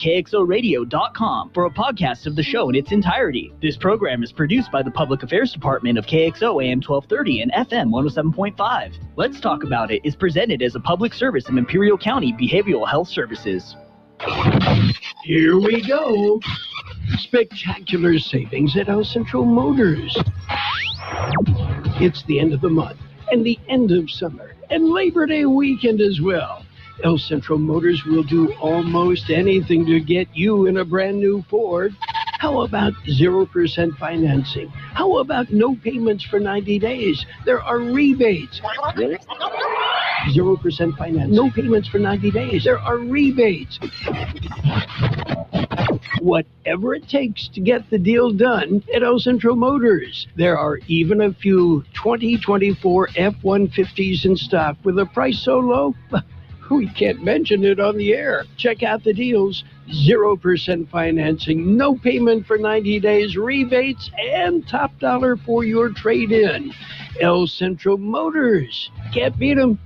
KXORadio.com for a podcast of the show in its entirety. This program is produced by the Public Affairs Department of KXO AM 1230 and FM 107.5. Let's Talk About It is presented as a public service of Imperial County Behavioral Health Services. Here we go. Spectacular savings at El Centro Motors. It's the end of the month and the end of summer and Labor Day weekend as well. El Centro Motors will do almost anything to get you in a brand new Ford. How about 0% financing? How about no payments for 90 days? There are rebates. 0% finance, no payments for 90 days. There are rebates. Whatever it takes to get the deal done at El Centro Motors. There are even a few 2024 F-150s in stock with a price so low, we can't mention it on the air. Check out the deals. 0% financing, no payment for 90 days, rebates, and top dollar for your trade-in. El Centro Motors. Can't beat them.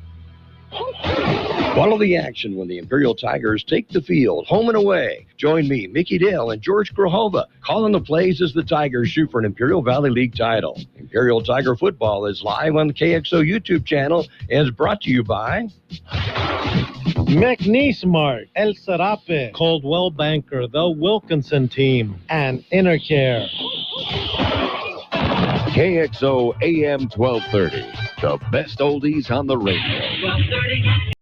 Follow the action when the Imperial Tigers take the field, home and away. Join me, Micky Dale, and George Grijalva calling the plays as the Tigers shoot for an Imperial Valley League title. Imperial Tiger Football is live on the KXO YouTube channel and is brought to you by McNeesmart, El Serape, Coldwell Banker, The Wilkinson Team, and Intercare. KXO AM 1230, the best oldies on the radio. 1230.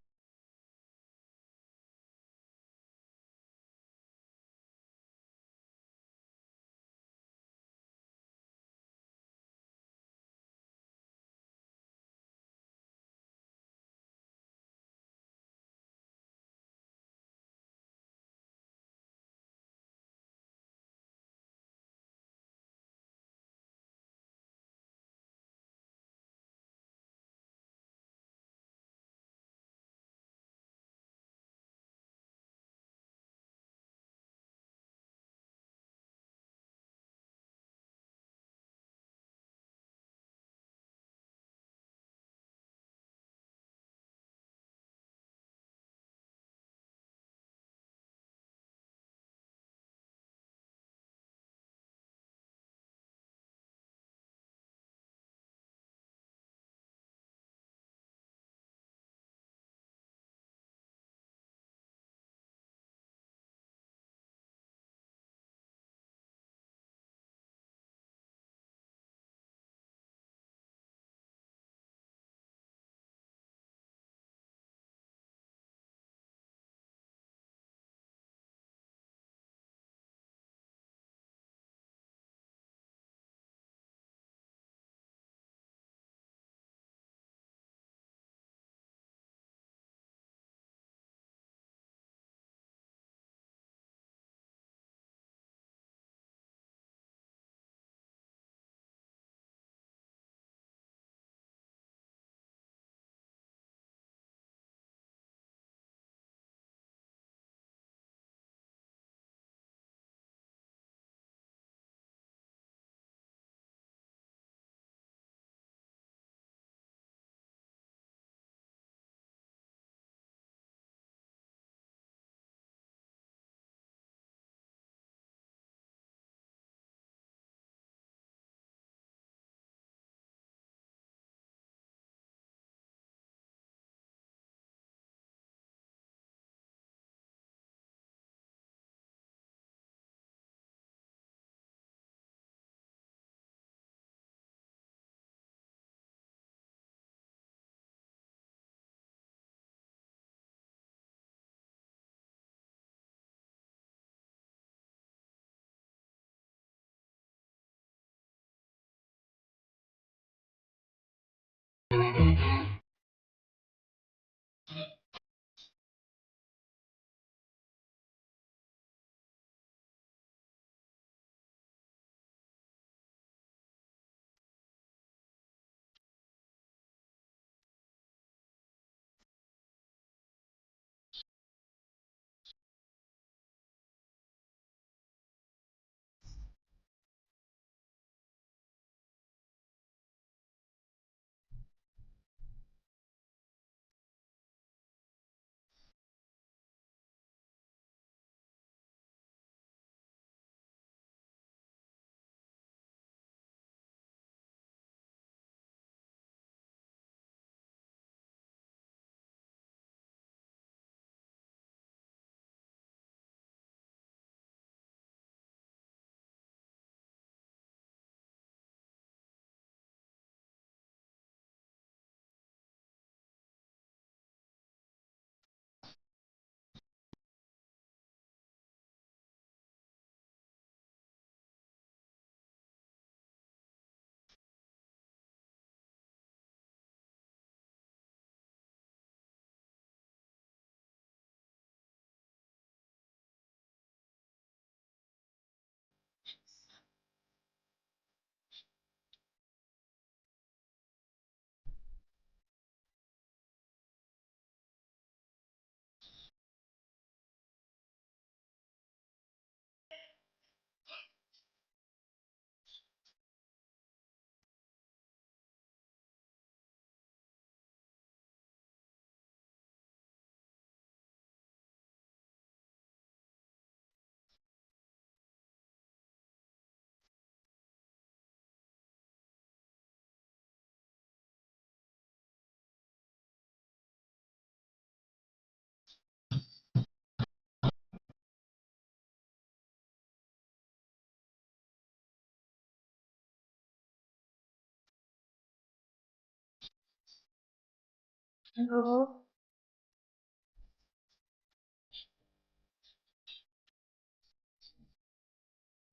Hello.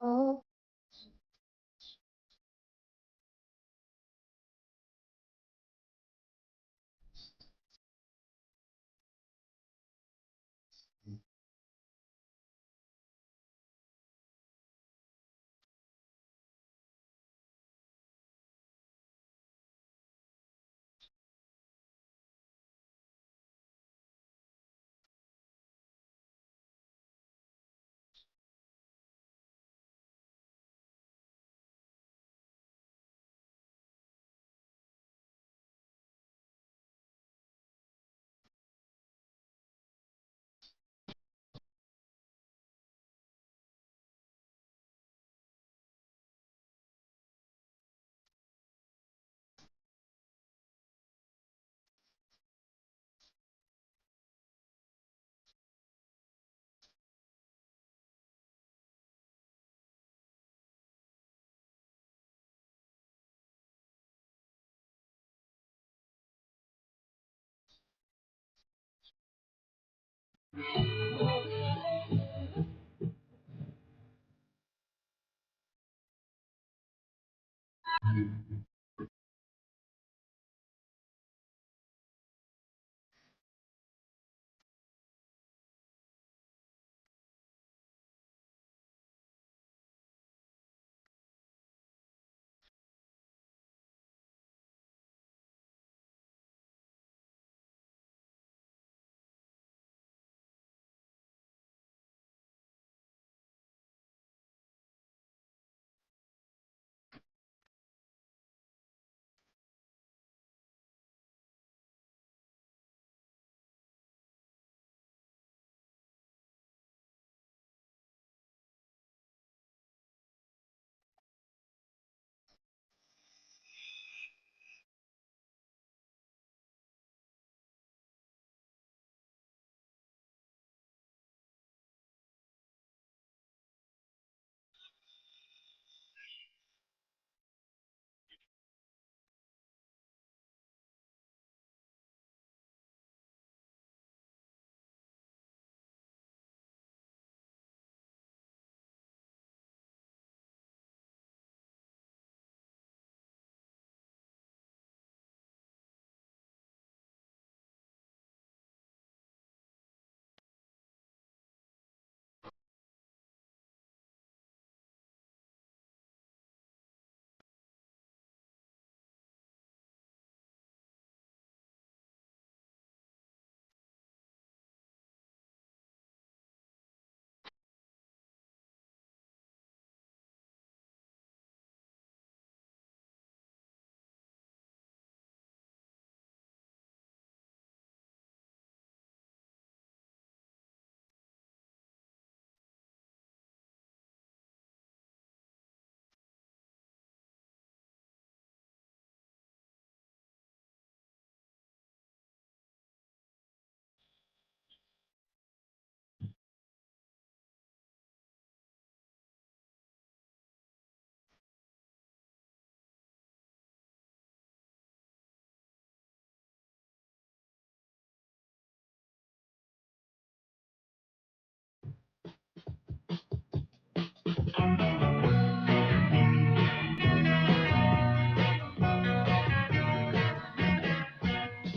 Oh.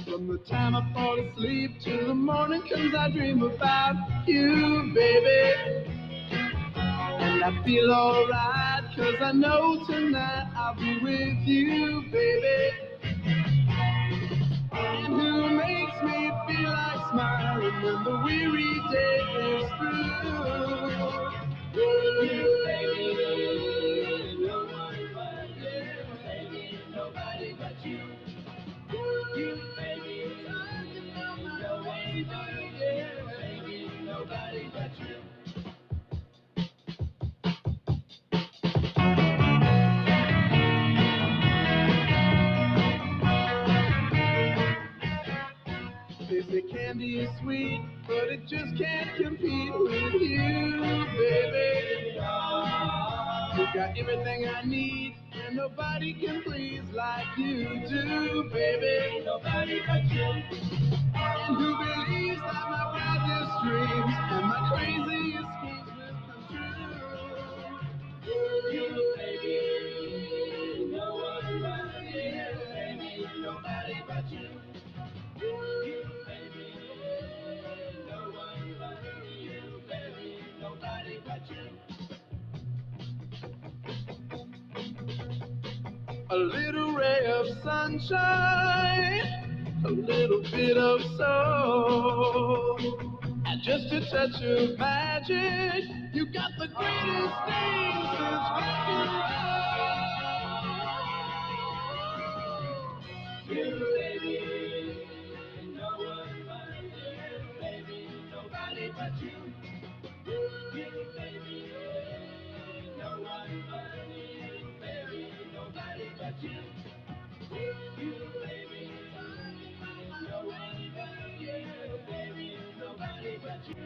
From the time I fall asleep till the morning comes, I dream about you, baby. And I feel alright, 'cause I know tonight I'll be with you, baby. And who makes me feel like smiling when the weary day is through? You, baby, no one but you, baby, nobody but you. You, baby, talking about my baby, yeah, baby, nobody but you. They say candy is sweet, but it just can't compete with you, got everything I need, and nobody can please like you do, baby. Nobody but you. And who believes that my wildest dreams and my craziest schemes will come true? You, baby, no one but you, baby, nobody but you. You, baby, no one but you, baby, nobody but you. A little ray of sunshine, a little bit of soul, and just a touch of magic. You got the greatest thing since rock and roll. You, baby, no one but you, baby, nobody but you. You, baby, no one but you, baby, nobody but you. You, baby, no one but you, baby, nobody but you.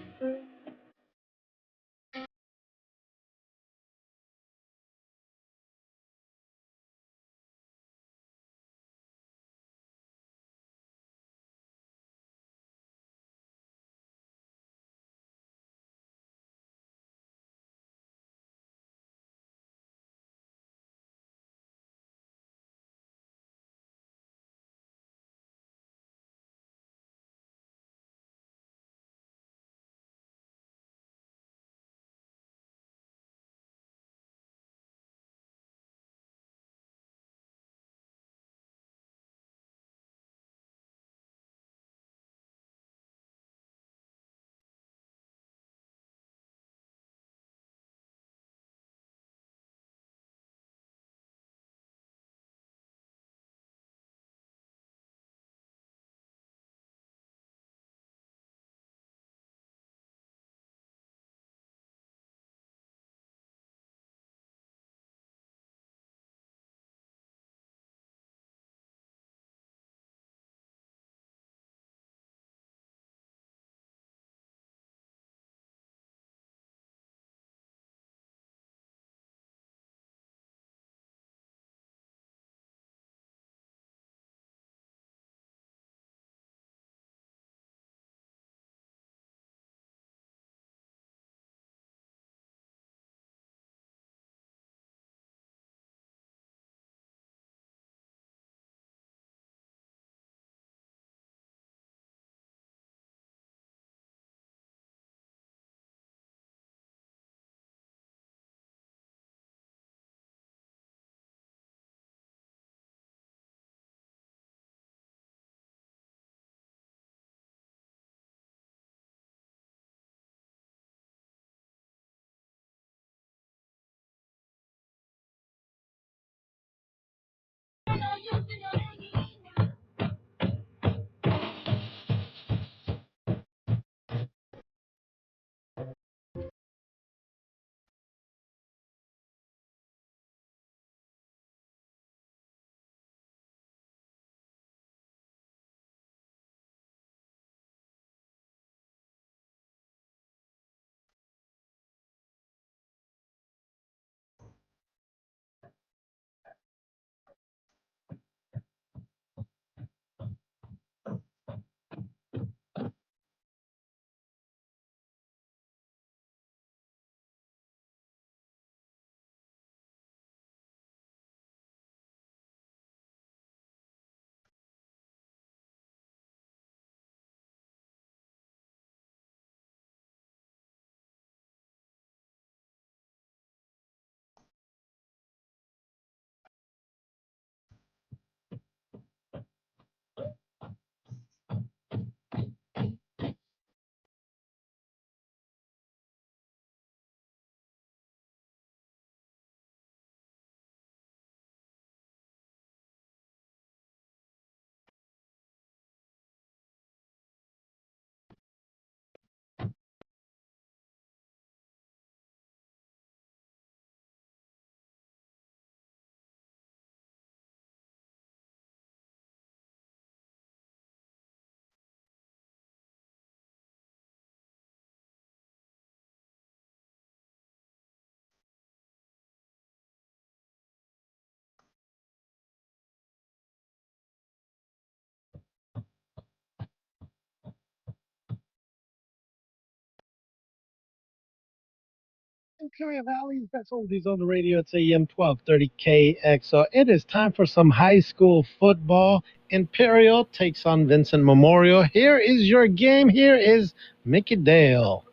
Imperial Valley's best oldies on the radio. It's AM 1230 KXO. It is time for some high school football. Imperial takes on Vincent Memorial. Here is your game. Here is Micky Dale.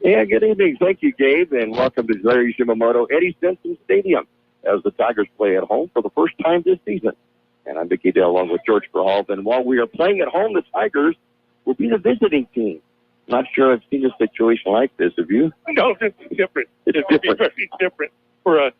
Yeah, good evening. Thank you, Gabe, and welcome to Larry Shimamoto Eddie Simpson Stadium as the Tigers play at home for the first time this season. And I'm Micky Dale along with George Grijalva. And while we are playing at home, the Tigers will be the visiting team. Not sure I've seen a situation like this. Have you? No, this is different. It's different. Very different for us.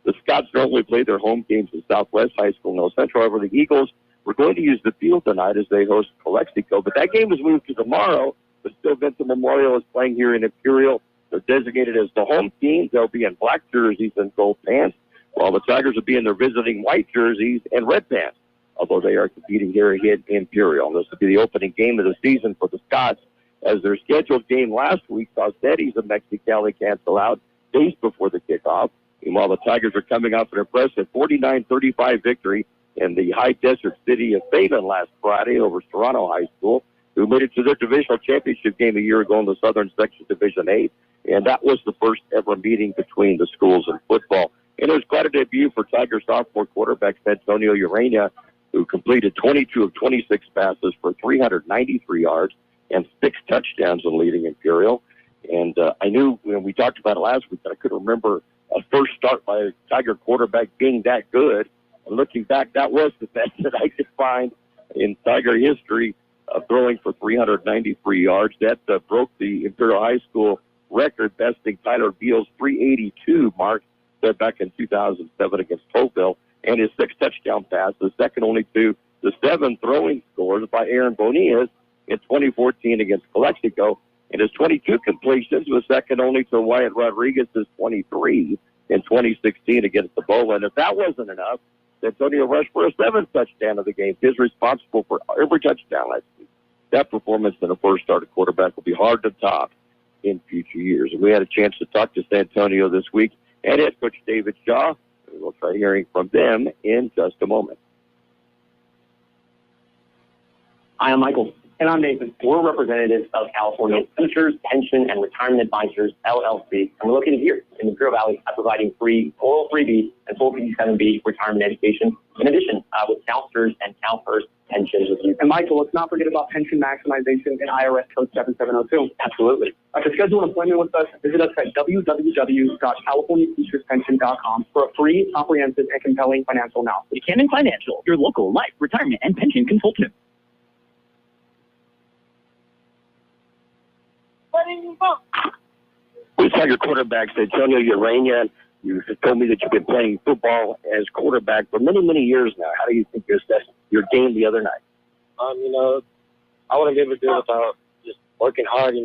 The Scots normally play their home games in Southwest High School in North Central. However, the Eagles were going to use the field tonight as they host Calexico. But that game was moved to tomorrow. But still, Vincent Memorial is playing here in Imperial. They're designated as the home team. They'll be in black jerseys and gold pants, while the Tigers will be in their visiting white jerseys and red pants, although they are competing here in Imperial. And this will be the opening game of the season for the Scots, as their scheduled game last week saw Steadies of Mexicali cancel out days before the kickoff. Meanwhile, the Tigers are coming off an impressive 49-35 victory in the high desert city of Phelan last Friday over Toronto High School, who made it to their divisional championship game a year ago in the Southern Section Division 8. And that was the first ever meeting between the schools in football. And it was quite a debut for Tiger sophomore quarterback Antonio Urania, who completed 22 of 26 passes for 393 yards and 6 touchdowns in leading Imperial. And I knew when we talked about it last week that I could remember a first start by a Tiger quarterback being that good. And looking back, that was the best that I could find in Tiger history, throwing for 393 yards. That broke the Imperial High School record, besting Tyler Beal's 382 mark set back in 2007 against Hopeville. And his 6 touchdown passes, second only to the 7 throwing scores by Aaron Bonillas in 2014 against Calexico, and his 22 completions was second only to Wyatt Rodriguez's 23 in 2016 against the Bowl. And if that wasn't enough, Antonio rushed for a 7th touchdown of the game. He's responsible for every touchdown last week. That performance in a first starter quarterback will be hard to top in future years. And we had a chance to talk to San Antonio this week and head coach David Shaw. We'll try hearing from them in just a moment. Hi, I'm Michael. And I'm Nathan. We're representatives of California Teachers, Pension, and Retirement Advisors, LLC. And we're located here in the Imperial Valley, providing free oral 3B and full 57B retirement education. In addition, with CalSTRS and CalPERS pensions review. And Michael, let's not forget about pension maximization and IRS Code 7702. Absolutely. To schedule an appointment with us, visit us at www.californiateacherspension.com for a free, comprehensive, and compelling financial analysis. Buchanan Financial, your local life, retirement, and pension consultant. We saw your quarterback, Antonio Urania. You told me that you've been playing football as quarterback for many, many years now. How do you think you assessed your game the other night? I wouldn't be able to do it without just working hard,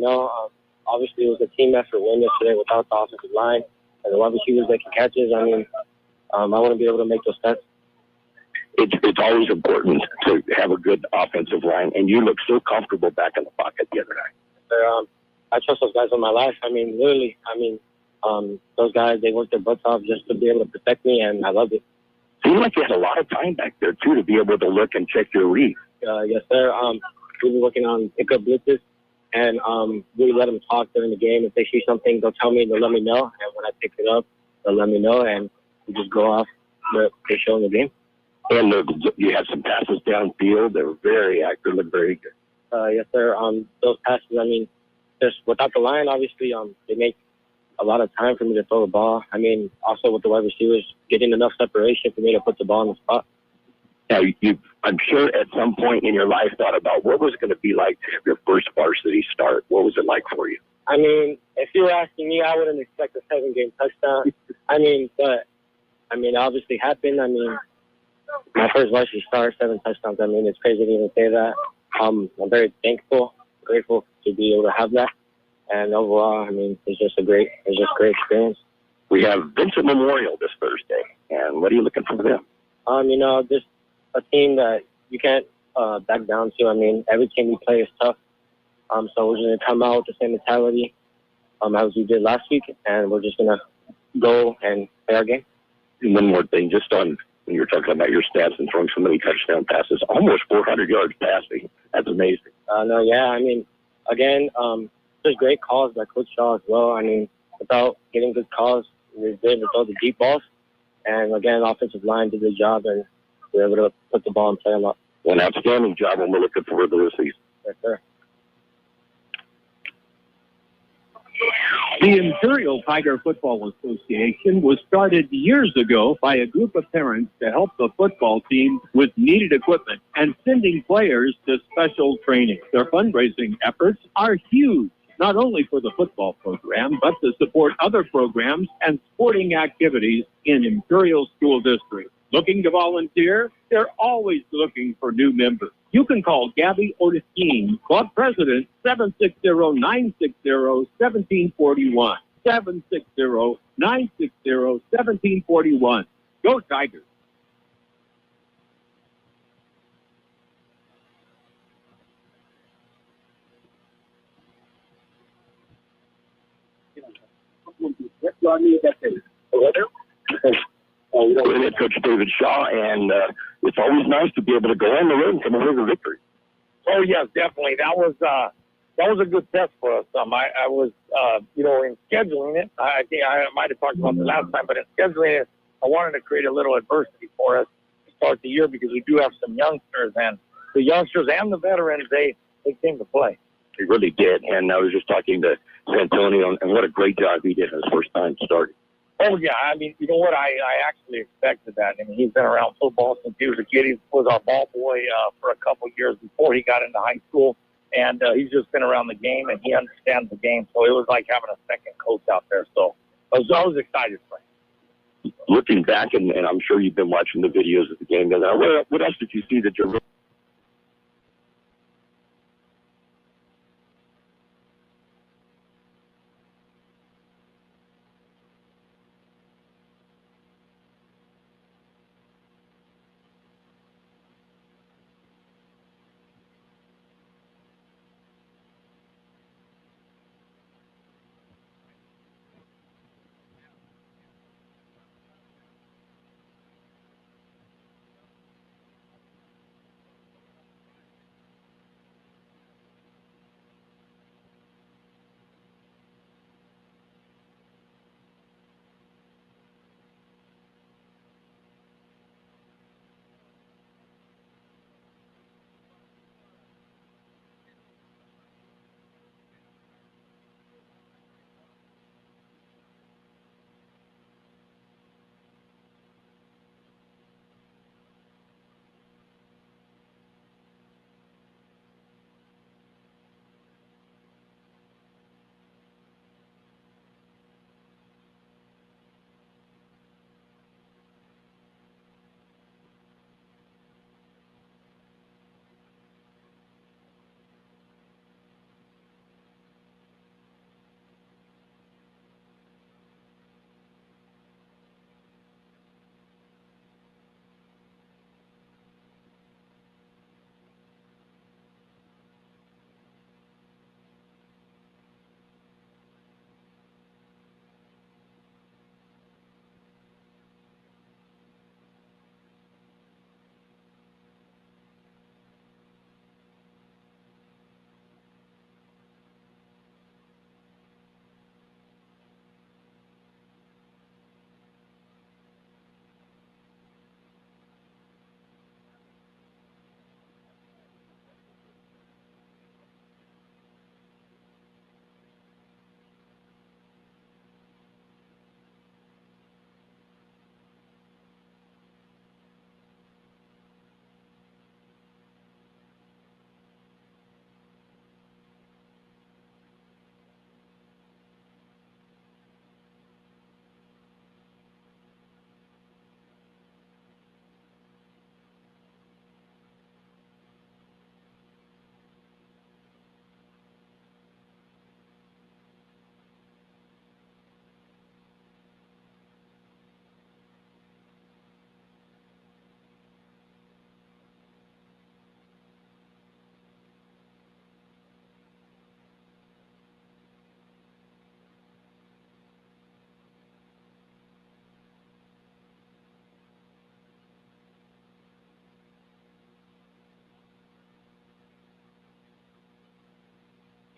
Obviously, it was a team effort win yesterday without the offensive line and the wide receivers making catches. I wouldn't be able to make those stats. It's always important to have a good offensive line, and you look so comfortable back in the pocket the other night. I trust those guys in my life. Those guys, they worked their butts off just to be able to protect me, and I loved it. Seemed like you had a lot of time back there, too, to be able to look and check your read. Yes, sir. We've been working on pickup blitzes, and we let them talk during the game. If they see something, they'll tell me, they'll let me know. And when I pick it up, they'll let me know, and we just go off what they show in the game. And look, you had some passes downfield. They were very accurate, looked very good. Yes, sir. Those passes, just without the line, obviously, they make a lot of time for me to throw the ball. Also with the wide receivers, getting enough separation for me to put the ball in the spot. Now, I'm sure at some point in your life thought about what was it going to be like to have your first varsity start. What was it like for you? If you were asking me, I wouldn't expect a 7-game touchdown. But it obviously happened. My first varsity start, 7 touchdowns. It's crazy to even say that. I'm very thankful, grateful to be able to have that. And overall, it's just great experience. We have Vincent Memorial this Thursday. And what are you looking for them? Just a team that you can't back down to. Every team we play is tough. So we're just going to come out with the same mentality as we did last week. And we're just going to go and play our game. And one more thing, just on when you were talking about your stats and throwing so many touchdown passes, almost 400 yards passing. That's amazing. Again, just great calls by Coach Shaw as well. The out getting good calls. We were able to throw the deep balls. And again, offensive line did the job, and we were able to put the ball and play a lot. An outstanding job, and we're looking forward to this season. Yes, sir. The Imperial Tiger Football Association was started years ago by a group of parents to help the football team with needed equipment and sending players to special training. Their fundraising efforts are huge, not only for the football program, but to support other programs and sporting activities in Imperial School District. Looking to volunteer? They're always looking for new members. You can call Gabby Ortesquin, Club President, 760-960-1741. 760-960-1741. Go Tigers. Head Coach David Shaw, and it's always nice to be able to go on the road and come away with victory. Oh yes, definitely. That was a good test for us. I was, in scheduling it. I think I might have talked about it last time, but in scheduling it, I wanted to create a little adversity for us to start the year because we do have some youngsters, and the youngsters and the veterans they came to play. He really did, and I was just talking to Santonio, and what a great job he did his first time starting. Oh, yeah. I mean, you know what? I actually expected that. I mean, he's been around football since he was a kid. He was our ball boy for a couple of years before he got into high school. And he's just been around the game, and he understands the game. So it was like having a second coach out there. So I was excited for him. Looking back, and I'm sure you've been watching the videos of the game, what else did you see that you're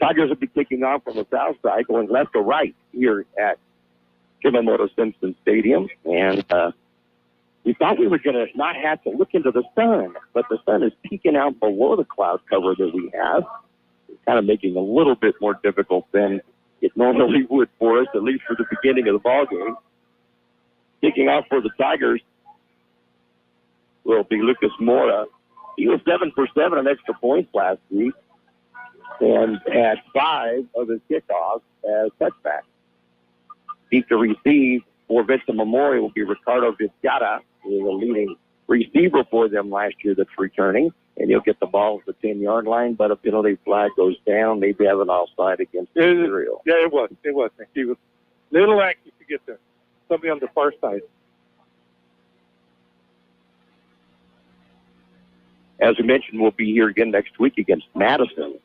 Tigers will be kicking off from the south side, going left to right here at Kimamoto Simpson Stadium. And we thought we were going to not have to look into the sun, but the sun is peeking out below the cloud cover that we have. It's kind of making it a little bit more difficult than it normally would for us, at least for the beginning of the ball game. Kicking off for the Tigers will be Lucas Mora. He was 7 for 7 on extra points last week and had 5 of his kickoffs as touchbacks. Deep to receive for Vincent Memorial will be Ricardo Vizcata, who was a leading receiver for them last year that's returning, and he'll get the ball at the 10-yard line, but a penalty flag goes down. Maybe have an offside against Imperial. Yeah, it was. He was a little anxious to get there. Somebody on the far side. As we mentioned, we'll be here again next week against Madison.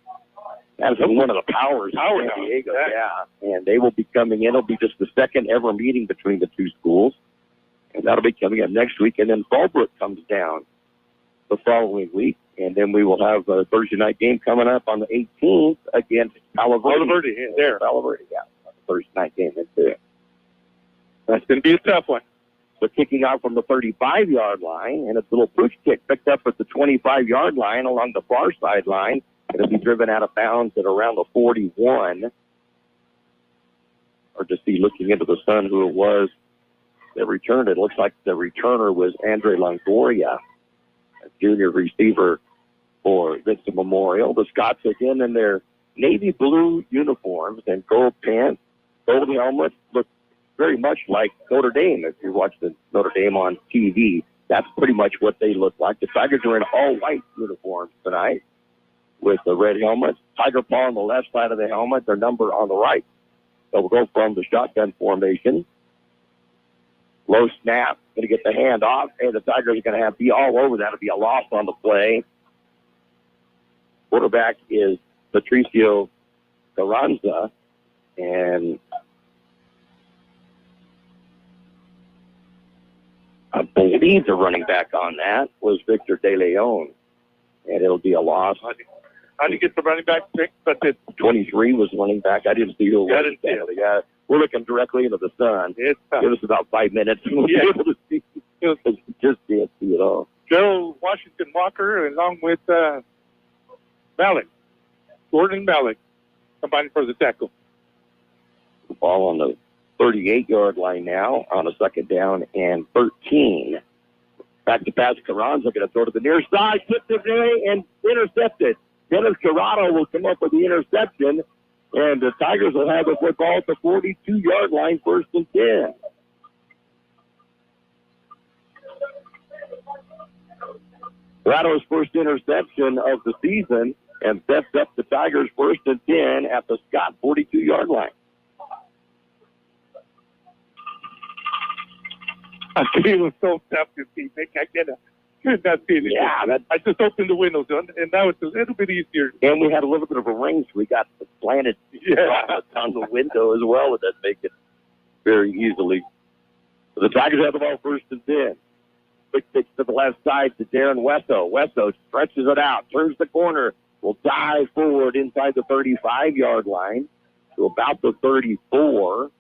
Madison, one of the powers in San Diego, yeah. And they will be coming in. It'll be just the second ever meeting between the two schools. And that'll be coming up next week. And then Fallbrook comes down the following week. And then we will have a Thursday night game coming up on the 18th against Palo Verde. Palo Verde, yeah, there. Palo Verde, yeah. Thursday night game. That's it. That's going to be a tough one. So kicking out from the 35-yard line, and it's a little push kick picked up at the 25-yard line along the far sideline. It'll be driven out of bounds at around the 41. Or to see, looking into the sun, who it was that returned it. It looks like the returner was Andre Longoria, a junior receiver for Vincent Memorial. The Scots again in their navy blue uniforms and gold pants, gold helmets, look very much like Notre Dame. If you watch the Notre Dame on TV, that's pretty much what they look like. The Tigers are in all white uniforms tonight with the red helmets. Tiger paw on the left side of the helmet, their number on the right. So we'll go from the shotgun formation. Low snap, going to get the hand off, and the Tigers are going to be all over that. It'll be a loss on the play. Quarterback is Patricio Carranza, and I believe the running back on that was Victor De Leon, and it'll be a loss. How do you get the running back pick? But 23 was running back. I didn't see who it was. Yeah, we're looking directly into the sun. Give us about 5 minutes. We'll be able to see. Just can't see it all. Joe Washington Walker, along with Malik, Gordon Malik, combining for the tackle. The ball on the 38-yard line now on a second down and 13. Back to pass. Carranza going to throw to the near side, tipped it away and intercepted. Dennis Corrado will come up with the interception, and the Tigers will have the football at the 42-yard line, 1st and 10. Corrado's first interception of the season, and sets up the Tigers 1st and 10 at the Scott 42-yard line. I think it was so tough to see. I could not see it. Yeah, I just opened the windows, and now it's a little bit easier. And we had a little bit of a rain, so we got the slanted on the window as well, and that make it very easily. So the Tigers have the ball 1st and 10. Quick pitch to the left side to Darren Wesso. Wesso stretches it out, turns the corner, will dive forward inside the 35-yard line to about the 34.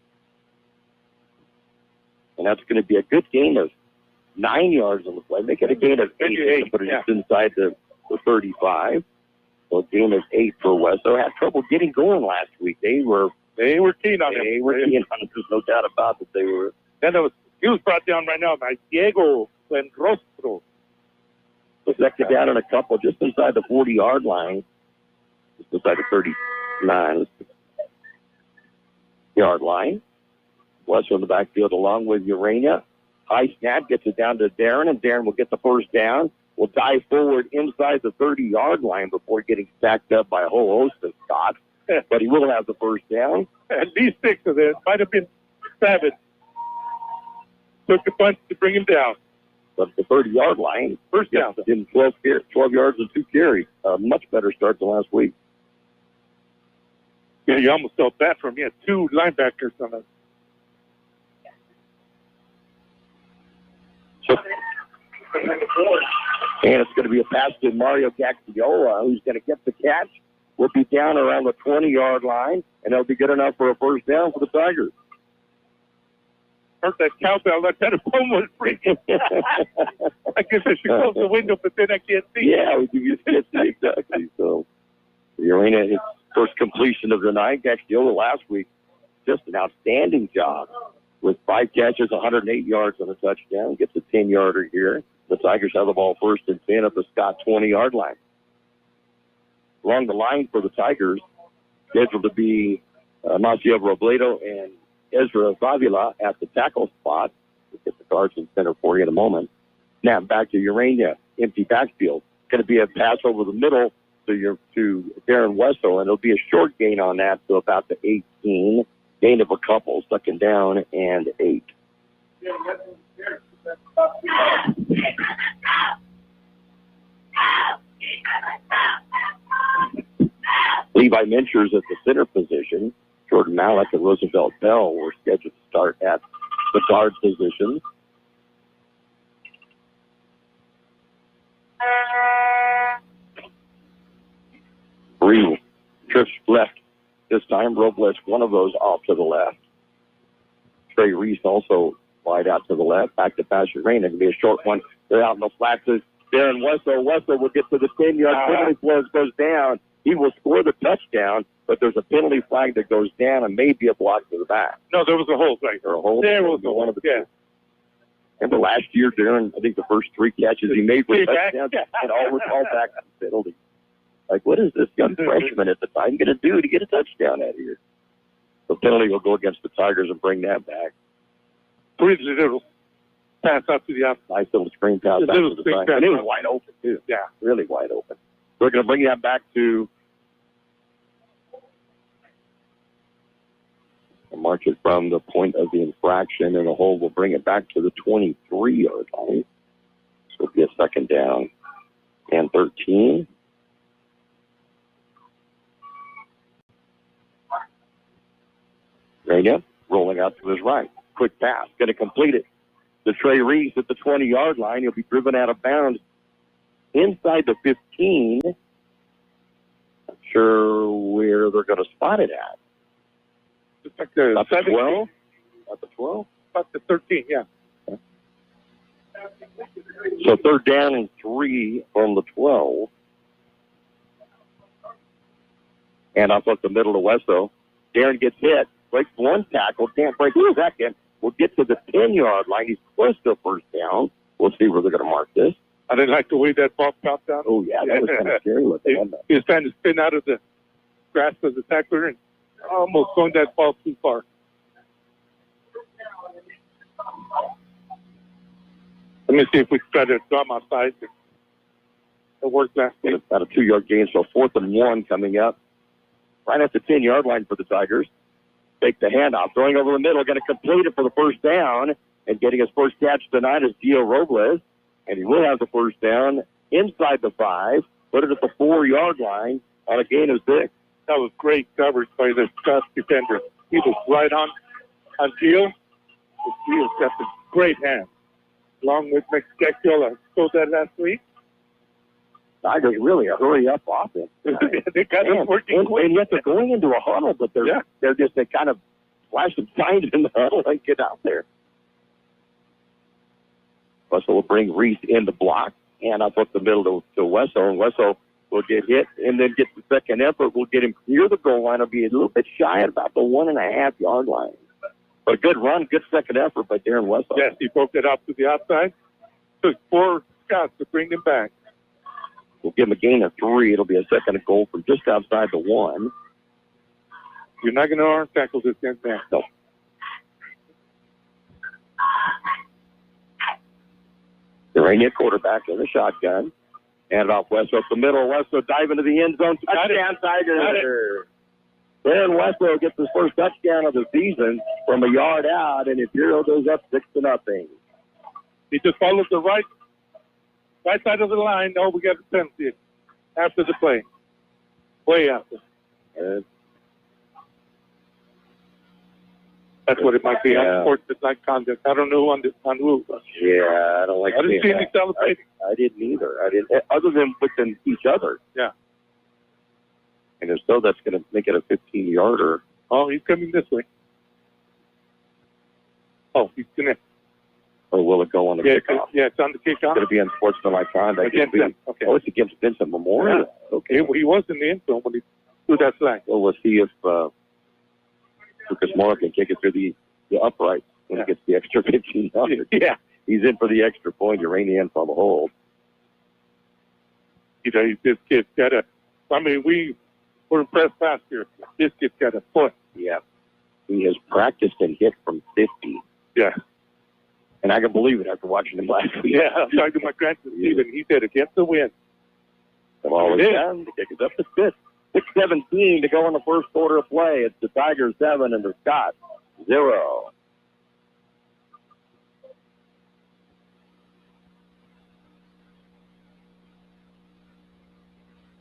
And that's going to be a good gain of 9 yards on the play. Make it a gain of 8, but it's just inside the 35. So a gain of 8 for Wesso. Had trouble getting going last week. They were keen on him. They were keen on him. There's no doubt about it. They were. Then he was brought down right now by Diego Buenrostro. Second down and a couple just inside the 40-yard line. Just inside the 39-yard line. Wesso in the backfield along with Urania. High snap gets it down to Darren, and Darren will get the first down. Will dive forward inside the 30-yard line before getting stacked up by a whole host of Scots. But he will have the first down. At least 6 of them. Might have been 7. Took the punch to bring him down. But the 30-yard line, first down. In 12 yards and 2 carries. A much better start than last week. Yeah, you almost felt bad for him. He had 2 linebackers on us. And it's going to be a pass to Mario Gaxiola, who's going to get the catch will be down around the 20-yard line, and it'll be good enough for a first down for the Tigers. Heard that cowbell. That phone was freaking. I guess I should close the window, but then I can't see. Yeah, you can't see exactly. So the arena, its first completion of the night, actually over last week. Just an outstanding job with 5 catches, 108 yards on a touchdown. Gets a 10-yarder here. The Tigers have the ball first and 10 at the Scott 20-yard line. Along the line for the Tigers, scheduled to be Maciel Robledo and Ezra Zavila at the tackle spot. We'll get the cards in center for you in a moment. Now back to Urania, empty backfield. Going to be a pass over the middle to Darren Wessel, and it'll be a short gain on that, so about the 18. Gain of a couple, second down and 8. Levi Mincher's at the center position. Jordan Malik and Roosevelt Bell were scheduled to start at the guard position. Three trips left this time. Robles, one of those off to the left. Trey Reese also wide out to the left. Back to Passion Rain. It'll be a short one. They're out in the flats. Darren Wessel. Wessel will get to the 10-yard penalty flag, goes down. He will score the touchdown, but there's a penalty flag that goes down and maybe a block to the back. No, there was a hold right there. A hold? There was a one of the two. Remember last year, Darren, I think the first 3 catches he made were touchdowns, and all were called back to the penalty. Like, what is this young freshman at the time going to do to get a touchdown out of here? The penalty will go against the Tigers and bring that back. Pretty little pass out to the outside. Nice little screen pass out to the side. And it was wide open, too. Yeah. Really wide open. We're going to bring that back to march it from the point of the infraction, and the hold will bring it back to the 23-yard line. So it'll be a second down and 13. Rania rolling out to his right. Quick pass. Going to complete it to Trey Reese at the 20-yard line. He'll be driven out of bounds inside the 15. Not sure where they're going to spot it at. It's like the About the 12? About the 12? About the 13, yeah. So third down and 3 from the 12. And up the middle to Westo. Darren gets hit. Breaks one tackle. Can't break the second. We'll get to the 10-yard line. He's close to first down. We'll see where they're going to mark this. I didn't like the way that ball popped down. Oh, yeah. That was kind of scary. He was trying to spin out of the grasp of the tackler and almost going that ball too far. Let me see if we can try to draw my side. It worked last week. About a 2-yard gain, so 4th and 1 coming up. Right at the 10-yard line for the Tigers. Take the handoff, throwing over the middle, going to complete it for the first down, and getting his first catch tonight is Gio Robles, and he will have the first down inside the 5, put it at the 4-yard line on a gain of 6. That was great coverage by the Scots defender. He was right on Gio. Gio's got a great hand, along with McSkeckle. I told that last week. Tigers really a hurry-up offense. They got us working quick. And yet they're going into a huddle, but they're just, they kind of flash some signs in the huddle and get out there. Wessel will bring Reese in the block, and up the middle to Wessel, and Wessel will get hit and then get the second effort. We'll get him near the goal line. It'll be a little bit shy at about the 1.5-yard line. But a good run, good second effort by Darren Wessel. Yes, he broke it out to the outside. Took 4 Scots to bring him back. We'll give him a gain of 3. It'll be a second and goal from just outside the 1. You're not going to arm tackle this young man. No. The Rainier quarterback in the shotgun. Hand it off Westbrook up the middle. Westbrook dive into the end zone. Touchdown, Tigers. Then Westbrook gets his first touchdown of the season from a yard out, and Imperial goes up 6-0. He just followed the right side of the line. No, we got a penalty after the play. Way after. That's what it might be. Unsportsmanlike conduct. I don't know on who. Yeah, I don't like. I didn't see any celebrating. I didn't either. I didn't, other than within each other. Yeah. And if so, that's going to make it a 15-yarder. Oh, he's coming this way. Oh, he's going to. Or will it go on the kickoff? Yeah, it's on the kickoff. It's going to be unsportsmanlike conduct. Against them. Okay. Oh, it's against Vincent Memorial. Yeah. Okay. He was in the end zone when he threw that flag. Well, we'll see if Lucas Moore can kick it through the upright when he gets the extra 15 yards. Yeah. He's in for the extra point. Uranian from the hold. You know, this kid's got a. I mean, we were impressed last year. This kid's got a foot. Yeah. He has practiced and hit from 50. Yeah. And I can believe it after watching him last week. Yeah, I'm talking to my grandson, Stephen. He said against the wind. The ball is down. The kick is up to 6. 6:17 to go in the first quarter of play. It's the Tigers 7 and the Scots 0.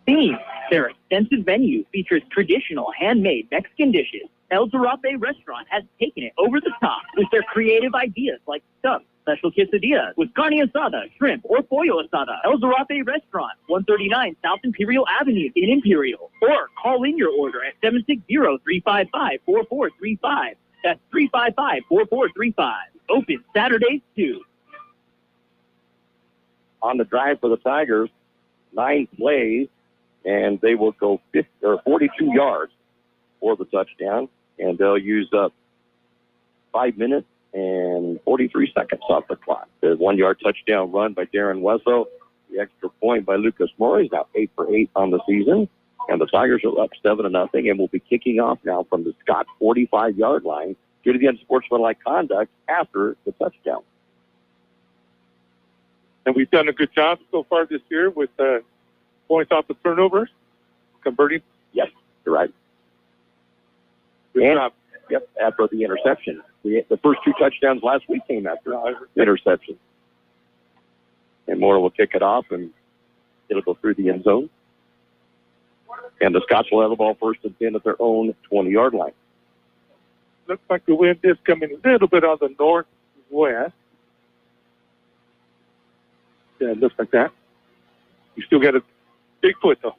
Theme. Their extensive menu features traditional handmade Mexican dishes. El Zarape Restaurant has taken it over the top with their creative ideas like stuffed special quesadillas with carne asada, shrimp, or pollo asada. El Zarape Restaurant, 139 South Imperial Avenue in Imperial. Or call in your order at 760-355-4435. That's 355-4435. Open Saturdays too. On the drive for the Tigers, 9 plays, and they will go 42 yards for the touchdown, and they'll use up 5 minutes and 43 seconds off the clock. The 1-yard touchdown run by Darren Wesso, the extra point by Lucas Moore. He's now 8 for 8 on the season, and the Tigers are up 7-0, and will be kicking off now from the Scott 45-yard line due to the unsportsmanlike conduct after the touchdown. And we've done a good job so far this year with points off the turnovers, converting. Yes, you're right. Good job. Yep, after the interception. The first 2 touchdowns last week came after interception. And Moore will kick it off, and it'll go through the end zone. And the Scots will have the ball first and 10 at their own 20-yard line. Looks like the wind is coming a little bit on the northwest. Yeah, it looks like that. You still got a big foot, though.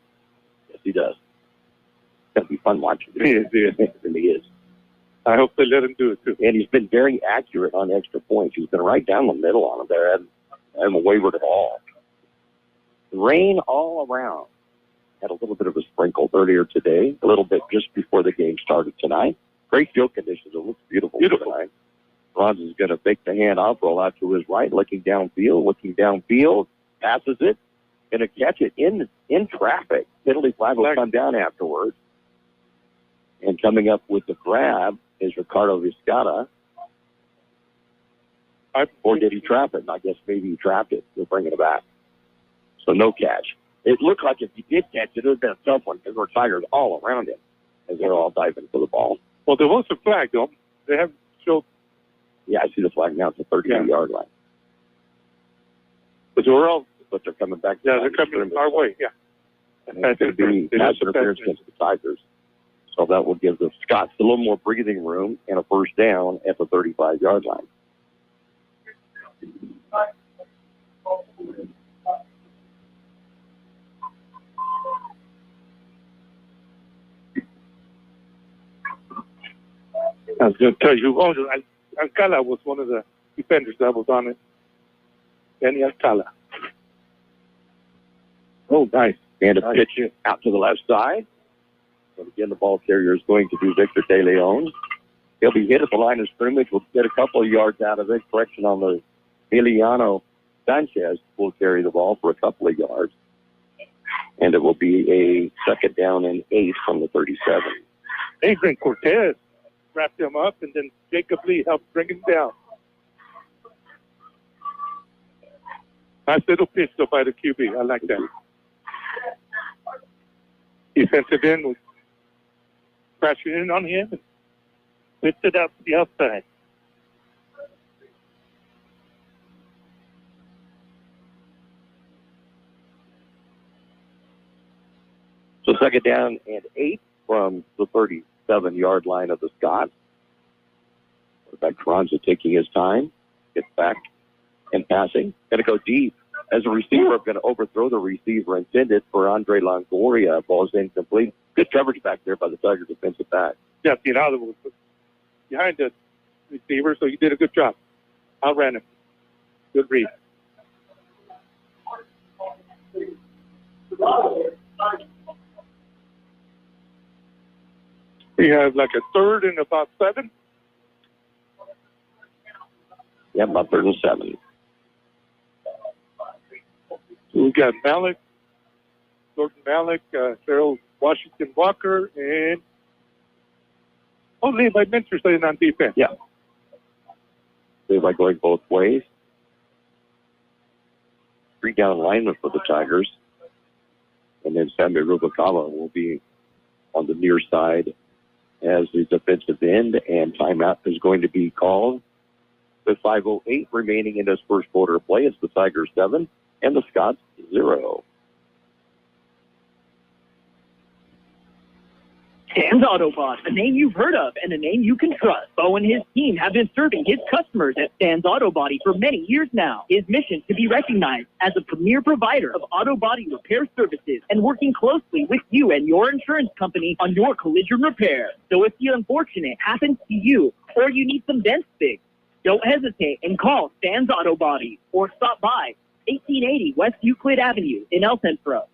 Yes, he does. It's going to be fun watching. He is. It really is. I hope they let him do it, too. And he's been very accurate on extra points. He's been right down the middle on them there. Haven't wavered at all. Rain all around. Had a little bit of a sprinkle earlier today, a little bit just before the game started tonight. Great field conditions. It looks beautiful tonight. Franz is going to fake the handoff, roll out to his right, looking downfield, passes it, going to catch it in traffic. Penalty flag will come down afterwards. And coming up with the grab is Ricardo Vizcata. Or did he trap it? I guess maybe he trapped it. They're bringing it back. So no catch. It looked like if he did catch it, it would have been a tough one because there were Tigers all around him as they're all diving for the ball. Well, there was a flag, though. They haven't showed. Yeah, I see the flag now. It's a 32-yard line. But they're coming back. Yeah, they're coming our way, yeah. And it's going to be pass interference against the Tigers. So that will give the Scots a little more breathing room and a first down at the 35-yard line. I was going to tell you, Alcala was one of the defenders that was on it. Danny Alcala. Oh, nice. And a pitch out to the left side. So again, the ball carrier is going to be Victor De Leon. He'll be hit at the line of scrimmage. We'll get a couple of yards out of it. Correction on the Emiliano Sanchez will carry the ball for a couple of yards. And it will be a 2nd down and 8 from the 37. Adrian Cortez wrapped him up, and then Jacob Lee helped bring him down. Nice little pitch, though, by the QB. I like that. Defensive end was crashing in on him and whipped it out to the outside. So 2nd down and 8 from the 37-yard line of the Scots. Quarterback Carranza taking his time, gets back and passing. Going to go deep. As a receiver, I'm going to overthrow the receiver intended for Andre Longoria. Ball's incomplete. Good coverage back there by the Tiger defensive back. Yeah, Grijalva was behind the receiver, so you did a good job. Outran him. Good read. We have like a 3rd and about 7. Yeah, about 3rd and 7. So we got Malik, Jordan Malik, Cheryl Washington Walker, and Levi Minter staying on defense. Yeah. Levi going both ways. 3 down linemen for the Tigers. And then Sammy Rubalcaba will be on the near side as the defensive end, and timeout is going to be called. With 5:08 remaining in this first quarter of play, it's the Tigers 7 and the Scots 0. Stan's Autobot, a name you've heard of and a name you can trust. Bo and his team have been serving his customers at Stan's Auto Body for many years now. His mission to be recognized as a premier provider of auto body repair services and working closely with you and your insurance company on your collision repair. So if the unfortunate happens to you or you need some dents fixed, don't hesitate and call Stan's Auto Body or stop by 1880 West Euclid Avenue in El Centro.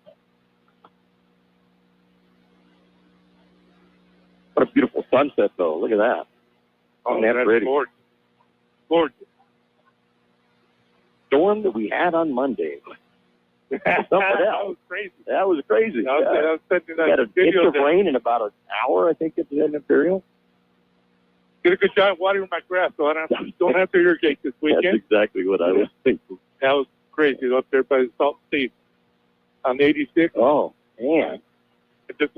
What a beautiful sunset, though. Look at that. Oh, that's pretty. Gorgeous. Storm that we had on Monday. That was crazy. That was crazy. I was sending We had that an video. inch of rain in about an hour, I think, at the Imperial. Did a good job watering my grass, so I don't have to irrigate this weekend. That's exactly what I was thinking. That was crazy up there by the Salt Sea on 86. Oh, man.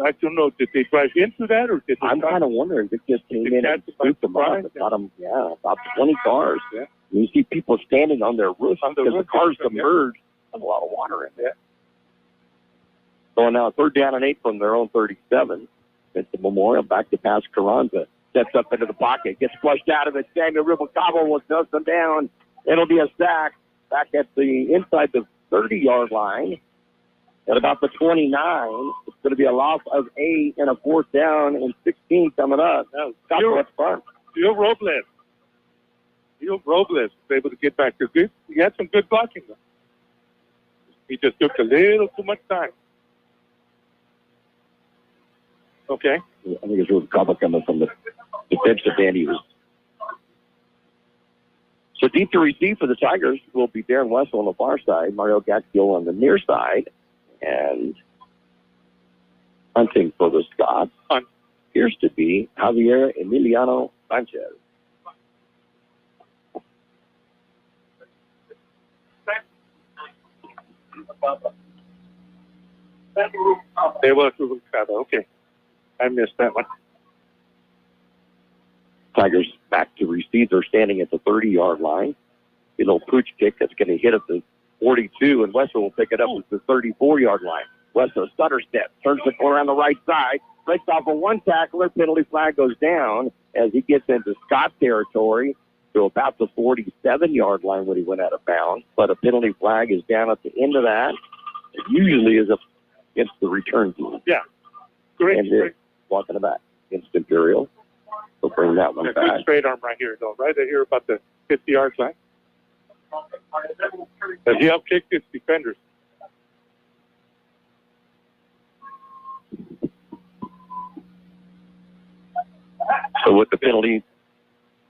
I don't know. Did they drive into that, or did they? I'm kind of wondering if it just came in and scooped them up. It got them, about 20 cars. Yeah. You see people standing on their roofs because the cars yeah. submerged. There's a lot of water in there. So now 3rd down and 8 from their own 37. It's the Memorial back to pass Carranza. Steps up into the pocket, gets flushed out of it. Samuel Rubalcaba will dust them down. It'll be a sack back at the inside the 30-yard line. At about the 29, it's going to be a loss of 8 and a 4th down and 16 coming up. Gio Robles was able to get back to good. He had some good blocking, though. He just took a little too much time. Okay. I think it's Rubalcaba coming from the defensive end. He was. So deep to receive for the Tigers will be Darren Wessel on the far side, Mario Gaxgill on the near side. And hunting for the Scots appears to be Javier Emiliano Sanchez. There was Rubalcaba. Okay. I missed that one. Tigers back to receive. They're standing at the 30-yard line. A little pooch kick that's going to hit at the 42, and Wessel will pick it up at the 34-yard line. Wessel stutter step, turns the corner on the right side, breaks off of one tackler, penalty flag goes down as he gets into Scott territory to about the 47-yard line when he went out of bounds. But a penalty flag is down at the end of that. It usually is against the return team. Yeah. Great. And it's walking it back against Imperial. We'll bring that one back. Good straight arm right here, though. Right here about the 50-yard line. As he outkicked his defenders. So with the penalty,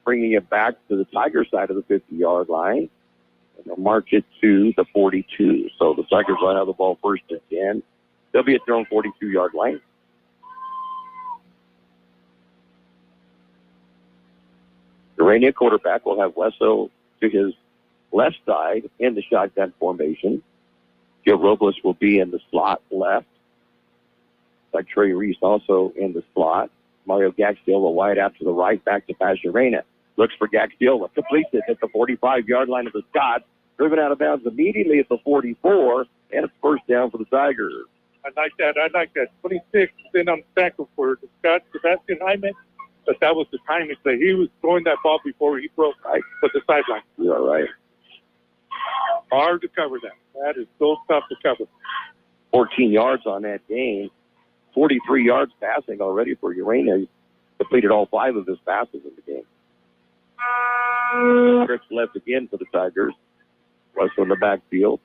bringing it back to the Tiger side of the 50-yard line, and they'll march it to the 42. So the Tigers will have the ball 1st and 10. They'll be at their own 42-yard line. The Rainier quarterback will have Wessel to his left side in the shotgun formation. Joe Robles will be in the slot left. Like Trey Reese also in the slot. Mario Gaxgill will wide out to the right, back to Pasarena. Looks for Gaxgill, completes it at the 45-yard line of the Scots. Driven out of bounds immediately at the 44, and it's 1st down for the Tigers. I like that. 26 been on the tackle for the Scots, Sebastian Hyman. But that was the timing play. He was throwing that ball before he broke for the sideline. You're right. Hard to cover that. That is so tough to cover. 14 yards on that game. 43 yards passing already for Urania. He's completed all 5 of his passes in the game. Trips left again for the Tigers. Westle in the backfield.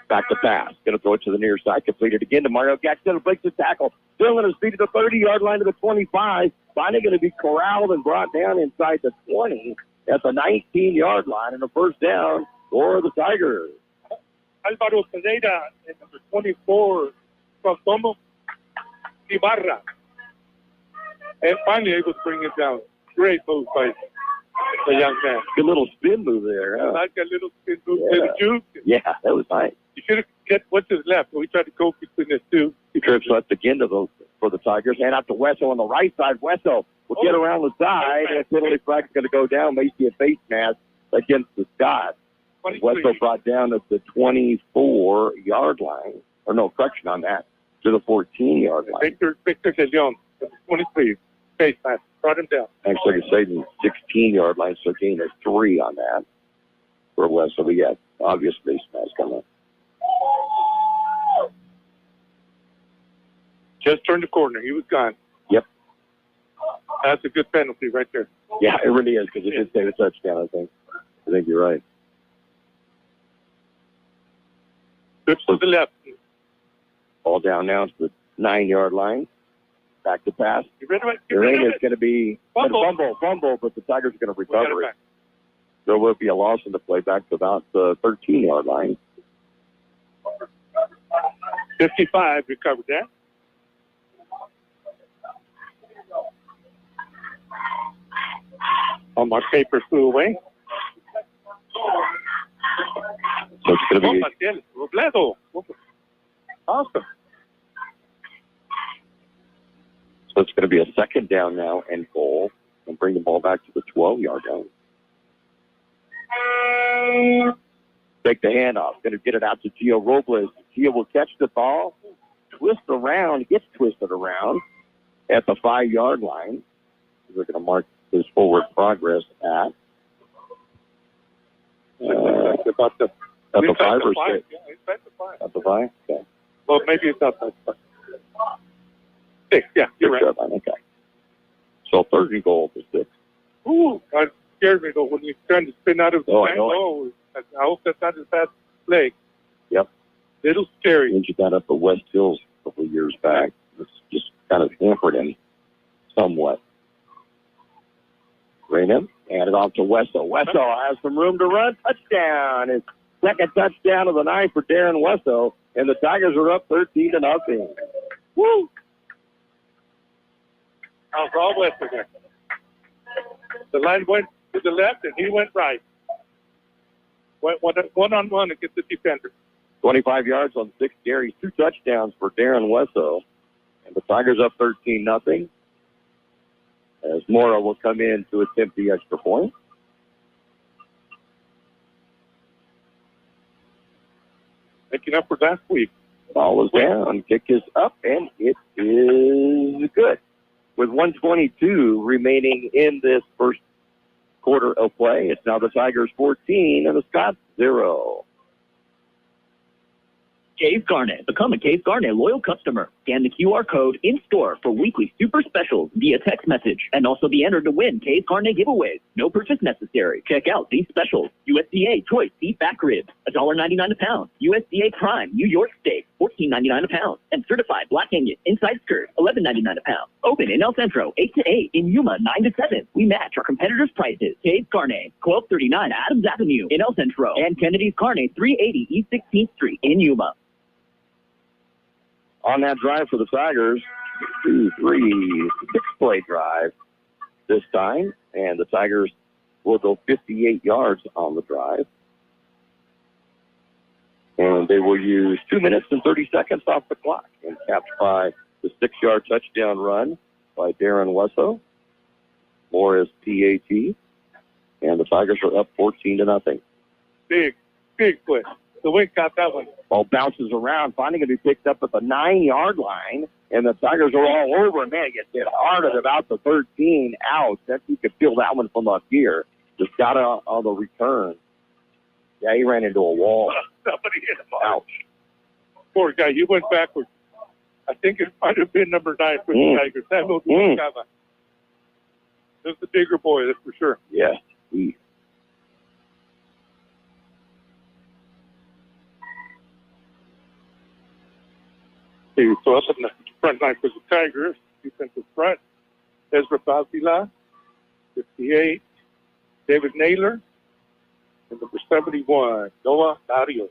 Back to pass. Going to throw it to the near side. Completed again to Mario Gaxton. Breaks the tackle. Still in his feet at the 30-yard line to the 25. Finally going to be corralled and brought down inside the 20 at the 19-yard line. And a first down for the Tigers. Álvaro Pereira, number 24, from Tomo Ibarra. And finally able to bring it down. Great move by the young man. Good little spin move there. Huh? Like a little spin move, little juke. Yeah, that was nice. You should have kept what's his left. We tried to go between the two. He trips left again for the Tigers. Hand out to Westle on the right side. Westle will get around the side. And penalty flag is going to go down. May see a face mask against the Scott. Westle brought down at the 24-yard line. Or no, correction on that. To the 14-yard line. Victor De Leon, 23. Face mask. Brought him down. Actually, it's saving 16-yard line, so gain of 3 on that for Westle. We got obvious face mask coming. Just turned the corner. He was gone. Yep. That's a good penalty right there. Yeah, it really is, because it did save a touchdown, I think. I think you're right. Trips to the left. Ball down now to the 9-yard line. Back to pass. Urania is going to be fumble, but the Tigers are going to recover it. There will be a loss in the play back to about the 13-yard line. 55 recovered that. On my paper flew away. So it's going to be Robledo. Awesome. So it's going to be a second down now and goal, and bring the ball back to the 12-yard line. Take the handoff. Going to get it out to Gio Robles. Gio will catch the ball, twist around, gets twisted around at the 5-yard line. We're going to mark his forward progress at about the 5 or 6. Yeah, at the 5? Okay. Well, maybe it's not that 5. 6, yeah, you're right. Okay. So 3rd and goal for 6. Ooh, that scared me though when you're trying to spin out of the line. Oh, I hope that's not his bad play. Yep. Little scary. When you got up at West Hills a couple of years back, it's just kind of hampered him somewhat. Raynham, hand it off to Westle. Westle has some room to run. Touchdown. His second touchdown of the night for Darren Westle. And the Tigers are up 13-0. Woo! How's all Westle there? The line went to the left and he went right. Went one-on-one against the defender. 25 yards on 6 carries, 2 touchdowns for Darren Westle. And the Tigers up 13-0. As Mora will come in to attempt the extra point. Making up for last week. Ball is down. Kick is up, and it is good. With 1:22 remaining in this first quarter of play, it's now the Tigers 14 and the Scots 0. Cave Garnet. Become a Cave Garnet loyal customer. Scan the QR code in-store for weekly super specials via text message and also be entered to win Cave Garnet giveaways. No purchase necessary. Check out these specials. USDA Choice Beef Back Ribs, $1.99 a pound. USDA Prime New York Steak, $14.99 a pound. And Certified Black Angus Inside Skirt, $11.99 a pound. Open in El Centro, 8 to 8. In Yuma, 9 to 7. We match our competitors' prices. Cave Garnet, 1239 Adams Avenue in El Centro. And Kennedy's Carne, 380 East 16th Street in Yuma. On that drive for the Tigers, 2, 3, 6-play drive this time. And the Tigers will go 58 yards on the drive. And they will use 2 minutes and 30 seconds off the clock. And capped by the 6-yard touchdown run by Darren Westle. More is PAT. And the Tigers are up 14-0. Big play. The Wink got that one. Ball bounces around, finally going to be picked up at the 9-yard line, and the Tigers are all over. Man, it gets hit hard at about the 13 out. You could feel that one from up here. Just got on the return. Yeah, he ran into a wall. Somebody hit him. Ouch. Poor guy. He went backwards. I think it might have been number 9 for the Tigers. Samuel Grijalva. This is the bigger boy, that's for sure. Yeah. Okay, so up in the front line for the Tigers, defensive front, Ezra Baltila, 58, David Naylor, and number 71, Noah Barrios.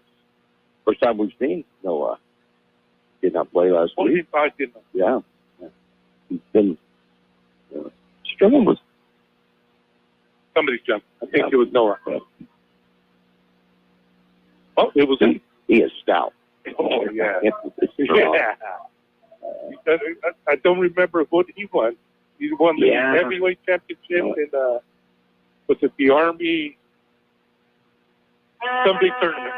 First time we've seen Noah. Did not play last week. I didn't. Yeah. He's been struggling with somebody's jump. I think it was Noah. Yeah. Oh, it was him. He is stout. Oh, yeah. I don't remember what he won. He won the heavyweight championship in, was it the Army? Some big tournament.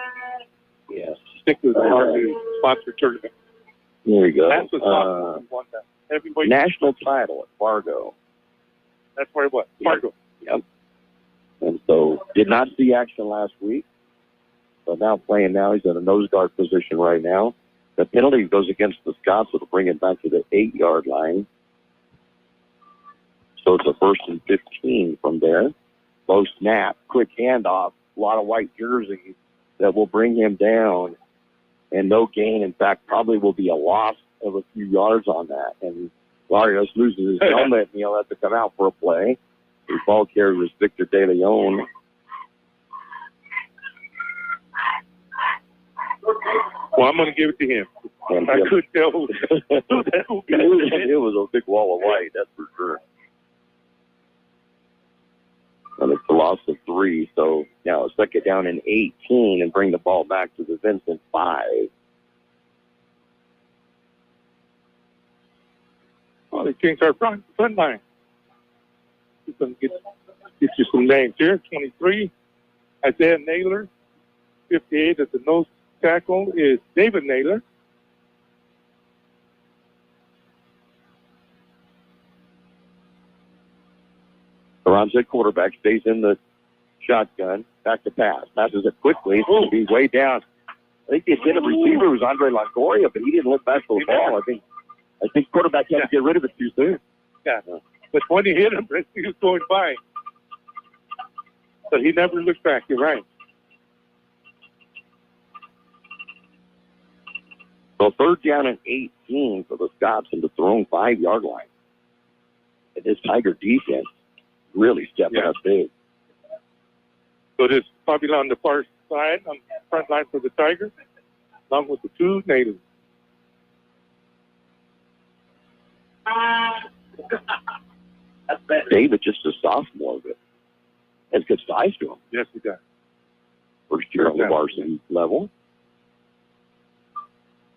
Yes. I think it was the Army sponsored tournament. There you go. That's what won that. Heavyweight national title at Fargo. That's where it was. Fargo. Yep. And so did not see action last week. But now playing now, he's in a nose guard position right now. The penalty goes against the Scots, so it'll bring it back to the 8-yard line. So it's a 1st and 15 from there. Low snap, quick handoff, a lot of white jerseys that will bring him down. And no gain. In fact, probably will be a loss of a few yards on that. And Larios loses his helmet, and he'll have to come out for a play. The ball carrier was Victor De Leon. Well, I'm going to give it to him. I could tell who it was a big wall of white, that's for sure. And it's a loss of 3, so now it's second down and 18 and bring the ball back to the Vincent 5. Oh, they changed our front line. Get you some names here. 23, Isaiah Naylor. 58 at the nose tackle is David Naylor. Around at quarterback, stays in the shotgun, back to pass. Passes it quickly. It's going to be way down. I think the intended receiver was Andre Longoria, but he didn't look back for the ball. I think quarterback had to get rid of it too soon. Yeah. But when he hit him, he was going by. But he never looked back. You're right. So third down and 18 for the Scots in the thrown 5-yard line. And this Tiger defense really stepping up big. So this probably on the far side, on the front line for the Tigers, along with the 2 natives. David, just a sophomore, but has good size to him. Yes, he does. First year on the varsity level.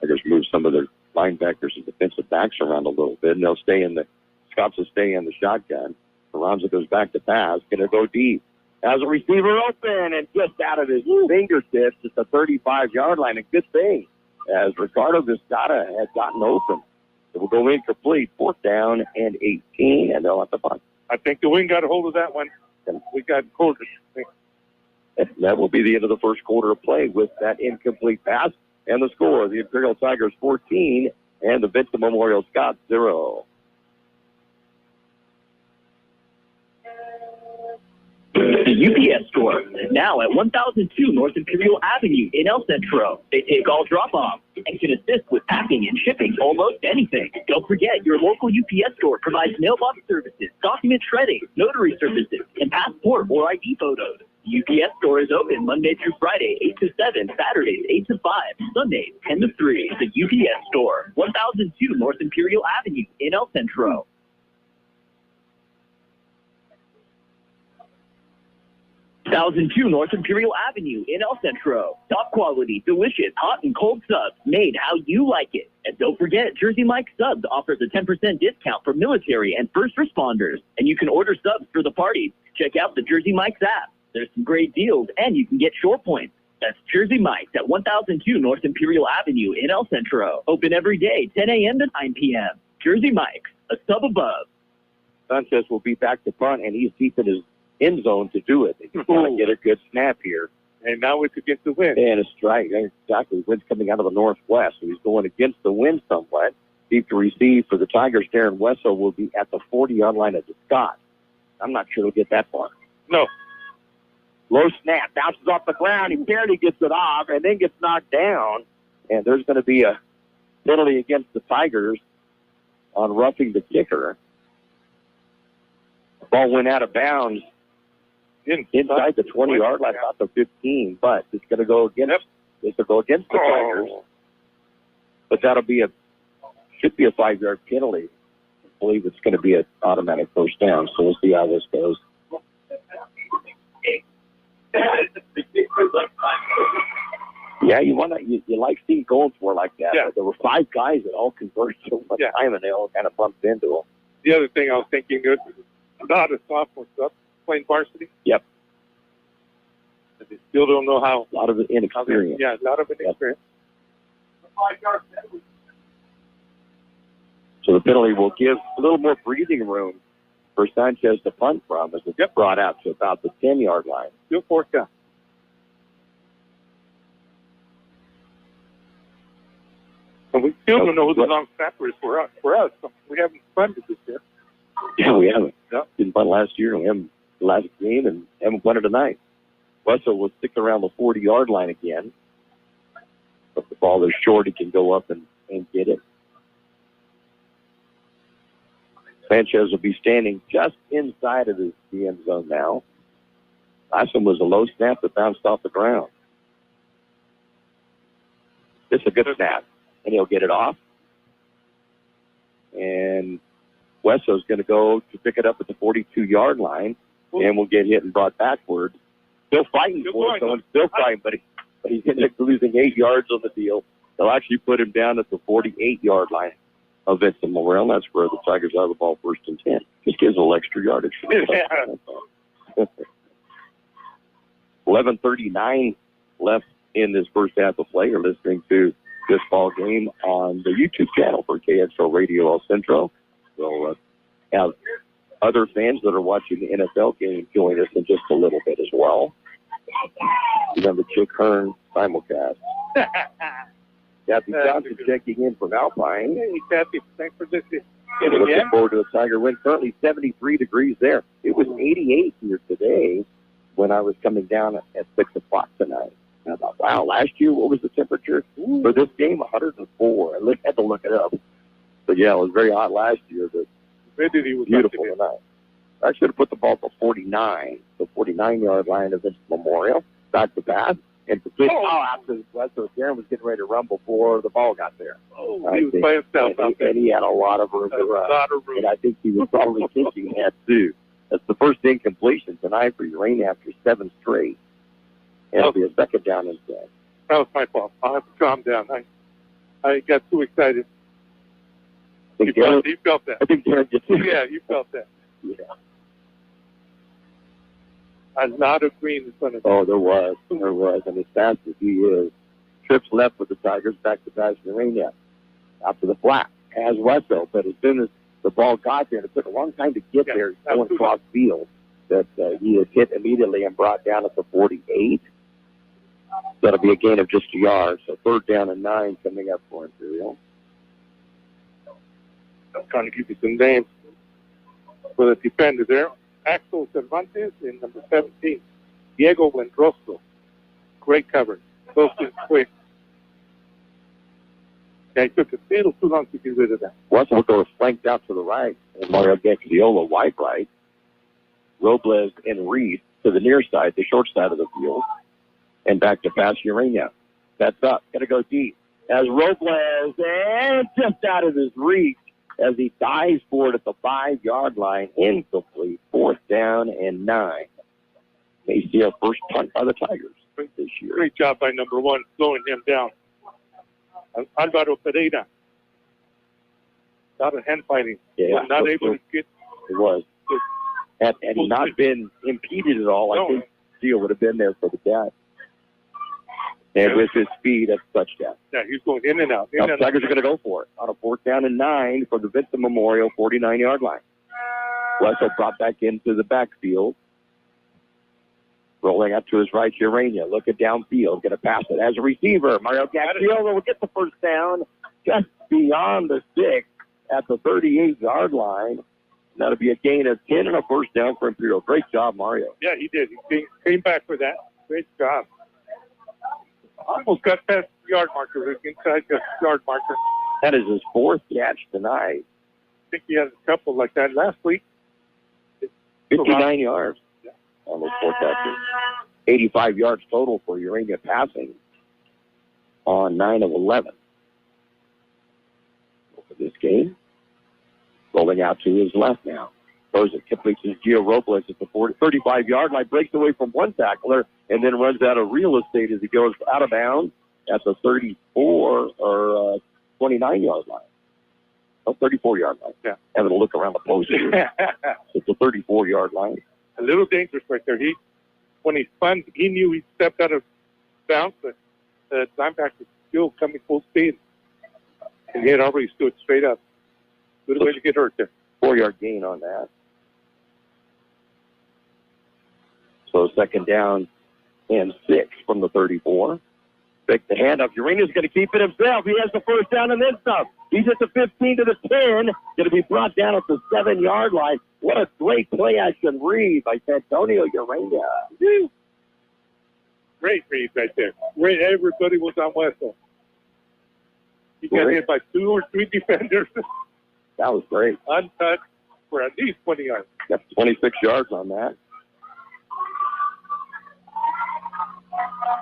I just moved some of their linebackers and defensive backs around a little bit, and they'll stay in the Scots will stay in the shotgun. Alonzo goes back to pass, going to go deep. Has a receiver open and just out of his fingertips at the 35-yard line. A good thing, as Ricardo Vizcata had gotten open. It will go incomplete. 4th down and 18, and they'll have to punt. I think the wing got a hold of that one. We got quarters. That will be the end of the first quarter of play with that incomplete pass. And the score, the Imperial Tigers 14 and the Vincent Memorial Scots 0. The UPS store, now at 1002 North Imperial Avenue in El Centro. They take all drop-offs and can assist with packing and shipping almost anything. Don't forget, your local UPS store provides mailbox services, document shredding, notary services, and passport or ID photos. The UPS store is open Monday through Friday, 8 to 7, Saturdays, 8 to 5, Sundays, 10 to 3. The UPS store, 1002 North Imperial Avenue in El Centro. 1002 North Imperial Avenue in El Centro. Top quality, delicious, hot and cold subs made how you like it. And don't forget, Jersey Mike Subs offers a 10% discount for military and first responders. And you can order subs for the parties. Check out the Jersey Mike's app. There's some great deals, and you can get shore points. That's Jersey Mike's at 1002 North Imperial Avenue in El Centro. Open every day, 10 a.m. to 9 p.m. Jersey Mike's, a sub above. Sanchez will be back to punt, and he's deep in his end zone to do it. He's going to get a good snap here. And now it's against the wind. And a strike. Exactly. Wind's coming out of the northwest, so he's going against the wind somewhat. Deep to receive for the Tigers. Darren Wessel will be at the 40-yard line at the Scott. I'm not sure he'll get that far. No. Low snap, bounces off the ground. He barely gets it off and then gets knocked down. And there's going to be a penalty against the Tigers on roughing the kicker. The ball went out of bounds inside the 20-yard line, not the 15, but it's going to go against, the Tigers. But should be a 5-yard penalty. I believe it's going to be an automatic first down, so we'll see how this goes. Yeah, you like seeing goals for like that. Yeah. But there were 5 guys that all converted so much time, and they all kind of bumped into them. The other thing I was thinking is a lot of sophomore stuff playing varsity. Yep. And they still don't know how. A lot of inexperience. Yeah, a lot of inexperience. So the penalty will give a little more breathing room for Sanchez to punt from as it's brought out to about the 10-yard line. Still 4th down. And we still don't know who the long snapper is for us. We haven't punted this year. Yeah, we haven't. No. Didn't punt last year. We haven't the last game and haven't punted tonight. Russell will stick around the 40-yard line again. But the ball is short. He can go up and get it. Sanchez will be standing just inside of the end zone now. Last one was a low snap that bounced off the ground. This is a good snap, and he'll get it off. And Wesso's going to go to pick it up at the 42-yard line, and will get hit and brought backward. Still fighting for it, still fighting, but he's going to be losing 8 yards on the deal. They'll actually put him down at the 48-yard line of Vincent Morel. That's where the Tigers have the ball 1st and 10. Just gives a little extra yardage. 11:39 left in this first half of play. You're listening to this ball game on the YouTube channel for KXO Radio El Centro. We'll have other fans that are watching the NFL game join us in just a little bit as well. Remember Chick Hearn simulcast. Kathy Johnson checking in from Alpine. Hey, Kathy, thanks for this. Looking forward to a Tiger win. Currently 73 degrees there. It was 88 here today when I was coming down at 6 o'clock tonight. And I thought, wow, last year, what was the temperature for this game? 104. I had to look it up. But, yeah, it was very hot last year, but beautiful tonight. I should have put the ball to 49, the 49-yard line of Vincent Memorial. Back to pass. And after Darren was getting ready to run before the ball got there. He was by himself out there. And he had a lot of room to run. And I think he was probably thinking that, too. That's the first incompletion tonight for Urania after 7 straight. And it'll be a second down instead. That was my fault. I'll have to calm down. I got too excited. You felt that. I think Darren did too. Yeah, you felt that. Yeah. A lot of green in front of him. Oh, there was. And as fast as he is, trips left with the Tigers back to pass Urania. Out to the flat. Has Wessel, but as soon as the ball got there, and it took a long time to get there going across field, that he was hit immediately and brought down at the 48. That'll be a gain of just a yard. So 3rd down and 9 coming up for Imperial. I'm trying to give you some names for the defender there. Axel Cervantes and number 17, Diego Wendrosco. Great coverage. Close and quick. Yeah, it took a little too long to get rid of that. Wessel goes flanked out to the right, and Mario Gaxiola wide right. Robles and Reed to the near side, the short side of the field, and back to pass Urania. That's up. Got to go deep. As Robles, and just out of his reach as he dives for it at the 5-yard line, incomplete. 4th down and 9. May see our first punt by the Tigers this year. Great job by number 1, slowing him down. Alvaro Pereira. A lot of hand fighting. Yeah, not able to get. It was. Had he not been impeded at all, I think Steele would have been there for the catch. And with his speed, that's a touchdown. Yeah, he's going in and out. Now, the Tigers are going to go for it on a 4th down and 9 for the Vincent Memorial 49-yard line. Wessel brought back into the backfield. Rolling up to his right, Urania. Looking downfield. Going to pass it as a receiver. Mario Gaxiola will get the first down. Just beyond the 6 at the 38-yard line. That'll be a gain of 10 and a first down for Imperial. Great job, Mario. Yeah, he did. He came back for that. Great job. Almost got past the yard marker, inside the yard marker. That is his 4th catch tonight. I think he had a couple like that last week. 59 yards on those 4 catches. 85 yards total for Urania passing on 9 of 11. For this game, rolling out to his left now. Throws it, completes his Gio Robles at the 35-yard line, breaks away from one tackler, and then runs out of real estate as he goes out of bounds at the 34 or 29-yard line. Oh, 34-yard line. Yeah. Having a look around the post here. It's a 34-yard line. A little dangerous right there. When he spun, he knew he stepped out of bounds, but the linebacker was still coming full speed. And he had already stood straight up. Good way to get hurt there. 4-yard gain on that. So second down and 6 from the 34. Pick the handoff. Urania's going to keep it himself. He has the first down and then some. He's at the 15 to the 10. Going to be brought down at the 7-yard line. What a great play action read by Antonio Urania. Great read right there. Everybody was on Wessel. He got hit by 2 or 3 defenders. That was great. Untouched for at least 20 yards. Got 26 yards on that.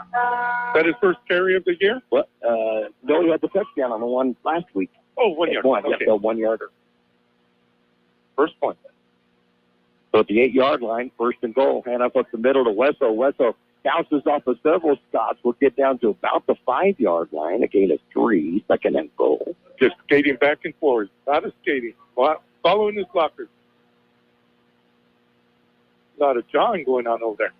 Is that his first carry of the year? What? No, he had the touchdown on the one last week. Oh, 1 yard. One, okay. the 1-yarder. First point. So at the 8-yard line, first and goal. Hand up the middle to Wessel. Wessel bounces off of several spots. We'll get down to about the 5-yard line. A gain of 3. Second and goal. Just skating back and forth. Not a skating. Following his blockers. A lot of jawing going on over there.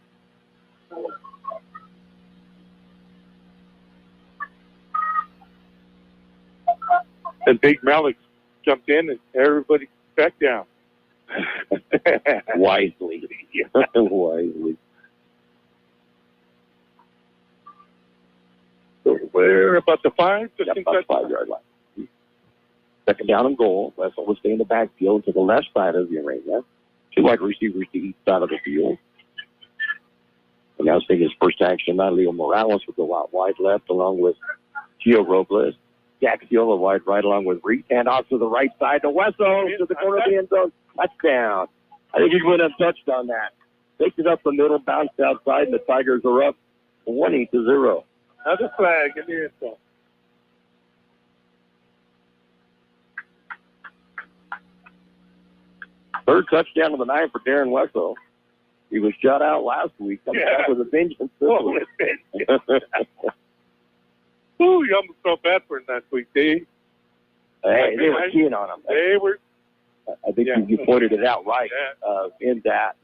And Big Malik jumped in and everybody back down. Wisely. Wisely. So we're about the 5? Yep, about the 5-yard line. Second down and goal. Wessel will stay in the backfield to the left side of the arena. 2 wide receivers to each side of the field. And now seeing his first action, Leo Morales will go out wide left along with Gio Robles. Jack Seola wide right along with Reed. And off to the right side to Wessel to the corner of the end zone. Touchdown. I think he went untouched on that. Takes it up the middle, bounced outside, and the Tigers are up 20-0. Another flag in the end zone. Third touchdown of the night for Darren Wessel. He was shut out last week. Coming back with a vengeance this week. Ooh, you almost felt bad for him last week, Dave. Hey, they were keen on him. They were. I think you pointed it out right in that.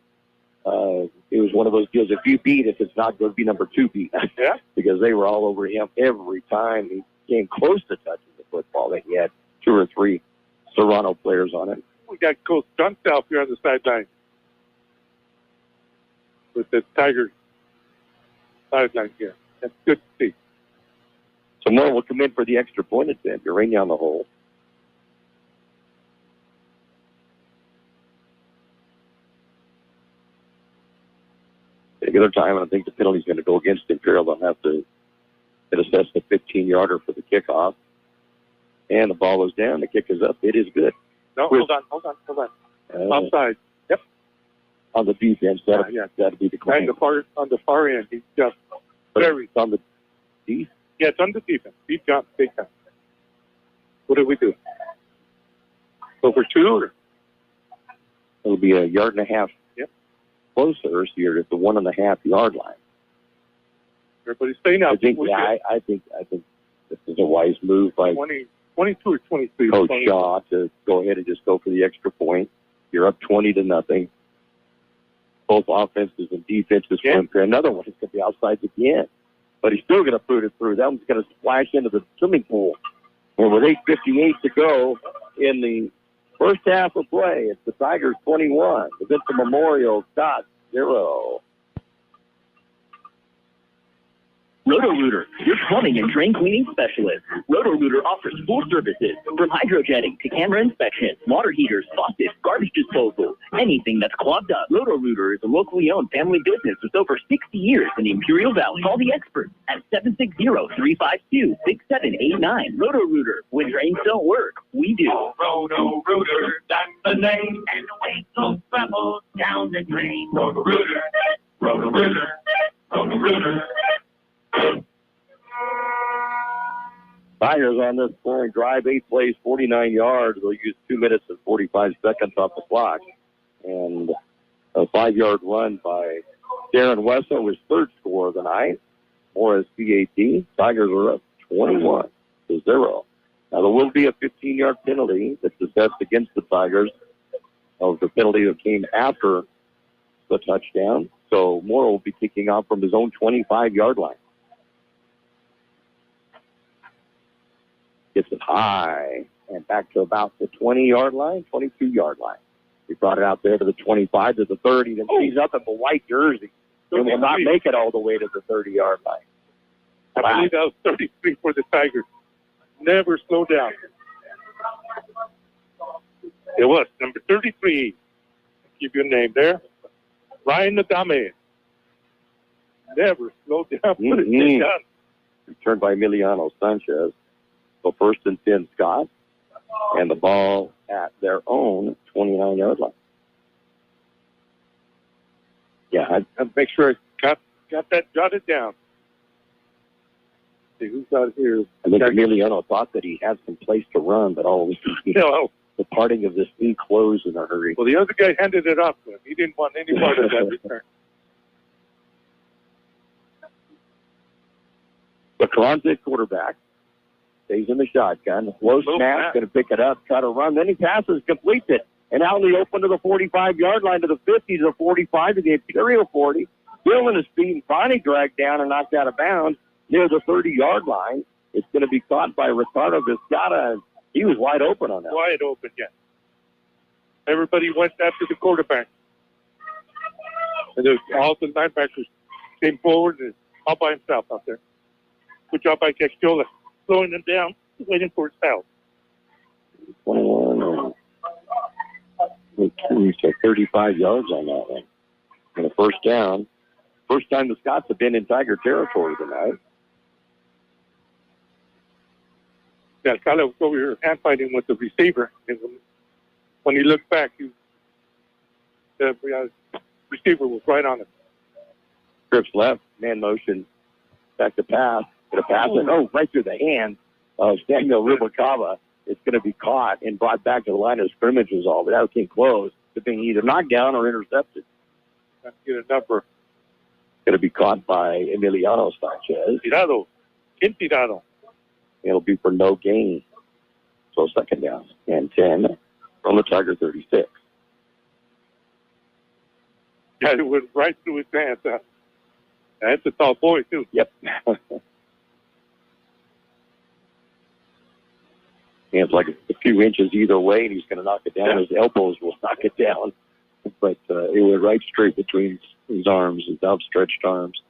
It was one of those deals. If you beat it, it's not going to be number 2 beat. Yeah. Because they were all over him every time he came close to touching the football. That he had 2 or 3 Serrano players on it. We got Coach Dunstall here on the sideline with the Tigers sideline here. That's good to see. So Moore will come in for the extra point attempt. Urania on the hole. Regular time, and I think the penalty's going to go against Imperial. They'll have to assess the 15-yarder for the kickoff. And the ball is down. The kick is up. It is good. No, hold on. Offside. Yep. On the defense, that'll be the claim. On the far end, he's just very. On the defense? Yeah, it's on the defense. Deep jump, big time. What do we do? Over 2? Or? It'll be 1.5 yards closer, so you're at the 1.5-yard line. Everybody's staying out. I think this is a wise move by 22 or 23. Coach Shaw to go ahead and just go for the extra point. You're up 20-0. Both offenses and defenses for Imperial. Another one is going to be outside again. But he's still going to put it through. That one's going to splash into the swimming pool. And with 8:58 to go in the first half of play, it's the Tigers 21, the Vincent Memorial 0. Roto-Rooter, your plumbing and drain cleaning specialist. Roto-Rooter offers full services from hydrojetting to camera inspection, water heaters, faucets, garbage disposal, anything that's clogged up. Roto-Rooter is a locally owned family business with over 60 years in the Imperial Valley. Call the experts at 760-352-6789. Roto-Rooter. When drains don't work, we do. Roto-Rooter, that's the name. And the weight don't travel down the drain. Roto-Rooter, Roto-Rooter, Roto-Rooter. Tigers on this scoring drive, 8 plays, 49 yards. They'll use 2 minutes and 45 seconds off the clock. And a 5-yard run by Darren Wesso, his third score of the night. More as PAT. Tigers are up 21-0. Now, there will be a 15-yard penalty that's assessed against the Tigers of the penalty that came after the touchdown. So Moore will be kicking off from his own 25-yard line. Gets it high and back to about the 20-yard line, 22-yard line. He brought it out there to the 25, to the 30, then he's up at the white jersey and will not make it all the way to the 30-yard line. I believe that was 33 for the Tigers. Never slow down. It was number 33. Give you a name there. Ryan Nadame. Never slow down. Put it down. Returned by Emiliano Sanchez. So 1st and 10 Scott. And the ball at their own 29-yard line. Yeah, I'd make sure I got that jotted down. See who's out here. I think Emiliano thought that he had some place to run, but the parting of this thing closed in a hurry. Well, the other guy handed it off to him. He didn't want any part of that return. The Carranza quarterback stays in the shotgun. Low snap, going to pick it up, try to run. Then he passes, completes it. And out in the open to the 45-yard line, to the 50, to the 45, to the Imperial 40. Feeling his feet and finally dragged down and knocked out of bounds near the 30-yard line. It's going to be caught by Ricardo Vizcata. He was wide open on that. Wide open, yeah. Everybody went after the quarterback. And all the linebackers came forward and all by himself out there. Good job by Cacciola. Slowing him down, waiting for his foul. 21. He took 35 yards on that one. And a first down. First time the Scots have been in Tiger territory tonight. Yeah, Kyle was over here hand fighting with the receiver. And when he looked back, the receiver was right on him. Trips left, man motion, back to pass. Going to pass it, right through the hand of Samuel Rubalcaba. It's going to be caught and brought back to the line of scrimmage is all, but that came close to being either knocked down or intercepted. Let's get a number. Going to be caught by Emiliano Sanchez. Tirado. Tirado. It'll be for no gain. So second down and 10 from the Tiger 36. Yeah, it went right through his hands. That's a tall boy, too. Yep. Hands like a few inches either way, and he's going to knock it down. Yeah. His elbows will knock it down. But it went right straight between his arms, his outstretched arms.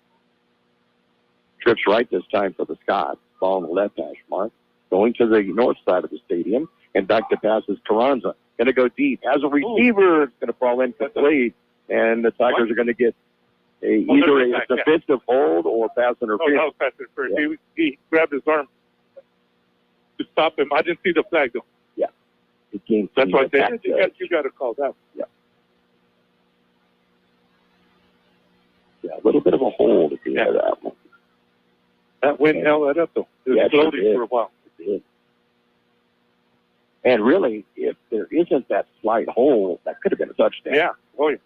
Trips right this time for the Scots. Ball on the left hash mark. Going to the north side of the stadium. And back to pass is Carranza. Going to go deep. As a receiver, it's going to fall incomplete. And the Tigers are going to get either a defensive hold or pass interference. No, pass interference. Yeah. He grabbed his arm to stop him. I didn't see the flag, though. Yeah. That's why I said you got to call that. Yeah. Yeah, a little bit of a hold at the end of that one. That wind held that up, though. It was floating for a while. It did. And really, if there isn't that slight hole, that could have been a touchdown. Yeah. Oh, yeah. It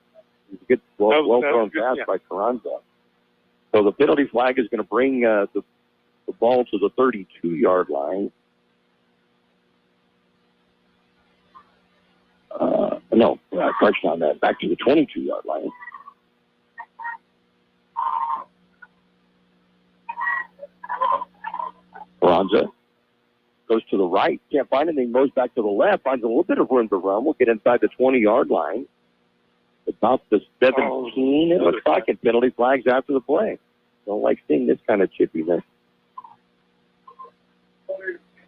was a good, well thrown pass by Carranza. So the penalty flag is going to bring the ball to the 32-yard line. Correction on that. Back to the 22-yard line. Carranza goes to the right. Can't find anything. Goes back to the left. Finds a little bit of room to run. We'll get inside the 20-yard line. About the 17, it looks like, and penalty flags after the play. Don't like seeing this kind of chippiness.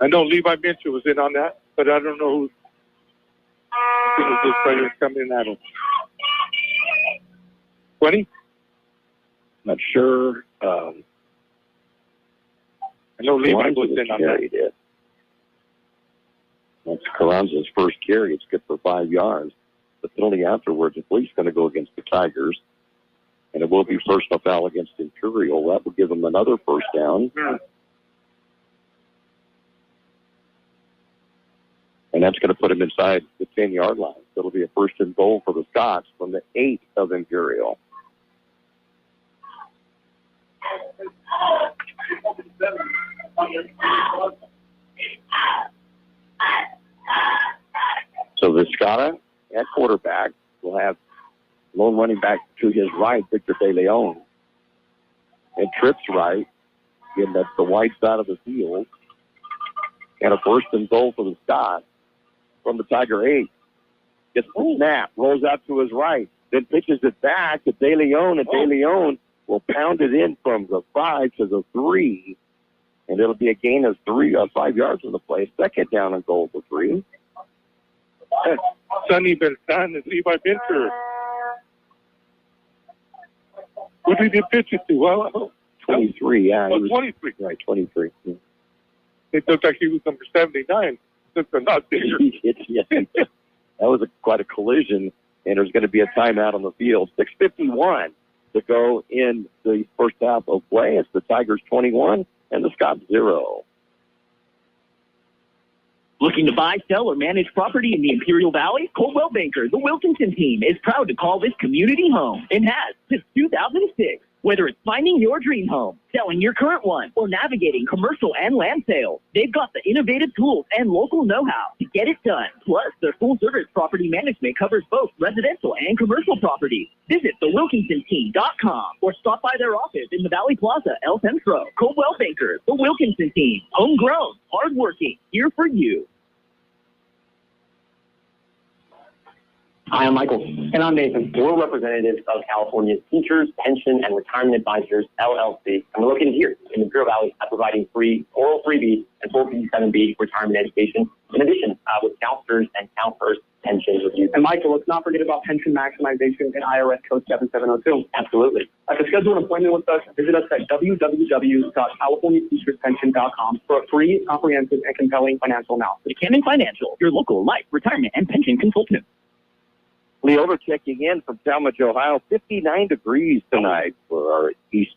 I know Levi Mitchell was in on that, but I don't know who this player is coming at him. 20? Not sure. I know Levi was in on that. That's Carranza's first carry. It's good for 5 yards. The penalty afterwards, I believe, is going to go against the Tigers. And it will be personal foul against Imperial. That will give them another first down. And that's going to put him inside the 10-yard line. So it'll be a first and goal for the Scots from the 8 of Imperial. So the Scotta at quarterback will have lone running back to his right, Victor De Leon. And trips right. Again, that's the wide side of the field. And a first and goal for the Scots from the Tiger 8. Gets the snap, rolls out to his right, then pitches it back to De Leon, and De Leon will pound it in from the 5 to the 3, and it'll be a gain of 5 yards on the play. Second down and goal for 3. Sonny Beltran and Levi Binter. Who did he pitch it to? Well, 23, yeah. Oh, 23. Right, 23. Yeah. It looked like he was number 79. Since they're not bigger. Yes. That was quite a collision, and there's going to be a timeout on the field. 6:51 to go in the first half of play. It's the Tigers 21 and the Scots 0. Looking to buy, sell, or manage property in the Imperial Valley? Coldwell Banker, the Wilkinson team, is proud to call this community home and has since 2006. Whether it's finding your dream home, selling your current one, or navigating commercial and land sales, they've got the innovative tools and local know-how to get it done. Plus, their full-service property management covers both residential and commercial properties. Visit thewilkinsonteam.com or stop by their office in the Valley Plaza, El Centro. Coldwell Banker, the Wilkinson team, homegrown, hardworking, here for you. Hi, I'm Michael. And I'm Nathan. We're representatives of California's Teachers, Pension, and Retirement Advisors, LLC. And we're located here in the Imperial Valley providing free oral 3B and full 57B retirement education, in addition with counselors and CalPERS pension reviews. And Michael, let's not forget about pension maximization and IRS code 7702. Absolutely. To schedule an appointment with us, visit us at www.californiateacherspension.com for a free, comprehensive, and compelling financial analysis. Camden Financial, your local life, retirement, and pension consultant. Leover checking in from Talmadge, Ohio. 59 degrees tonight for our East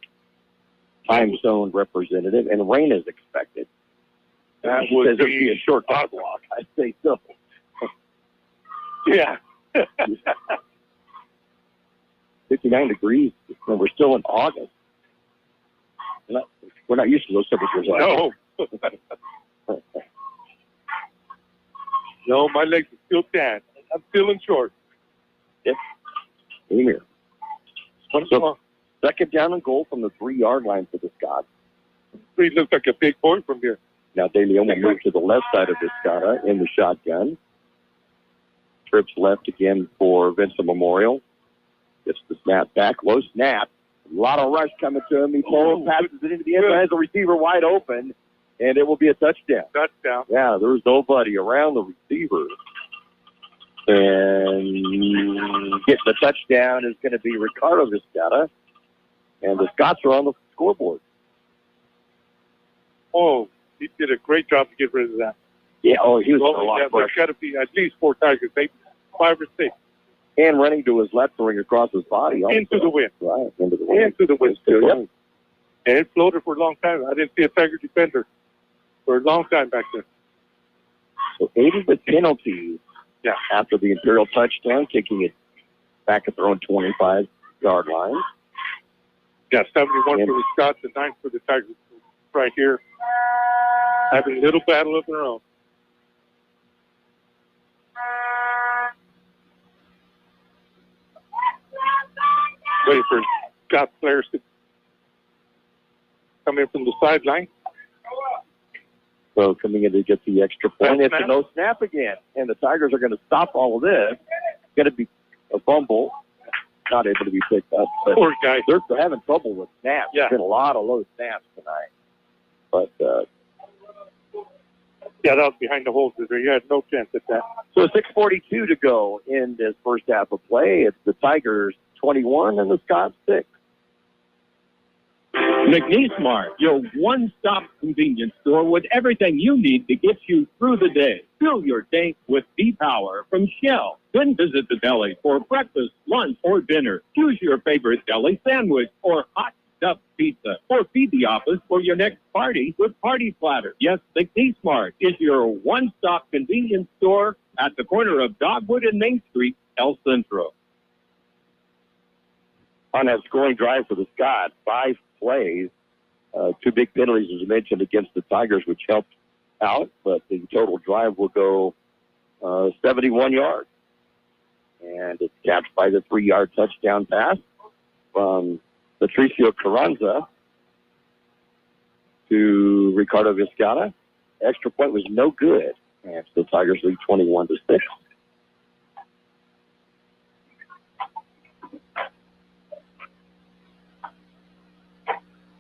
time zone representative, and rain is expected. That would be a short dog walk. I'd say so. Yeah. 59 degrees, and we're still in August. We're not used to those temperatures. No. No, my legs are still tan. I'm still in shorts. Yep. Here. So, second down and goal from the 3-yard line for the Scots. He looks like a big boy from here. Now, De Leon will move to the left side of the Scotta in the shotgun. Trips left again for Vincent Memorial. Gets the snap back. Low snap. A lot of rush coming to him. He passes it into the end zone. Has the receiver wide open, and it will be a touchdown. Touchdown. Yeah, there's nobody around the receiver. And getting the touchdown is going to be Ricardo Vizcata. And the Scots are on the scoreboard. Oh, he did a great job to get rid of that. Yeah, he was a lot of There's got to be at least 4 Tigers, maybe 5 or 6. And running to his left, throwing across his body. Also. Into the wind. Right, into the wind. Into the wind, too, yep. And it floated for a long time. I didn't see a Tiger defender for a long time back there. So 80 with penalties. Yeah, after the Imperial touchdown, kicking it back at their own 25-yard line. Yeah, 71 for the Scots and 9 for the Tigers right here. Having a little battle of their own. Waiting for Scots players to come in from the sideline. So coming in to get the extra point. It's a no snap again. And the Tigers are going to stop all of this. It's going to be a fumble. not able to be picked up. But Poor guy. They're having trouble with snaps. Yeah. There's been a lot of low snaps tonight. But yeah, that was behind the holes. You had no chance at that. so 6:42 to go in this first half of play. It's the Tigers 21 and the Scots 6. McNeese Mart, your one-stop convenience store with everything you need to get you through the day. Fill your tank with V-Power from Shell. Then visit the deli for breakfast, lunch, or dinner. Choose your favorite deli sandwich or hot stuffed pizza. Or feed the office for your next party with Party Platter. Yes, McNeese Mart is your one-stop convenience store at the corner of Dogwood and Main Street, El Centro. On that scoring drive for the Scots, 5 plays, 2 big penalties, as you mentioned, against the Tigers, which helped out, but the total drive will go 71 yards. And it's capped by the 3-yard touchdown pass from Patricio Carranza to Ricardo Vizcaya. Extra point was no good, and so the Tigers lead 21-6.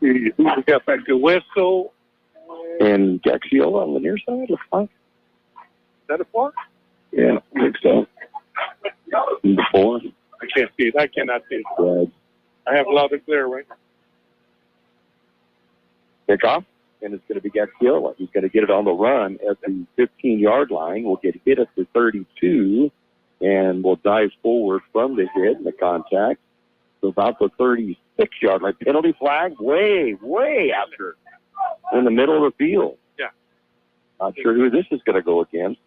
We got back to Wessel. And Gaxiola on the near side, looks like. Is that a 4? Yeah, I think so. The 4. I can't see it. I cannot see it. Right. I have loud and clear, right? Kickoff, and it's going to be Gaxiola. He's going to get it on the run at the 15-yard line. We'll get hit at the 32, and we'll dive forward from the hit and the contact to about the 36-yard line. Penalty flag way after in the middle of the field. Yeah. Not sure who this is going to go against.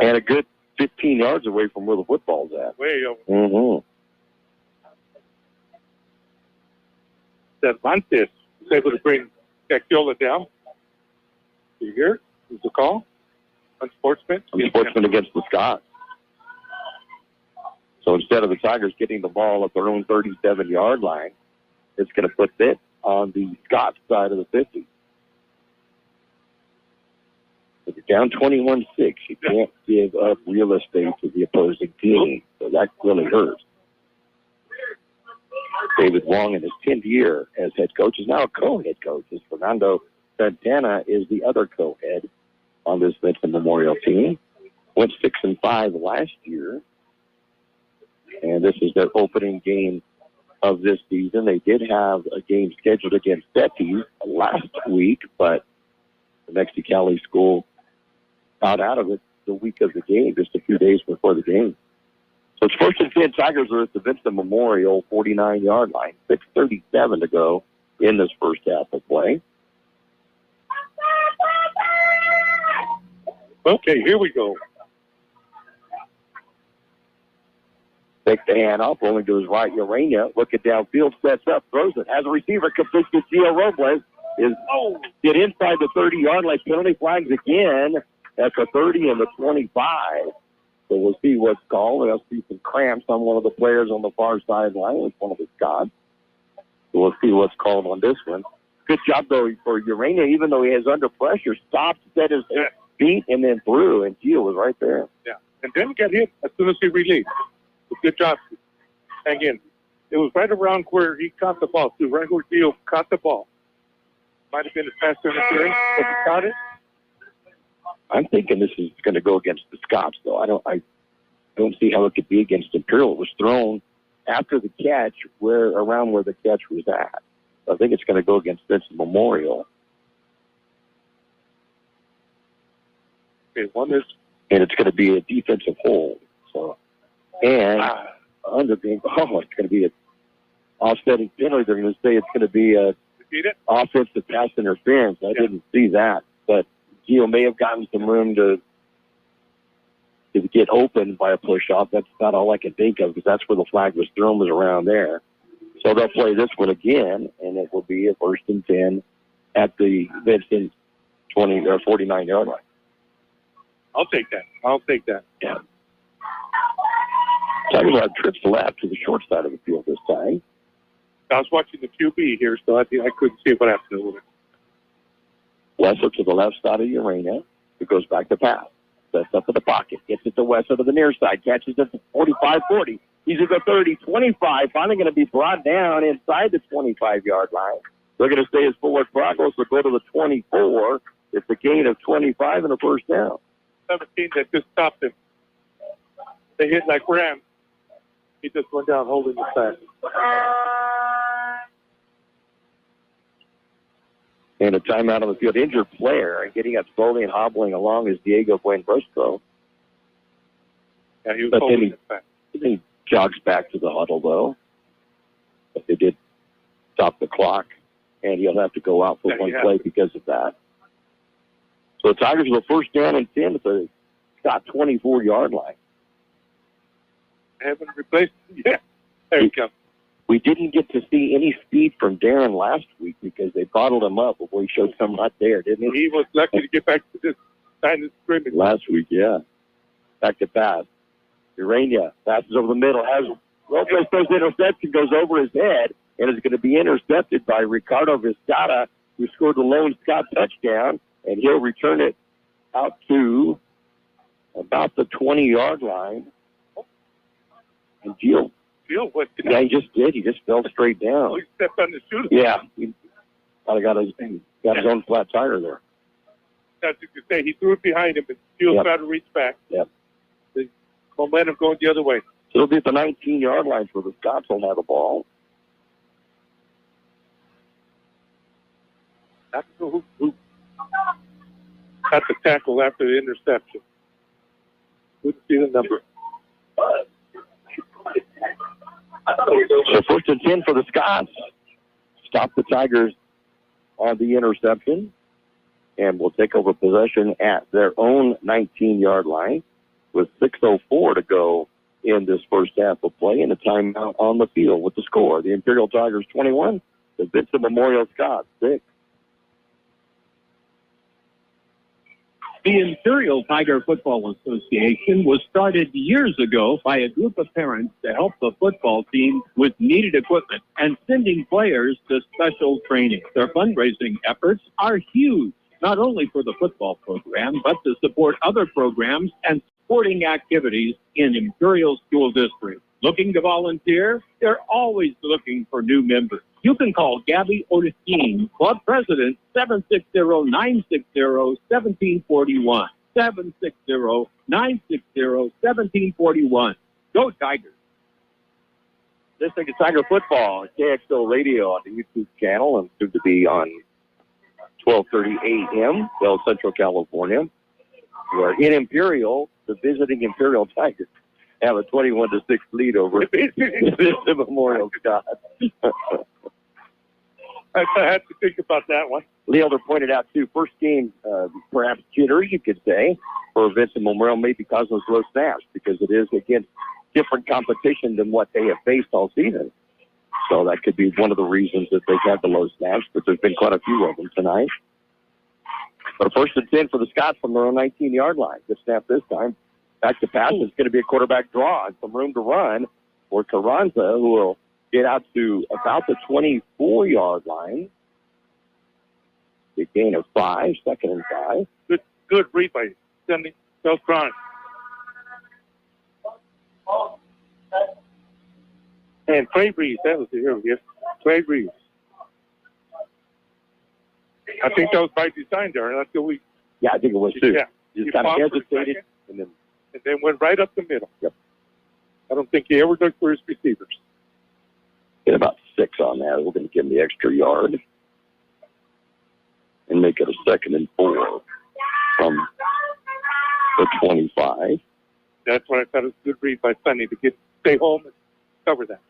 And a good 15 yards away from where the football's at. Way over. Mm-hmm. Cervantes was able to bring Gaxiola down. You hear? There's a call. Unsportsman. Unsportsman against the Scots. So instead of the Tigers getting the ball at their own 37-yard line, it's going to put it on the Scots side of the 50. If you're down 21-6, you can't give up real estate to the opposing team. So that really hurts. David Wong in his 10th year as head coach is now a co-head coach. As Fernando Santana is the other co-head on this Vincent Memorial team. Went 6-5 last year. And this is their opening game of this season. They did have a game scheduled against Betis last week, but the Mexicali school got out of it the week of the game, just a few days before the game. So it's 1st and 10. Tigers are at the Vincent Memorial 49-yard line. 6:37 to go in this first half of play. Okay, here we go. Take the hand off, rolling to his right. Urania looking downfield, sets up, throws it. Has a receiver, completes to Gio Robles. Get inside the 30-yard line. Penalty flags again at the 30 and the 25. So we'll see what's called. There'll be some cramps on one of the players on the far sideline. It's one of the Scots. So we'll see what's called on this one. Good job, though, for Urania, even though he is under pressure. Stopped, set his feet, and then threw, and Gio was right there. Yeah, and then get hit as soon as he released. Good job. Again, it was right around where he caught the ball, too, right where Gio caught the ball. Might have been a pass interference, but he caught it. I'm thinking this is going to go against the Scots, though. I don't see how it could be against Imperial. It was thrown after the catch, around where the catch was at. I think it's going to go against Vincent Memorial. Okay, one is, and it's going to be a defensive hold. So, and under being, it's going to be an offsetting penalty. They're going to say it's going to be a offensive pass interference. I didn't see that, but Gio may have gotten some room to get open by a push-off. That's about all I can think of, because that's where the flag was thrown, was around there. So they'll play this one again, and it will be a 1st and 10 at the Vincent 49-yard line. I'll take that. Yeah. Tigers have trips left to the short side of the field this time. I was watching the QB here, so I couldn't see what happened to it. Lesser to the left side of Urania. It goes back to pass. Sets up in the pocket. Gets it to West to the near side. Catches it to 45-40. He's at the 30-25. Finally going to be brought down inside the 25-yard line. They're going to stay as forward progress. They'll go to the 24. It's a gain of 25 and a first down. 17 that just stopped him. They hit like Ram. He just went down holding the sack. And a timeout on the field. Injured player and getting up slowly and hobbling along is Diego Buenbrusco. Yeah, he was holding the sack. He jogs back to the huddle, though. But they did stop the clock, and he'll have to go out for one play because of that. So the Tigers will first down and 10 at the Scott 24-yard line. Haven't replaced him yet. There you go. We didn't get to see any speed from Darren last week because they bottled him up before he showed some right there, didn't he? He was lucky to get back to this kind of scrimmage. Last week, yeah. Back to pass. Urania passes over the middle. Has Lopez throws the interception, goes over his head, and is going to be intercepted by Ricardo Vizcata, who scored the lone Scott touchdown, and he'll return it out to about the 20-yard line. And Gio, yeah, he just did. He just fell straight down. Oh, he stepped on the shooter. Yeah, he probably got his own flat tire there. That's what you say. He threw it behind him, and Gio tried to reach back. Yep. The momentum going the other way. So it'll be at the 19-yard line where the Scots will have the ball. That's who got the tackle after the interception. Couldn't see the number. So first and 10 for the Scots. Stop the Tigers on the interception. And will take over possession at their own 19-yard line with 6:04 to go in this first half of play and a timeout on the field with the score. The Imperial Tigers 21, the Vincent Memorial Scots 6. The Imperial Tiger Football Association was started years ago by a group of parents to help the football team with needed equipment and sending players to special training. Their fundraising efforts are huge, not only for the football program, but to support other programs and sporting activities in Imperial School District. Looking to volunteer? They're always looking for new members. You can call Gabby Otiskin, Club President, 760-960-1741. 760-960-1741. Go Tigers. This thing is Tiger Football, KXO Radio on the YouTube channel and soon to be on 12:30 a.m. Del Central California. We're in Imperial, the visiting Imperial Tigers have a 21-6 lead over the Memorial Scott. I had to think about that one. Leelder pointed out, too, first game, perhaps jittery, you could say, for Vincent Memorial may be causing those low snaps because it is against different competition than what they have faced all season. So that could be one of the reasons that they've had the low snaps, but there's been quite a few of them tonight. But a first and 10 for the Scots from their own 19-yard line. Good snap this time. Back to pass. It's going to be a quarterback draw and some room to run for Carranza, who will get out to about the 24-yard line. A gain of 5, second and 5. Good read by Cindy Beltran. And Trey Breeze, that was the hero, yes. Trey Breeze. I think that was by design there. That's the week. Yeah, I think it was too. Yeah. Just kind of hesitated and then went right up the middle. Yep. I don't think he ever looked for his receivers. Get about 6 on that. We're going to give him the extra yard and make it a second and 4 from the 25. That's what I thought was a good read by Sonny to stay home and cover that.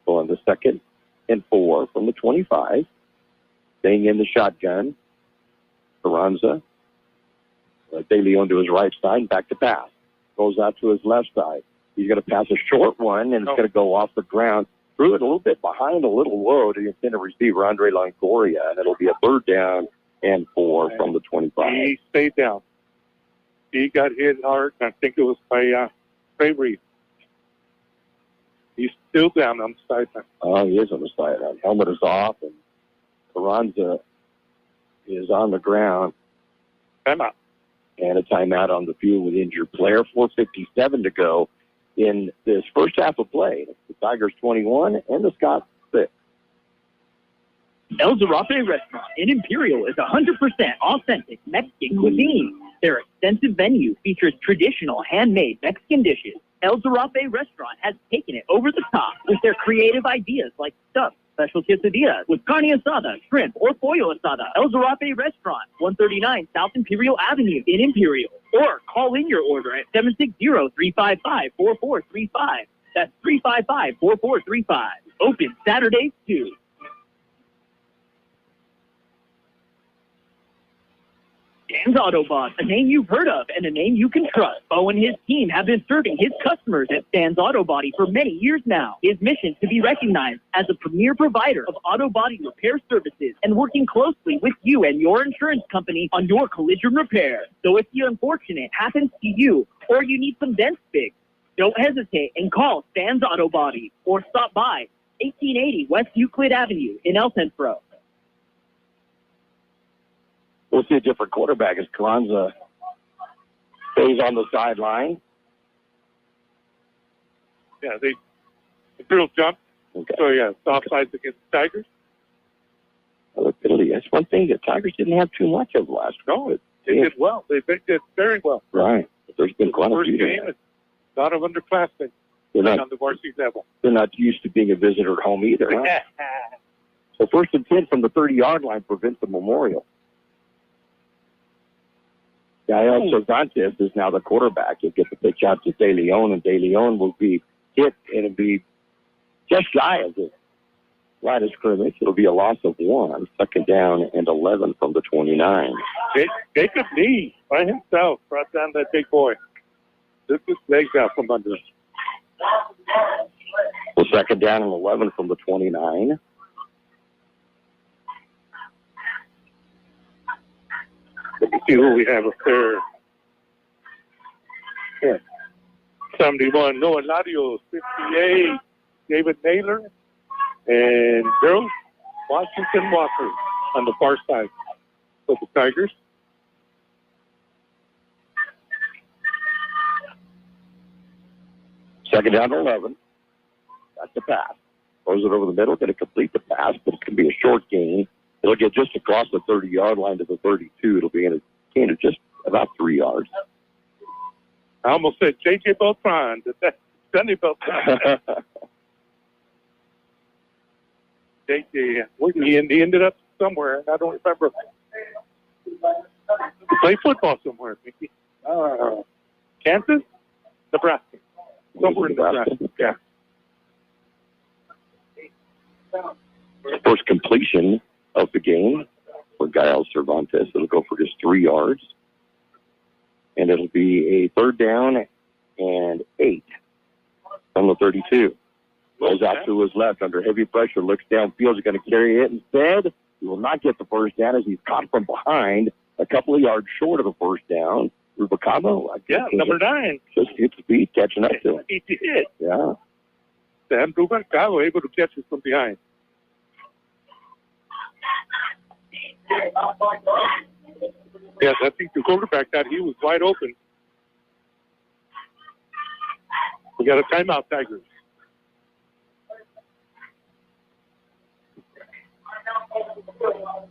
So on the second and 4 from the 25, staying in the shotgun, Carranza. De Leon to his right side, back to pass. Goes out to his left side. He's going to pass a short one, and it's going to go off the ground. Threw it a little bit behind, a little low to the intended receiver, Andre Longoria, and it'll be a third down and 4 from the 25. He stayed down. He got hit hard, and I think it was by Trey Reed. He's still down on the sideline. Oh, he is on the sideline. Helmet is off, and Carranza is on the ground. Time out. and a timeout on the field with injured player. 4:57 to go in this first half of play. The Tigers 21 and the Scots 6. El Zarape Restaurant in Imperial is 100% authentic Mexican cuisine. Their extensive menu features traditional handmade Mexican dishes. El Zarape Restaurant has taken it over the top with their creative ideas like stuffed special quesadillas with carne asada, shrimp, or pollo asada. El Zarape Restaurant, 139 South Imperial Avenue in Imperial. Or call in your order at 760-355-4435. That's 355-4435. Open Saturdays too. Dan's Autobot, a name you've heard of and a name you can trust. Bo and his team have been serving his customers at Dan's Auto Body for many years now. His mission to be recognized as a premier provider of auto body repair services and working closely with you and your insurance company on your collision repair. So if the unfortunate happens to you or you need some dents fixed, don't hesitate and call Dan's Auto Body or stop by 1880 West Euclid Avenue in El Centro. We'll see a different quarterback as Carranza stays on the sideline. Yeah, the Imperial jump. Okay. So, yeah, soft sides against the Tigers. Well, penalty. That's one thing the Tigers didn't have too much of last week. No, they did well. They did very well. Right. There's been quite a few. First game, a lot of underclassmen on the varsity level. They're not used to being a visitor at home either. Huh? So 1st and 10 from the 30-yard line for Vincent Memorial. Gael Cervantes is now the quarterback. He'll get the pitch out to De Leon, and De Leon will be hit, and it'll be just shy of the line of scrimmage. It'll be a loss of 1. 2nd down and 11 from the 29. Jacob Lee by himself brought down that big boy. Took his legs out from under him. Well, 2nd down and 11 from the 29. Let me see who we have up there. Yeah. 71, Noah Larios. 58, David Naylor. And Daryl Washington Walker on the far side of the Tigers. Second down and 11. That's the pass. Throws it over the middle, going to complete the pass, but it can be a short gain. It'll get just across the 30-yard line to the 32. It'll be in a gain of just about 3 yards. I almost said J.J. Beltran. That's Sonny Beltran. J.J. He ended up somewhere. I don't remember. He played football somewhere, Micky. Kansas? Nebraska. Somewhere in Nebraska. Yeah. First completion of the game for Gael Cervantes. It'll go for just 3 yards. And it'll be a 3rd down and 8 from the 32. Goes out to his left under heavy pressure, looks downfield. He's going to carry it instead. He will not get the first down as he's caught from behind, a couple of yards short of the first down. Rubicamo, number 9. Just hit speed, catching up to him. He did. Yeah. Sam Rubicamo able to catch it from behind. Yes, I think the quarterback thought he was wide open. We got a timeout, Tigers.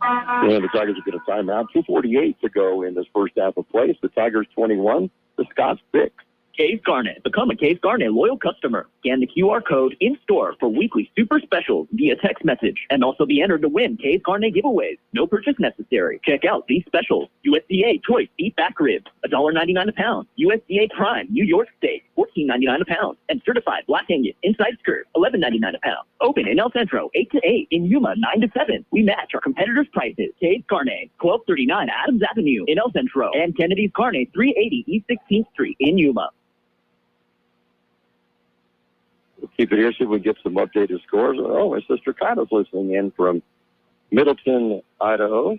And the Tigers will get a timeout. 2:48 to go in this first half of play. It's the Tigers 21, the Scots 6. Case Garnet. Become a Case Garnet loyal customer. Scan the QR code in-store for weekly super specials via text message. And also be entered to win Case Garnet giveaways. No purchase necessary. Check out these specials. USDA Choice Beef Back Ribs, $1.99 a pound. USDA Prime New York Steak, $14.99 a pound. And Certified Black Angus Inside Skirt, $11.99 a pound. Open in El Centro, 8 to 8. In Yuma, 9 to 7. We match our competitors' prices. Case Garnet, 1239 Adams Avenue in El Centro. And Kennedy's Carne, 380 East 16th Street in Yuma. We'll keep it here, see if we can get some updated scores. Oh, my sister Kyla's listening in from Middleton, Idaho,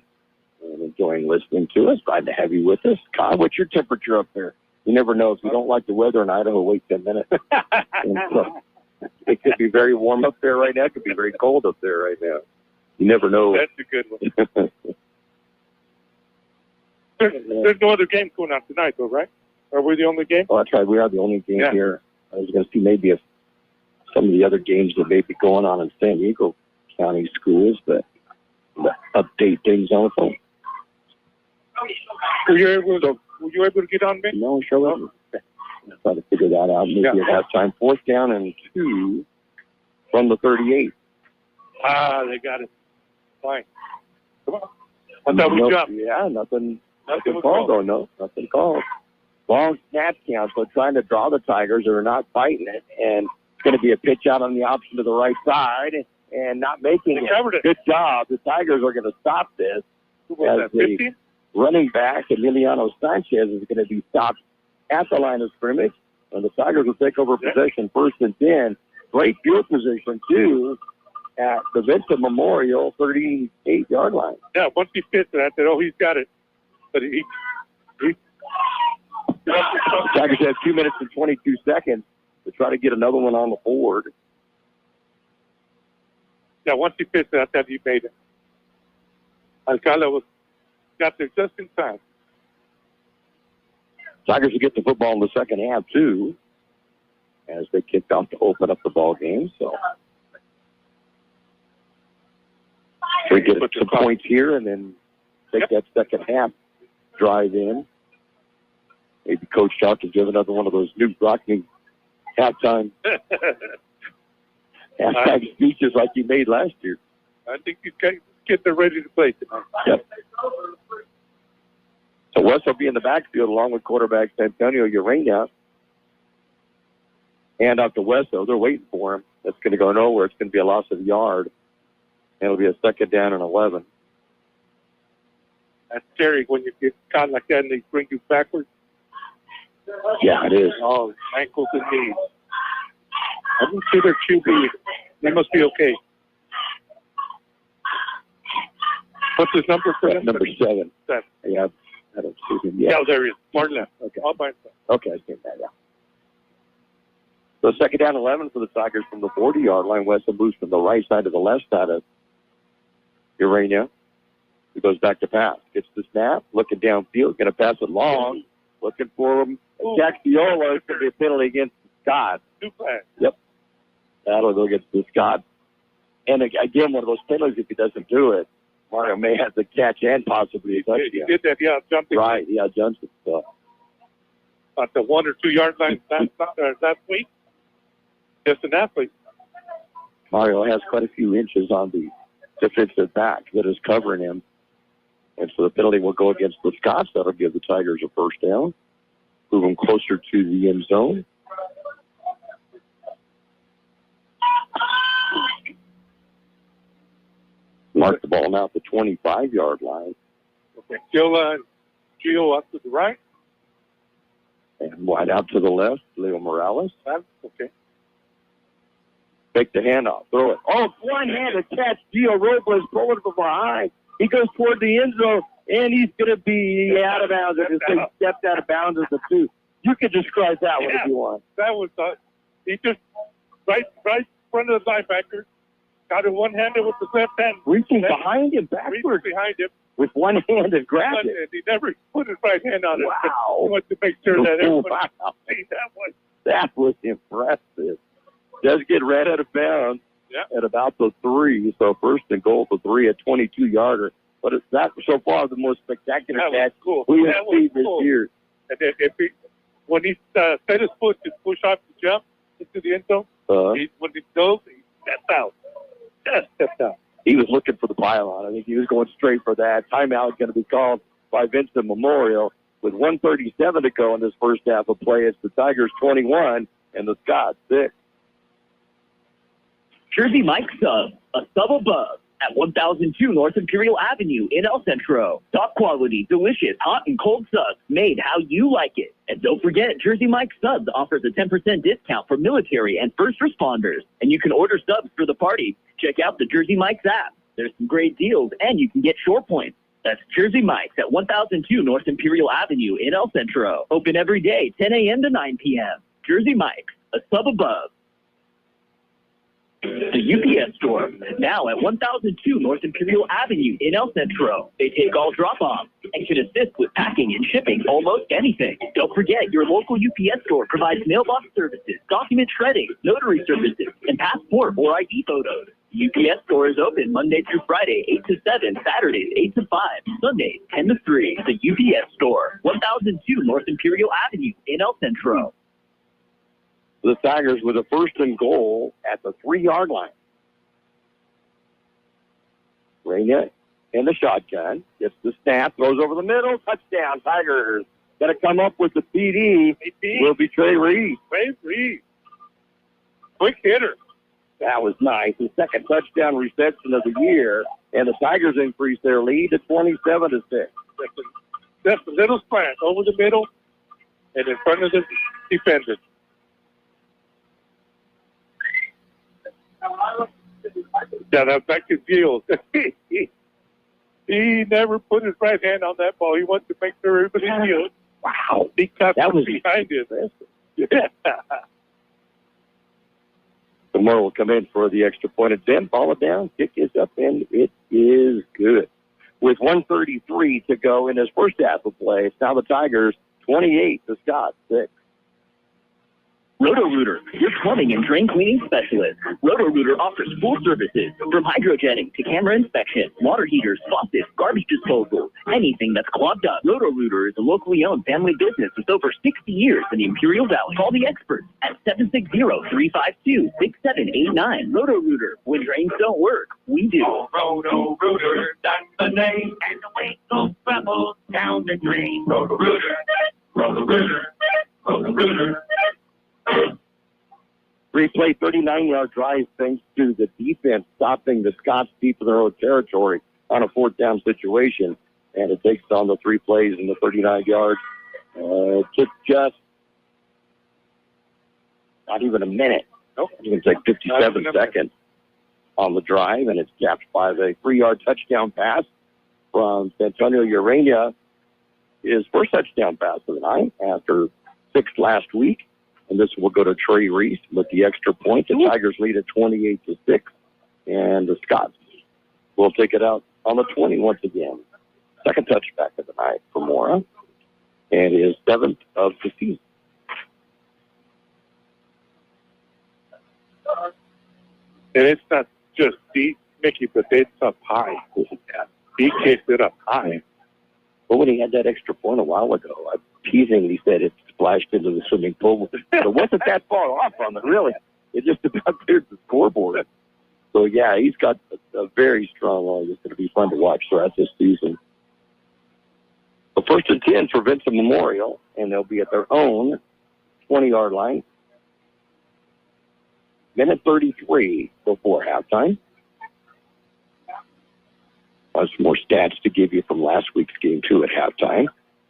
and enjoying listening to us. Glad to have you with us. Kyle, what's your temperature up there? You never know. If you don't like the weather in Idaho, wait 10 minutes. So, it could be very warm up there right now. It could be very cold up there right now. You never know. That's a good one. There's no other game going on tonight, though, right? Are we the only game? Oh, that's right. We are the only game here. I was going to see maybe if some of the other games that may be going on in San Diego County schools, but update things on the phone. Were you able to get on me? No, sure wasn't. I thought to figure that out. Maybe at halftime. 4th down and 2 from the 38. They got it. Fine. Come on. I thought we jumped. Yeah, nothing called, though. No, nothing called. Long snap count, so trying to draw the Tigers who are not fighting it. And it's going to be a pitch out on the option to the right side and not making it. Good job. The Tigers are going to stop this. As the running back, Emiliano Sanchez, is going to be stopped at the line of scrimmage. And the Tigers will take over possession 1st and 10. Great field position, too, at the Vincent Memorial 38-yard line. Yeah, once he fits it, I said, he's got it. But he Tigers have 2 minutes and 22 seconds to try to get another one on the board. Yeah, once he fits it, I thought he made it. Alcala got there just in time. Tigers will get the football in the second half, too, as they kicked off to open up the ball game. So we get some points here and then take that second half drive in. Maybe Coach Chalk can give another one of those new rocking halftime speeches like he made last year. I think these guys are ready to play tonight. Yep. So West will be in the backfield along with quarterback Antonio Urena. Hand out to West, though. They're waiting for him. That's going to go nowhere. It's going to be a loss of yard. And it'll be a 2nd down and 11. That's scary when you get caught like that and they bring you backwards. Yeah, it is. Oh, ankles and knees. I didn't see their QB. They must be okay. What's his number, Fred? Number 7. 7. Yeah, I don't see him yet. Yeah, there he is. Martin left. Okay. All by himself. Okay, I see that, yeah. So 2nd down 11 for the Tigers from the 40-yard line. West will moves from the right side to the left side of Urena. He goes back to pass. Gets the snap. Looking downfield. Going to pass it long. Looking for him. Jaxiola. It's going to be a penalty against Scott. Too fast. Yep. That'll go against the Scott. And again, one of those penalties, if he doesn't do it, Mario may have the catch and possibly a touchdown. He did that, jumping. Right, Johnson. So. About the 1 or 2 yard line that week. Just an athlete. Mario has quite a few inches on the defensive back that is covering him. And so the penalty will go against the Scots. That'll give the Tigers a 1st down. Move them closer to the end zone. Mark the ball now at the 25-yard line. Okay. Gio up to the right. And wide out to the left, Leo Morales. Okay. Take the handoff, throw it. Oh, one-handed catch. Gio Robles pulling from behind. He goes toward the end zone, and he's going to be out of bounds. He stepped out of bounds at the 2. You can describe that one if you want. That was, he just right in front of the linebacker. Got it one-handed with the left hand. Reaching behind him, backwards. Reaching behind him. With one hand and grabbed it. He never put his right hand on it. Wow. He wants to make sure that everybody see that one. That was impressive. Does get right out of bounds at about the 3. So 1st and goal for 3 at 22-yarder. But it's not so far the most spectacular catch we have seen this year. And when he set his foot to push off the jump into the end zone, when he goes, he stepped out. Just stepped out. He was looking for the pylon. I think he was going straight for that. Timeout going to be called by Vincent Memorial with 1:37 to go in this first half of play. It's the Tigers 21 and the Scots 6. Jersey Mike Sub, a sub above at 1002 North Imperial Avenue in El Centro. Top quality, delicious, hot and cold subs made how you like it. And don't forget, Jersey Mike Subs offers a 10% discount for military and first responders. And you can order subs for the party. Check out the Jersey Mike's app. There's some great deals, and you can get short points. That's Jersey Mike's at 1002 North Imperial Avenue in El Centro. Open every day, 10 a.m. to 9 p.m. Jersey Mike's, a sub above. The The UPS Store, now at 1002 North Imperial Avenue in El Centro. They take all drop-offs and can assist with packing and shipping almost anything. Don't forget, your local UPS Store provides mailbox services, document shredding, notary services, and passport or ID photos. The UPS Store is open Monday through Friday, 8 to 7, Saturdays, 8 to 5, Sundays, 10 to 3. The UPS Store, 1002 North Imperial Avenue in El Centro. The Tigers with a 1st and goal at the 3-yard line. Reyna in the shotgun. Gets the snap, throws over the middle. Touchdown, Tigers. Got to come up with the PD. Will be Trey Reed. Trey Reed. Quick hitter. That was nice. The 2nd touchdown reception of the year. And the Tigers increase their lead to 27-6. Just a little slant over the middle and in front of the defenders. Yeah, that back to Fields. He never put his right hand on that ball. He wanted to make sure everybody knew. Wow. He cut that was behind it. Yeah. Tomorrow will come in for the extra point. And then ball it down. Kick is up, and it is good. With 1:33 to go in his first half of play, it's now the Tigers 28 to Scott 6. Roto-Rooter, your plumbing and drain cleaning specialist. Roto-Rooter offers full services from hydrojetting to camera inspection, water heaters, faucets, garbage disposal, anything that's clogged up. Roto-Rooter is a locally owned family business with over 60 years in the Imperial Valley. Call the experts at 760-352-6789. Roto-Rooter, when drains don't work, we do. Roto-Rooter, that's the name, and the weight goes travels down the drain. Roto-Rooter, Roto-Rooter, Roto-Rooter. Replay 39-yard drive thanks to the defense stopping the Scots deep in their own territory on a 4th down situation. And it takes on the 3 plays in the 39 yards. It took just not even a minute. Nope. It's like 57 seconds on the drive, and it's capped by the 3-yard touchdown pass from Antonio Urania. His first touchdown pass of the night after 6 last week. And this will go to Trey Reese with the extra point. The Tigers lead at 28-6. And the Scots will take it out on the 20 once again. 2nd touchback of the night for Mora. And his 7th of the season. And it's not just deep, Mickey, but it's up high. He kicked it up high. Well, when he had that extra point a while ago, I teasingly said it splashed into the swimming pool. But it wasn't that far off from it, really. It just about cleared the scoreboard. So, yeah, he's got a very strong line. It's going to be fun to watch throughout this season. The 1st and 10 for Vincent Memorial, and they'll be at their own 20-yard line. Minute 33 before halftime. Some more stats to give you from last week's game, too, at halftime.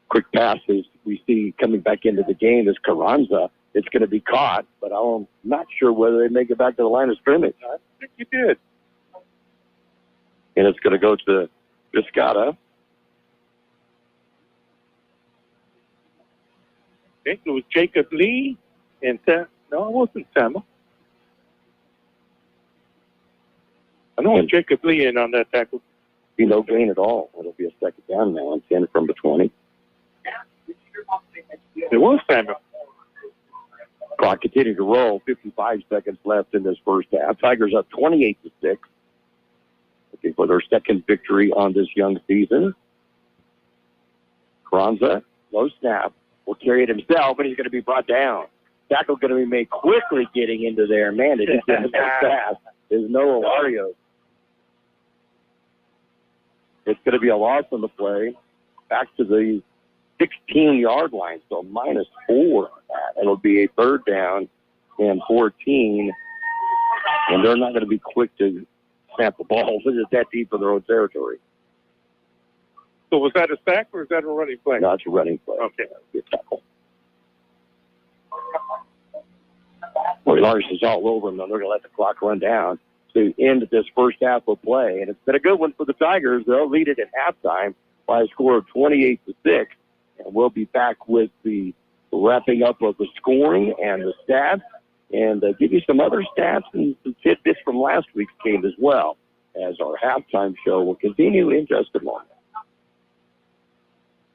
Quick passes we see coming back into the game is Carranza. It's going to be caught, but I'm not sure whether they make it back to the line of scrimmage. I think you did. And it's going to go to Viscata. I think it was Jacob Lee and no, it wasn't Samuel. I know it's Jacob Lee in on that tackle. Be no gain at all. It'll be a 2nd down now on 10 from the 20. It was Samuel. Clock continuing to roll. 55 seconds left in this first half. Tigers up 28-6. Looking for their 2nd victory on this young season. Carranza, low snap, will carry it himself, but he's going to be brought down. Tackle going to be made quickly getting into there. Man, it just didn't fast. There's no Alario. It's going to be a loss on the play. Back to the 16-yard line, so -4 on that. It'll be a 3rd down and 14, and they're not going to be quick to snap the ball. It's that deep in their own territory. So was that a sack or is that a running play? No, it's a running play. Okay. Good tackle. Boy, Larson's all over them, though. They're going to let the clock run down to end this first half of play, and it's been a good one for the Tigers. They'll lead it at halftime by a score of 28-6. And we'll be back with the wrapping up of the scoring and the stats and give you some other stats and some tidbits from from last week's game as well, as our halftime show will continue in just a moment.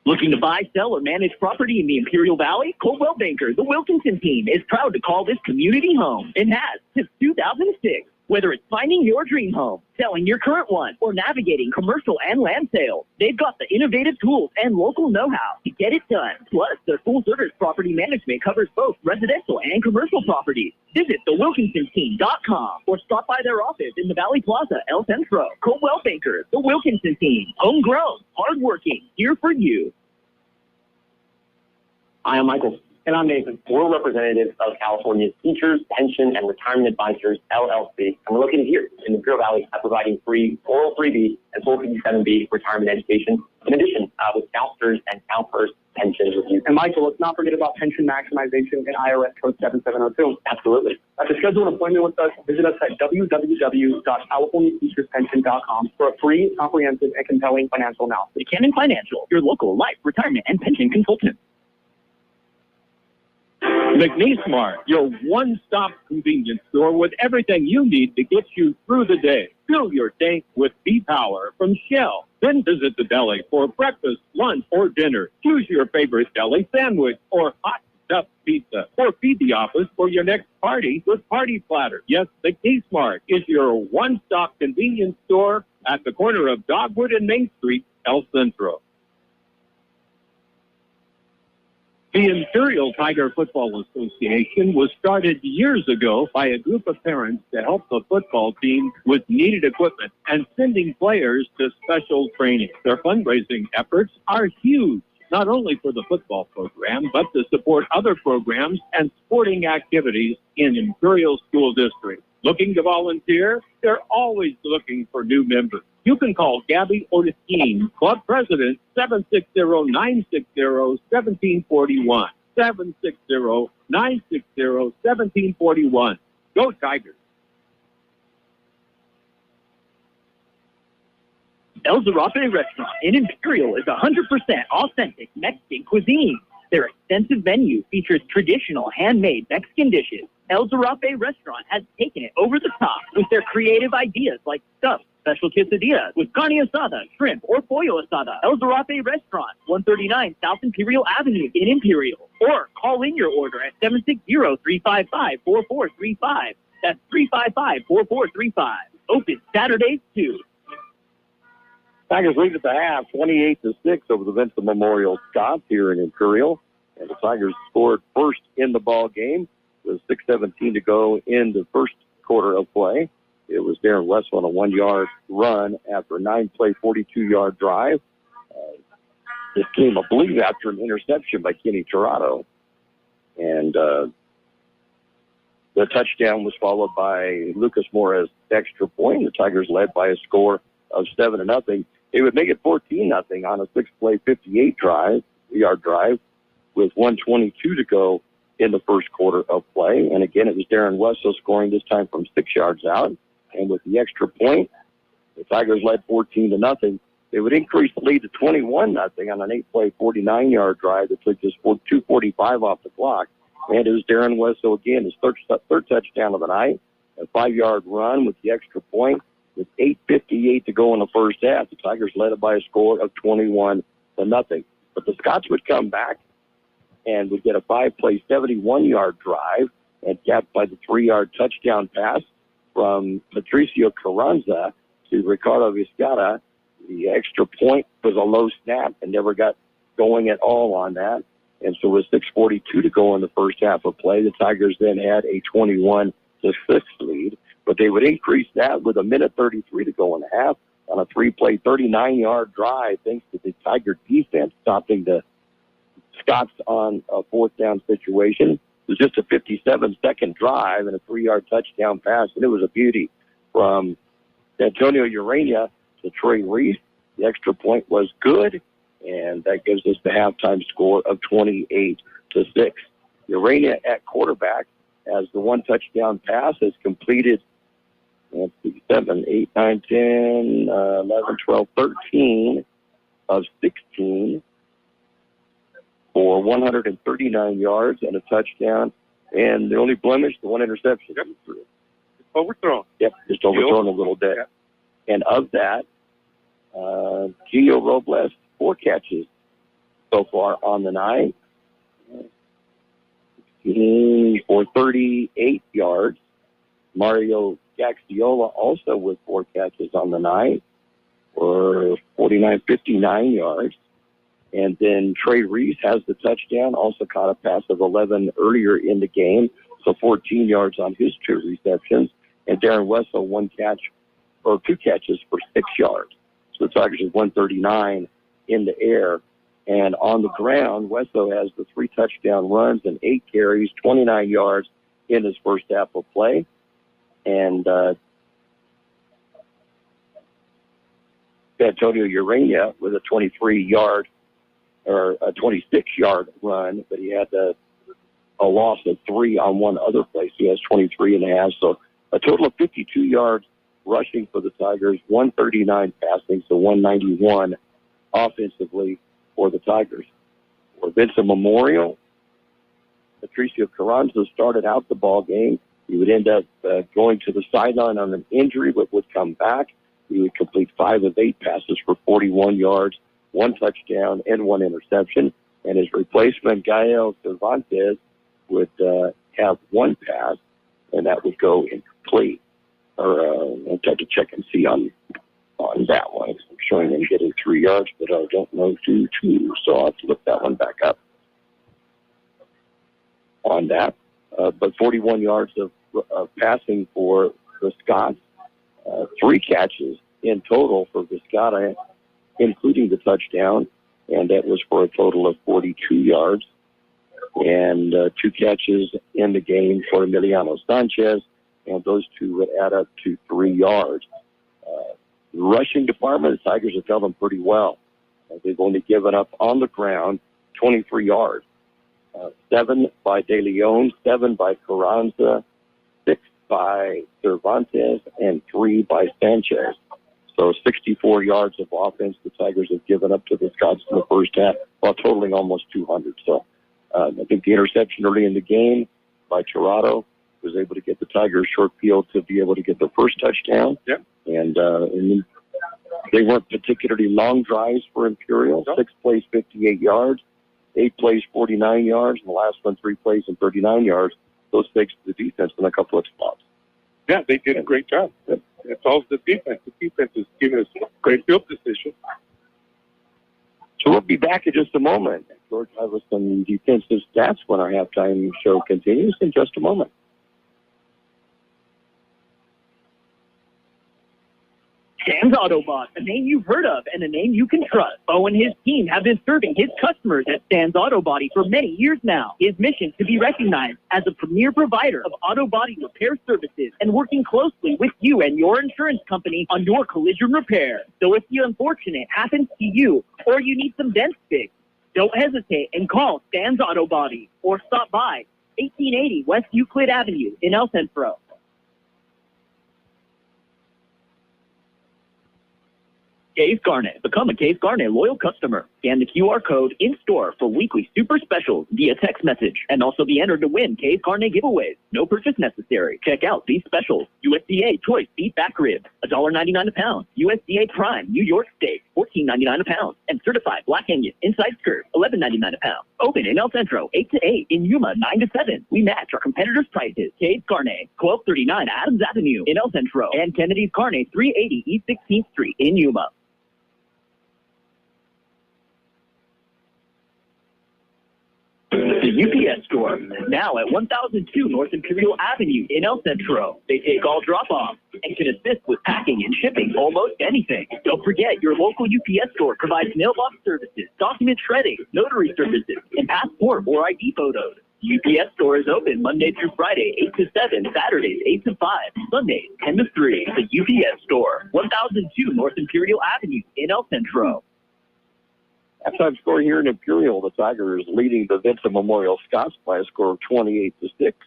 Looking to buy, sell, or manage property in the Imperial Valley? Coldwell Banker, the Wilkinson team, is proud to call this community home and has since 2006. Whether it's finding your dream home, selling your current one, or navigating commercial and land sales, they've got the innovative tools and local know-how to get it done. Plus, their full-service property management covers both residential and commercial properties. Visit thewilkinsonteam.com or stop by their office in the Valley Plaza, El Centro. Coldwell Banker, the Wilkinson team, homegrown, hardworking, here for you. I am Michael. And I'm Nathan. We're representatives of California's Teachers, Pension, and Retirement Advisors, LLC, and we're located here in the Imperial Valley at providing free 403B and 457B retirement education, in addition with counselors and CalPERS pension review. And Michael, let's not forget about pension maximization in IRS Code 7702. Absolutely. To schedule an appointment with us, visit us at www.californiateacherspension.com for a free, comprehensive, and compelling financial analysis. Buchanan Financial, your local life, retirement, and pension consultant. McNeese Mart, your one-stop convenience store with everything you need to get you through the day. Fill your tank with B-Power from Shell. Then visit the deli for breakfast, lunch, or dinner. Choose your favorite deli sandwich or hot stuffed pizza. Or feed the office for your next party with Party Platter. Yes, McNeese Mart is your one-stop convenience store at the corner of Dogwood and Main Street, El Centro. The Imperial Tiger Football Association was started years ago by a group of parents to help the football team with needed equipment and sending players to special training. Their fundraising efforts are huge, not only for the football program, but to support other programs and sporting activities in Imperial School District. Looking to volunteer? They're always looking for new members. You can call Gabby Ortesquin, Club President, 760-960-1741. 760-960-1741. Go Tigers. El Zarape Restaurant in Imperial is 100% authentic Mexican cuisine. Their extensive menu features traditional handmade Mexican dishes. El Zarape Restaurant has taken it over the top with their creative ideas like stuffed special quesadillas with carne asada, shrimp, or pollo asada. El Zarape Restaurant, 139 South Imperial Avenue in Imperial. Or call in your order at 760-355-4435. That's 355-4435. Open Saturdays too. Tigers lead at the half, 28-6 over the Vincent Memorial Scots here in Imperial. And the Tigers scored first in the ball game with 6:17 to go in the first quarter of play. It was Darren West on a 1-yard run after a 9-play, 42-yard drive. This came, I believe, after an interception by Kenny Tirado. And the touchdown was followed by Lucas Morris' extra point. The Tigers led by a score of 7-0. It would make it 14-0 on a 6-play, 58-yard drive with 1:22 to go in the first quarter of play. And again, it was Darren Wessel scoring this time from 6 yards out. And with the extra point, the Tigers led 14-0. They would increase the lead to 21-0 on an 8-play, 49-yard drive that took just 2:45 off the clock. And it was Darren Wessel again, his third touchdown of the night, a 5-yard run with the extra point. With 8:58 to go in the first half, the Tigers led it by a score of 21-0. But the Scots would come back and would get a 5-play, 71-yard drive and capped by the 3-yard touchdown pass from Patricio Carranza to Ricardo Vizcaya. The extra point was a low snap and never got going at all on that. And so with 6:42 to go in the first half of play, the Tigers then had a 21-6 lead. But they would increase that with 1:33 to go in the half on a 3-play, 39-yard drive, thanks to the Tiger defense stopping the Scots on a 4th down situation. It was just a 57-second drive and a 3-yard touchdown pass, and it was a beauty from Antonio Urania to Trey Reese. The extra point was good, and that gives us the halftime score of 28-6. Urania at quarterback as the 1 touchdown pass has completed 7, 8, 9, 10, 11, 12, 13 of 16 for 139 yards and a touchdown. And the only blemish, the 1 interception. overthrown. Yep, just overthrown a little bit. Yeah. And of that, Gio Robles, 4 catches so far on the night for 38 yards. Mario Gaxiola also with 4 catches on the night for 59 yards. And then Trey Reese has the touchdown, also caught a pass of 11 earlier in the game, so 14 yards on his 2 receptions. And Darren Wessel 2 catches for 6 yards. So the Tigers have 139 in the air. And on the ground, Wessel has the 3 touchdown runs and 8 carries, 29 yards in his first half of play. And Antonio Urania with a 23-yard or a 26-yard run, but he had a loss of 3 on one other play. So he has 23 and a half. So a total of 52 yards rushing for the Tigers, 139 passing, so 191 offensively for the Tigers. For Vincent Memorial, Patricio Carranza started out the ball game. He would end up going to the sideline on an injury, but would come back. He would complete 5 of 8 passes for 41 yards, 1 touchdown, and 1 interception. And his replacement, Gael Cervantes, would have 1 pass, and that would go incomplete. I'll have to check and see on that one. I'm showing him getting 3 yards, but I don't know 2, so I'll have to look that one back up on that. But 41 yards of passing for the Scots, 3 catches in total for Viscata, including the touchdown, and that was for a total of 42 yards. And 2 catches in the game for Emiliano Sanchez, and those 2 would add up to 3 yards. The rushing department, the Tigers have held them pretty well. They've only given up on the ground 23 yards. 7 by De Leon, 7 by Carranza, 6 by Cervantes, and 3 by Sanchez. So 64 yards of offense the Tigers have given up to the Scots in the first half, while totaling almost 200. So I think the interception early in the game by Tirado was able to get the Tigers short field to be able to get the first touchdown. Yep. And they weren't particularly long drives for Imperial. Nope. 6 plays, 58 yards. 8 plays, 49 yards. And the last one, 3 plays and 39 yards. Those thanks to the defense in a couple of spots. Yeah, they did a great job. Yep. It's all the defense. The defense is giving us great field position. So we'll be back in just a moment. George will have us some defensive stats when our halftime show continues in just a moment. Sam's Autobot, a name you've heard of and a name you can trust. Bo and his team have been serving his customers at Sam's Auto Body for many years now. His mission to be recognized as a premier provider of auto body repair services and working closely with you and your insurance company on your collision repair. So if the unfortunate happens to you or you need some dents fixed, don't hesitate and call Sam's Auto Body or stop by 1880 West Euclid Avenue in El Centro. Case Garnet. Become a Case Garnet loyal customer. Scan the QR code in-store for weekly super specials via text message and also be entered to win Case Garnet giveaways. No purchase necessary. Check out these specials. USDA Choice Beef Back Ribs, $1.99 a pound. USDA Prime New York Steak, $14.99 a pound. And Certified Black Angus Inside Skirt, $11.99 a pound. Open in El Centro, 8 to 8. In Yuma, 9 to 7. We match our competitors' prices. Case Garnet, 1239 Adams Avenue in El Centro. And Kennedy's Garnet, 380 East 16th Street in Yuma. The UPS Store, now at 1002 North Imperial Avenue in El Centro. They take all drop-offs and can assist with packing and shipping almost anything. Don't forget, your local UPS Store provides mailbox services, document shredding, notary services, and passport or ID photos. The UPS Store is open Monday through Friday, 8 to 7, Saturdays, 8 to 5, Sundays, 10 to 3. The UPS Store, 1002 North Imperial Avenue in El Centro. Halftime score here in Imperial, the Tigers leading the Vincent Memorial Scots by a score of 28-6.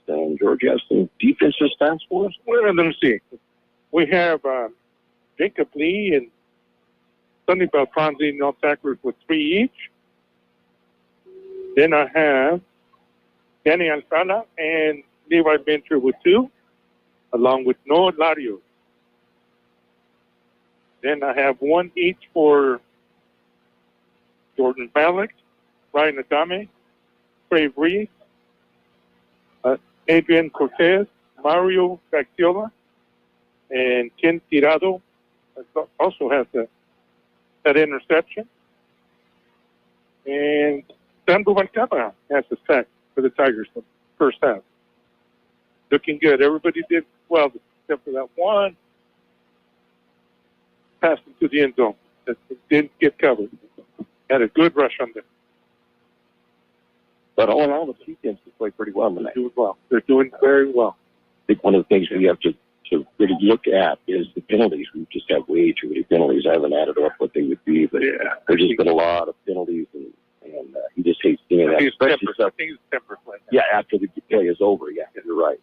And George, you have some defensive stats for us? Well, let me see. We have Jacob Lee and Sonny Beltranzi, no tacklers with 3 each. Then I have Danny Alcala and Levi Venture with 2. along with Noah Larios. Then I have one each for Jordan Malik, Ryan Adame, Trey Reese, Adrian Cortez, Mario Gaxiola, and Ken Tirado also has that interception. And Sam Rubalcaba has the sack for the Tigers the first half. Looking good. Everybody did well except for that one pass into the end zone that didn't get covered. Had a good rush on them. But all in all, the defense has played pretty well tonight. Doing well. They're doing very well. I think one of the things we have to really look at is the penalties. We just have way too many penalties. I haven't added up what they would be, but there's just been a lot of penalties, and he just hates doing that. I think it's temper play. Yeah, after the play is over. Yeah, you're right.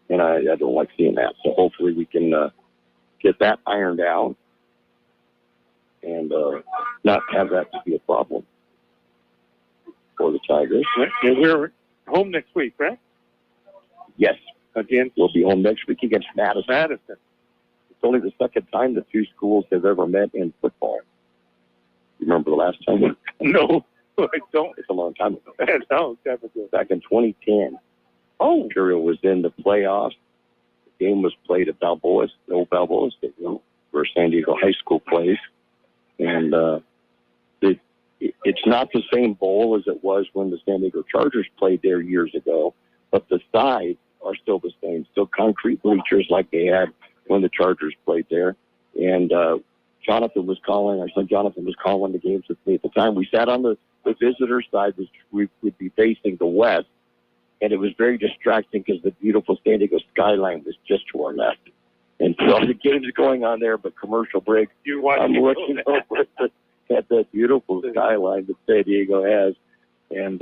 And I don't like seeing that. So hopefully we can get that ironed out and not have that to be a problem for the Tigers. And we're home next week, right? Yes. Again, we'll be home next week against Madison. It's only the second time the two schools have ever met in football. You remember the last time? No, I don't. It's a long time ago. No, definitely. Back in 2010. Imperial was in the playoffs. The game was played at Balboa, the old Balboa Stadium, where San Diego High School plays. And it's not the same bowl as it was when the San Diego Chargers played there years ago, but the sides are still the same, still concrete bleachers like they had when the Chargers played there. And Jonathan was calling, our son Jonathan was calling the games with me at the time. We sat on the visitor side, which we would be facing the west, and it was very distracting because the beautiful San Diego skyline was just to our left. And so the game's going on there, but commercial break, I'm looking over at that beautiful skyline that San Diego has. And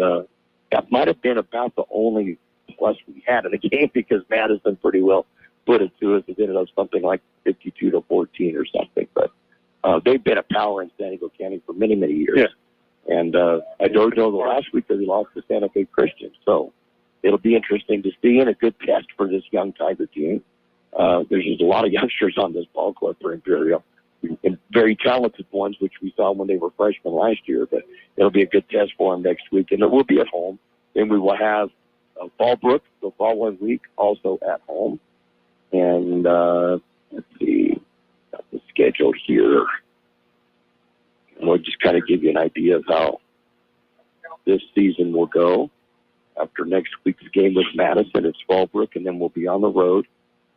that might have been about the only plus we had in the game because Madison pretty well put it to us. It ended up something like 52-14 or something. But they've been a power in San Diego County for many, many years. Yeah. And I don't know the last week that we lost to Santa Fe Christian. So it'll be interesting to see and a good test for this young Tiger team. There's just a lot of youngsters on this ball club for Imperial. And very talented ones, which we saw when they were freshmen last year. But it'll be a good test for them next week. And it will be at home. Then we will have Fallbrook the following week, also at home. And let's see, got the schedule here. And we'll just kind of give you an idea of how this season will go. After next week's game with Madison, it's Fallbrook, and then we'll be on the road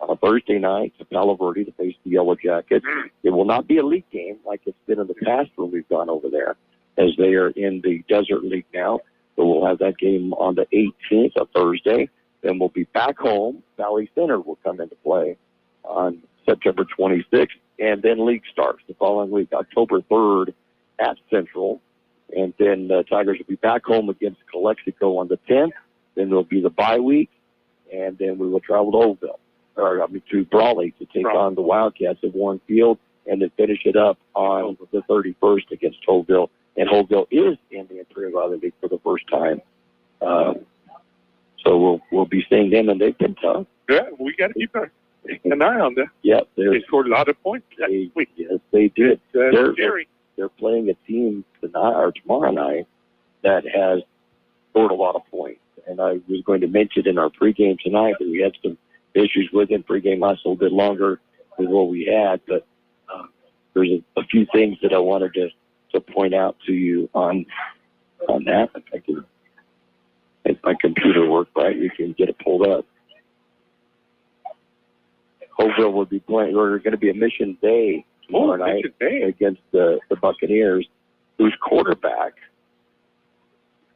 on a Thursday night to Palo Verde to face the Yellow Jackets. It will not be a league game like it's been in the past when we've gone over there, as they are in the Desert League now. So we'll have that game on the 18th, a Thursday. Then we'll be back home. Valley Center will come into play on September 26th. And then league starts the following week, October 3rd at Central. And then the Tigers will be back home against Calexico on the 10th. Then there'll be the bye week. And then we will travel to Brawley to take on the Wildcats at Warren Field. And then finish it up on the 31st against Hoveville. And Hoveville is in the Imperial Valley League for the first time. So we'll be seeing them, and they've been tough. Yeah, we got to keep an eye on them. Yeah, they scored a lot of points last week. Yes, they did. They're playing a team tonight or tomorrow night that has scored a lot of points. And I was going to mention in our pregame tonight that we had some issues with it. Pregame lasted a little bit longer than what we had, but there's a few things that I wanted to point out to you on that. If I can make my computer work right, you can get it pulled up. Hoveville will be playing, or going to be a Mission Bay tomorrow night against the Buccaneers, whose quarterback,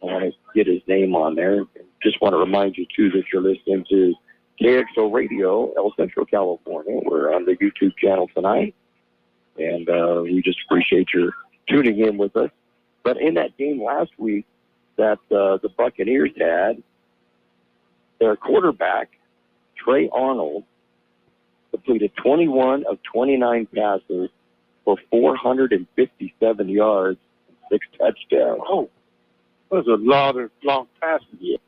I want to get his name on there. Just want to remind you, too, that you're listening to KXO Radio, El Centro, California. We're on the YouTube channel tonight, and we just appreciate your tuning in with us. But in that game last week that the Buccaneers had, their quarterback, Trey Arnold, completed 21 of 29 passes for 457 yards and 6 touchdowns. Oh, that was a lot of long passes. Yeah.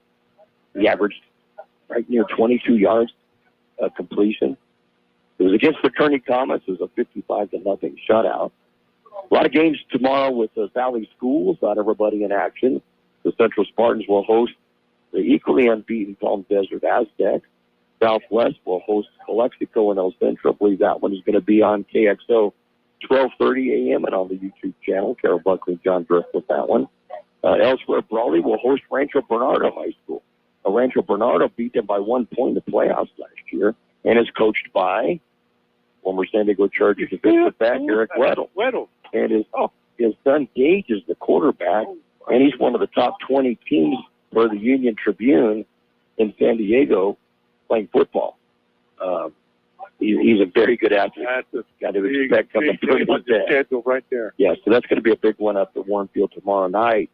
He averaged right near 22 yards completion. It was against the Kearney Comets. It was a 55-0 shutout. A lot of games tomorrow with the Valley Schools. Not everybody in action. The Central Spartans will host the equally unbeaten Palm Desert Aztecs. Southwest will host Calexico and El Centro. I believe that one is going to be on KXO 12:30 a.m. and on the YouTube channel. Carol Buckley and John Drift with that one. Elsewhere, Brawley will host Rancho Bernardo High School. Rancho Bernardo beat them by 1 point in the playoffs last year and is coached by former San Diego Chargers defensive back Eric Weddle. And his son Gage is the quarterback, and he's one of the top 20 teams for the Union Tribune in San Diego playing football. He's a very good athlete. Got to expect coming through the schedule right there. Yeah, so that's going to be a big one up at Warren Field tomorrow night.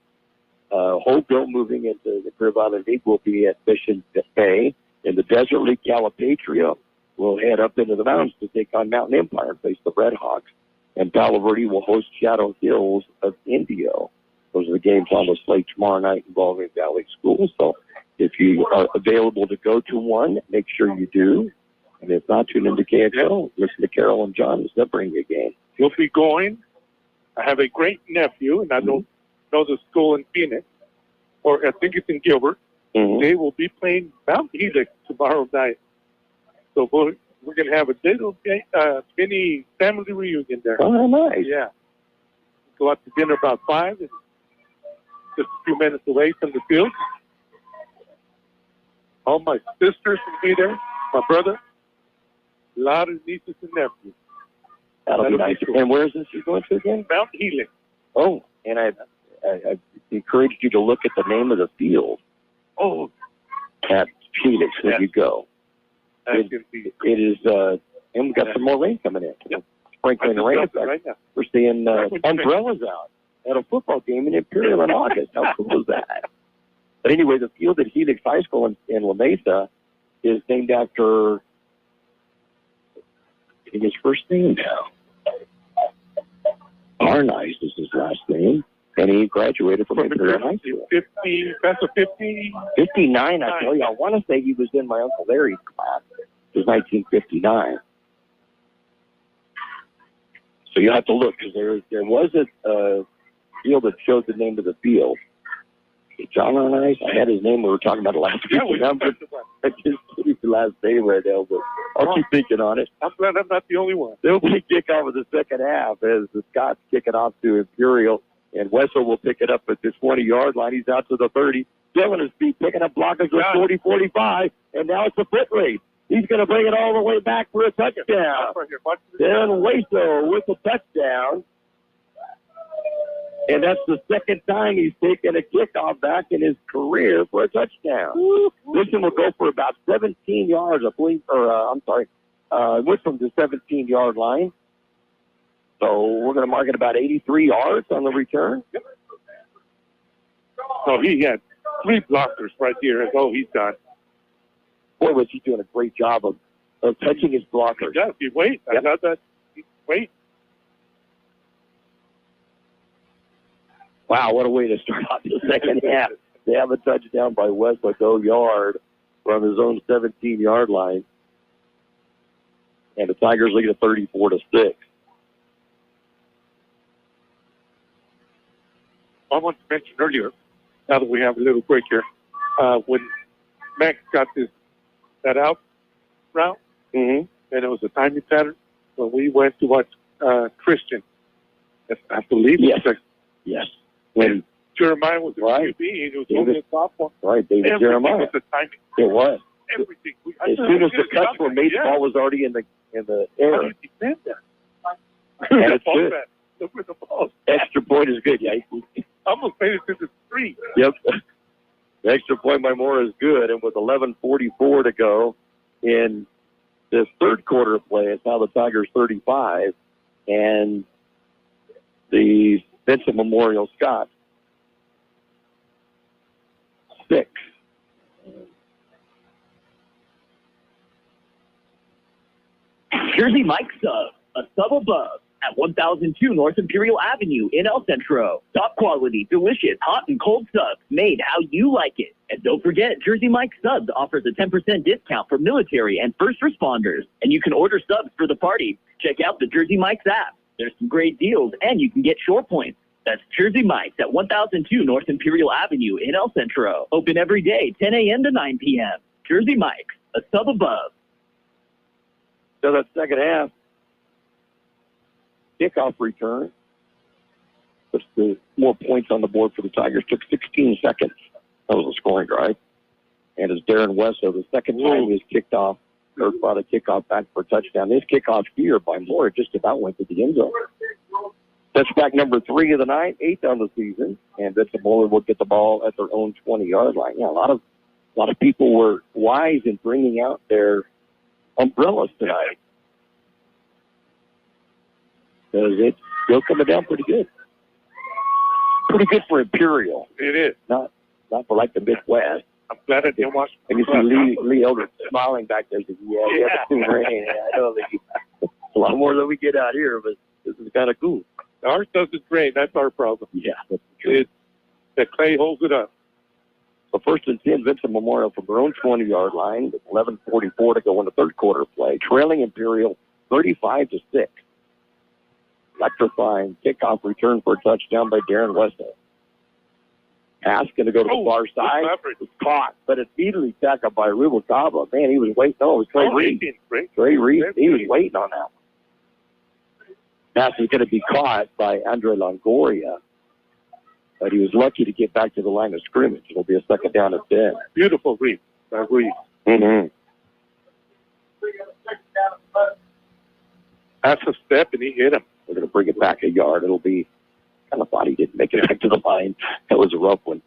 Holtville moving into the Imperial Valley League will be at Mission Bay. In the Desert League, Calipatria will head up into the mountains to take on Mountain Empire and face the Red Hawks. And Palo Verde will host Shadow Hills of Indio. Those are the games on the slate tomorrow night involving Valley Schools. So if you are available to go to one, make sure you do. And if not, tune into KXO. Listen to Carol and John as they bring you a game. You'll be going. I have a great nephew, and I don't know the school in Phoenix, or I think it's in Gilbert. They will be playing Mount Helix tomorrow night. So we're going to have a little mini family reunion there. Oh, nice. Yeah. Go out to dinner about 5, and just a few minutes away from the field. All my sisters will be there, my brother, a lot of nieces and nephews. That'll be nice. Cool. And where is this you're going to again? Mount Helix. Oh, and I encouraged you to look at the name of the field. Oh. At Helix when you go. It is, and we've got some more rain coming in. Yep. Sprinkling rain. Right now. We're seeing umbrellas out at a football game in Imperial in August. How cool is that? But anyway, the field at Helix High School in La Mesa is named after his first name now. Arnice is his last name, and he graduated from Imperial High School. 59, I tell you. I want to say he was in my Uncle Larry's class. It was 1959. So you have to look, because there was a field that showed the name of the field. John Arnice, I had his name. We were talking about it last week. I just put his last name right now, but I'll keep thinking on it. I'm glad I'm not the only one. They'll be kickoff of the second half as the Scots kick it off to Imperial, and Wessel will pick it up at the 20-yard line. He's out to the 30. Dylan is picking up blockers at 40-45, and now it's a foot race. He's going to bring it all the way back for a touchdown. Dylan Wessel with a touchdown. And that's the second time he's taken a kickoff back in his career for a touchdown. This one will go for about 17 yards, I believe, went from the 17-yard line. So we're going to mark it about 83 yards on the return. So he had 3 blockers right here. That's all he's done. Boy, was he doing a great job of touching his blockers. He does. He waits. I love that. He waits. Wow, what a way to start off the second half. They have a touchdown by Westwood, yard from his own 17-yard line. And the Tigers lead at 34-6. I want to mention earlier, now that we have a little break here, when Max got that out route, and it was a timing pattern, when we went to watch Christian, I believe Yes. When Jeremiah was a QB, he was only a sophomore. Right, David Jeremiah. Was the timing. It was. Everything. As soon as the cuts were made, the ball was already in the air. How do you defend that? And it's good. Look where the ball is. Extra point is good, yeah. Almost made it to the street. Yep. The extra point by Moore is good, and with 11:44 to go in this third quarter of play, it's now the Tigers 35, and the Vincent Memorial Scott 6. Jersey Mike sub, a sub above. at 1002 North Imperial Avenue in El Centro. Top quality, delicious, hot and cold subs made how you like it. And don't forget, Jersey Mike's Subs offers a 10% discount for military and first responders. And you can order subs for the party. Check out the Jersey Mike's app. There's some great deals, and you can get shore points. That's Jersey Mike's at 1002 North Imperial Avenue in El Centro. Open every day, 10 a.m. to 9 p.m. Jersey Mike's, a sub above. So that second half, kickoff return, puts the more points on the board for the Tigers. Took 16 seconds. That was a scoring drive. And as Darren Wesso, the second time he was kicked off, or brought a kickoff back for a touchdown. His kickoff here by Moore just about went to the end zone. Touchback number 3 of the night, 8th on the season, and Vincent Moore will get the ball at their own 20-yard line. Yeah, a lot of people were wise in bringing out their umbrellas tonight, because it's still coming down pretty good. Pretty good for Imperial. It is. Not for like the Midwest. I'm glad I didn't watch. And you see Lee Eldridge smiling back there. Says, yeah, the rain. I know that a lot more than we get out here, but this is kind of cool. Ours doesn't rain. That's our problem. Yeah. The clay holds it up. So 1st and 10, Vincent Memorial from their own 20-yard line with 11:44 to go in the third quarter play. Trailing Imperial 35-6. Electrifying kickoff return for a touchdown by Darren Wesso. Pass going to go to the far side. It's caught, but it's easily tackled by Grijalva. Man, he was waiting. Oh, it was Trey Reed. Trey Reed. He was waiting on that one. Pass is going to be caught by Andre Longoria, but he was lucky to get back to the line of scrimmage. It'll be a second down and 10. Beautiful read by Reed. Mm-hmm. That's a step, and he hit him. We're going to bring it back a yard. It'll be kind of thought he didn't make it back to the line. That was a rough one.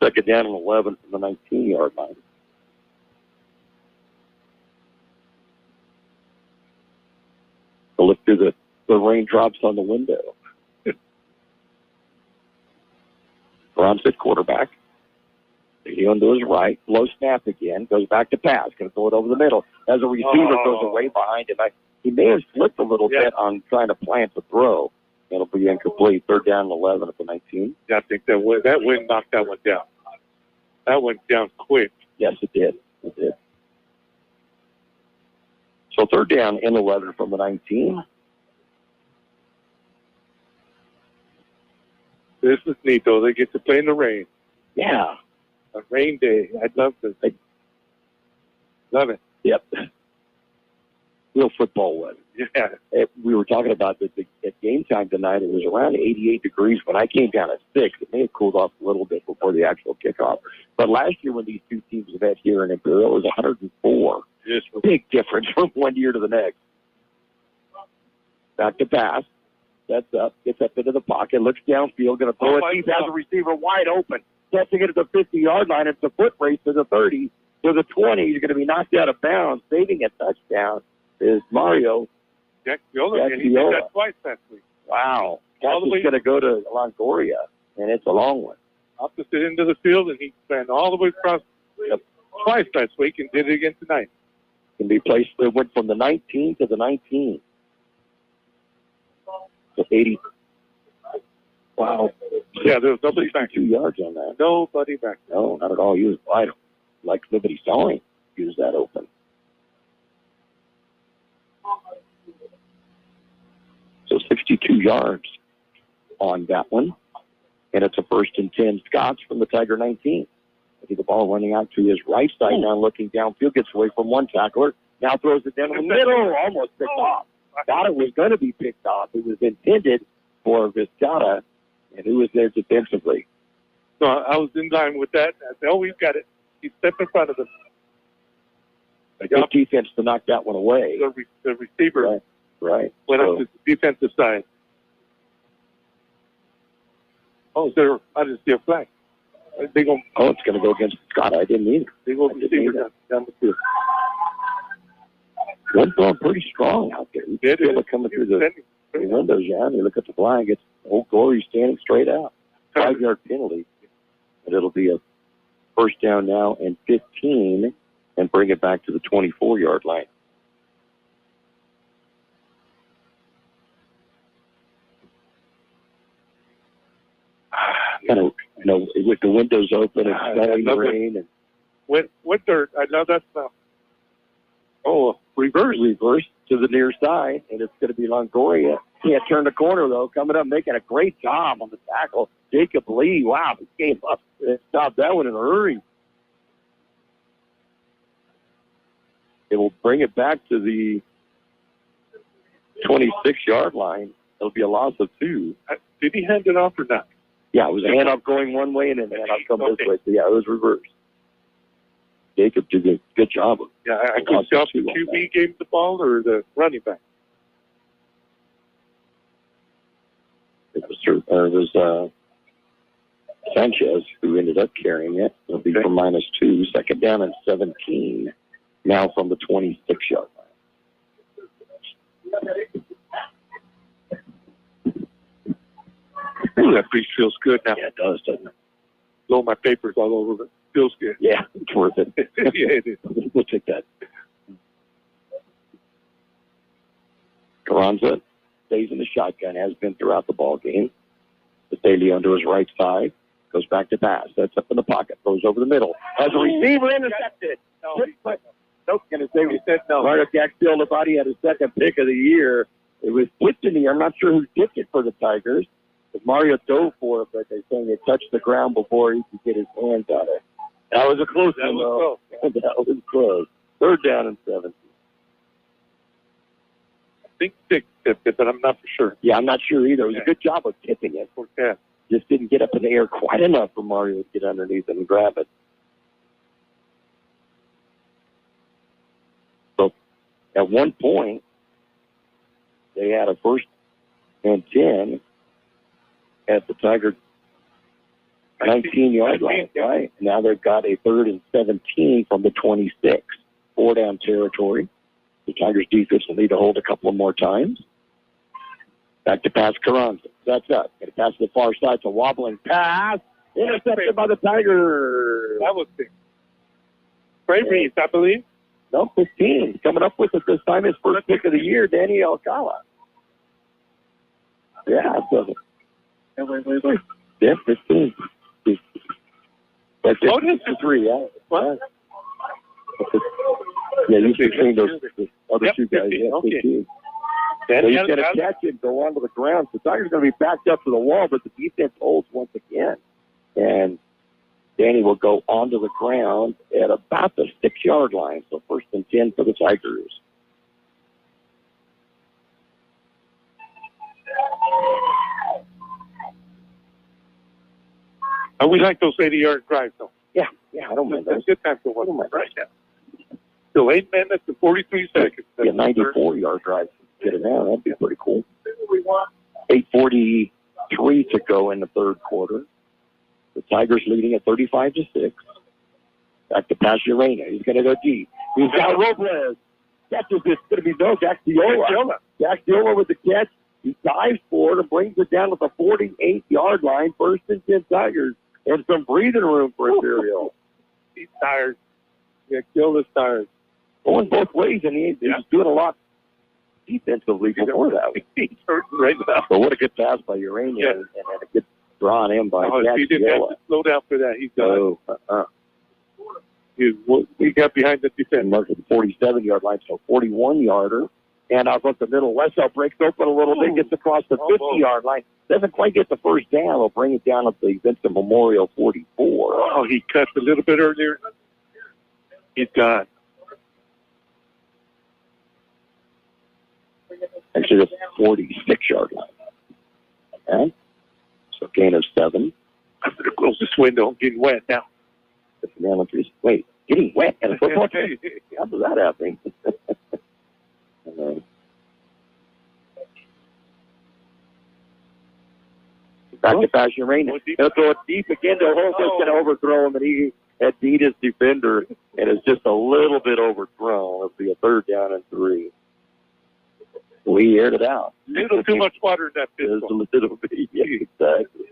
Second down and 11 from the 19-yard line. So look through the raindrops on the window. Browns at quarterback. He on to his right. Low snap again. Goes back to pass. Going to throw it over the middle. As a receiver goes away behind him. He may have slipped a little bit on trying to plant the throw. It'll be incomplete. Third down and 11 at the 19. Yeah, I think that wind knocked that one down. That went down quick. Yes, it did. It did. So third down and 11 from the 19. This is neat, though. They get to play in the rain. Yeah. A rain day. I'd love to. Love it. Yep. Real football weather. Yeah. We were talking about this at game time tonight. It was around 88 degrees when I came down at 6. It may have cooled off a little bit before the actual kickoff. But last year when these two teams met here in Imperial, it was 104. Yes. Big difference from one year to the next. Back to pass. Sets up. Gets up into the pocket. Looks downfield. Going to throw it deep. Has a receiver wide open. Catching it at the 50-yard line. It's a foot race to the 30. To the 20. He's going to be knocked out of bounds. Saving a touchdown is Mario. Jack Viola. He did that twice last week. Wow. That's going to go to Longoria, and it's a long one. Opposite end of the field, and he ran all the way across twice last week and did it again tonight. Can be placed. It went from the 19 to the 19. So 80. Wow. Yeah, there was nobody back. 2 yards on that. Nobody back. No, not at all. He was wide. Like nobody saw him use that open. So 62 yards on that one. And it's a 1st and 10 Scots from the Tiger 19. I see the ball running out to his right side now, looking downfield, gets away from one tackler. Now throws it down in the middle, almost picked off. Thought it was going to be picked off. It was intended for Vizcata, and who was there defensively? So I was in line with that. I said, we've got it. He stepped in front of him. A good defense to knock that one away. The receiver right. went up to the defensive side. Oh, I didn't see a flag. It's going to go against Scott. I didn't either. They go receiver down the field. One throwing pretty strong out there. You can feel it coming through the windows, and you look at the flag, it's Old Glory standing straight out. 5-yard penalty. But it'll be a first down now and 15 and bring it back to the 24-yard line. kind of, with the windows open and snowing rain. And Wet dirt. I love that stuff. oh, reverse to the near side, and it's going to be Longoria. Can't turn the corner, though. Coming up, making a great job on the tackle. Jacob Lee, wow, he came up and stopped that one in a hurry. It will bring it back to the 26-yard line. It'll be a loss of 2. Did he hand it off or not? Yeah, it was a handoff going one way and then a handoff coming this way. So, yeah, it was reversed. Jacob did a good job. Yeah, I couldn't tell if the QB gave the ball or the running back. It was Sanchez who ended up carrying it. It'll be for -2. Second down and 17. Now from the 26-yard line. Ooh, that breeze feels good now. Yeah, it does, doesn't it? Blow my papers all over, but feels good. Yeah, it's worth it. Yeah, it is. We'll take that. Carranza stays in the shotgun, has been throughout the ball game. Bailey to his right side, goes back to pass. That's up in the pocket, goes over the middle. Has a receiver intercepted. Nope, going to say we said no. Mario Castiel-Labate had his second pick of the year. It was flipped in the air. I'm not sure who tipped it for the Tigers. But Mario dove for it, but they're saying it touched the ground before he could get his hands on it. That was a close one, though. That was close. Third down and 7. I think Dick tipped it, but I'm not for sure. Yeah, I'm not sure either. It was a good job of tipping it. Yeah. Just didn't get up in the air quite enough for Mario to get underneath and grab it. So at one point, they had a 1st and 10 at the Tiger 19-yard line, right? Now they've got a 3rd and 17 from the 26. 4-down territory. The Tigers defense will need to hold a couple of more times. Back to pass Carranza. That's up. Going to pass to the far side. It's a wobbling pass. Intercepted by the Tigers. That was big. Great read, I believe. No, 15. Coming up with it this time, his first pick of the year, Danny Alcala. Yeah, so. Wait. Yeah, 15. That's it. That's 3, yeah. What? Yeah, you can see those other two guys. 15. Yeah, 15. So he's going to catch it and go onto the ground. So Tigers going to be backed up to the wall, but the defense holds once again. And Danny will go onto the ground at about the 6-yard line. So 1st and 10 for the Tigers. And we like those 80-yard drives, though. Yeah, I don't mind those. That's a good time for one right now. Still 8 minutes and 43 seconds. Yeah, 94-yard drive. Get it now. That'd be pretty cool. 8:43 to go in the third quarter. The Tigers leading at 35-6. Back to Pacioretty. He's going to go deep. He's got Robles. Catches this. It's going to be no Gaxiola. Gaxiola with the catch. He dives for it and brings it down to the 48-yard line. 1st and 10 Tigers. And some breathing room for Imperial. He's tired. Gaxiola's tired. Going both ways, and he's doing a lot defensively before that. He's hurt right now. But what a good pass by Urania and a good draw on him by Gaxiola. He didn't have to slow down for that. He's done. He got behind the defense. Marked at the 47-yard line, so 41-yarder. And out the middle. Westall breaks open a little bit, gets across the 50-yard line. Doesn't quite get the first down. He'll bring it down at the Vincent Memorial 44. Oh, he cut a little bit earlier. He's gone. Actually, the 46-yard line. Okay. So gain of 7. I'm going to close this window. I'm getting wet now. Wait, getting wet at a football game? How does that happen? Back to Pacioretty. He'll throw it deep again to Holmes. Going to overthrow him, and he had beat his defender, and is just a little bit overthrown. It'll be a 3rd down and 3. We aired it out. A little too much water in that pistol. There's a little bit. Yeah, exactly.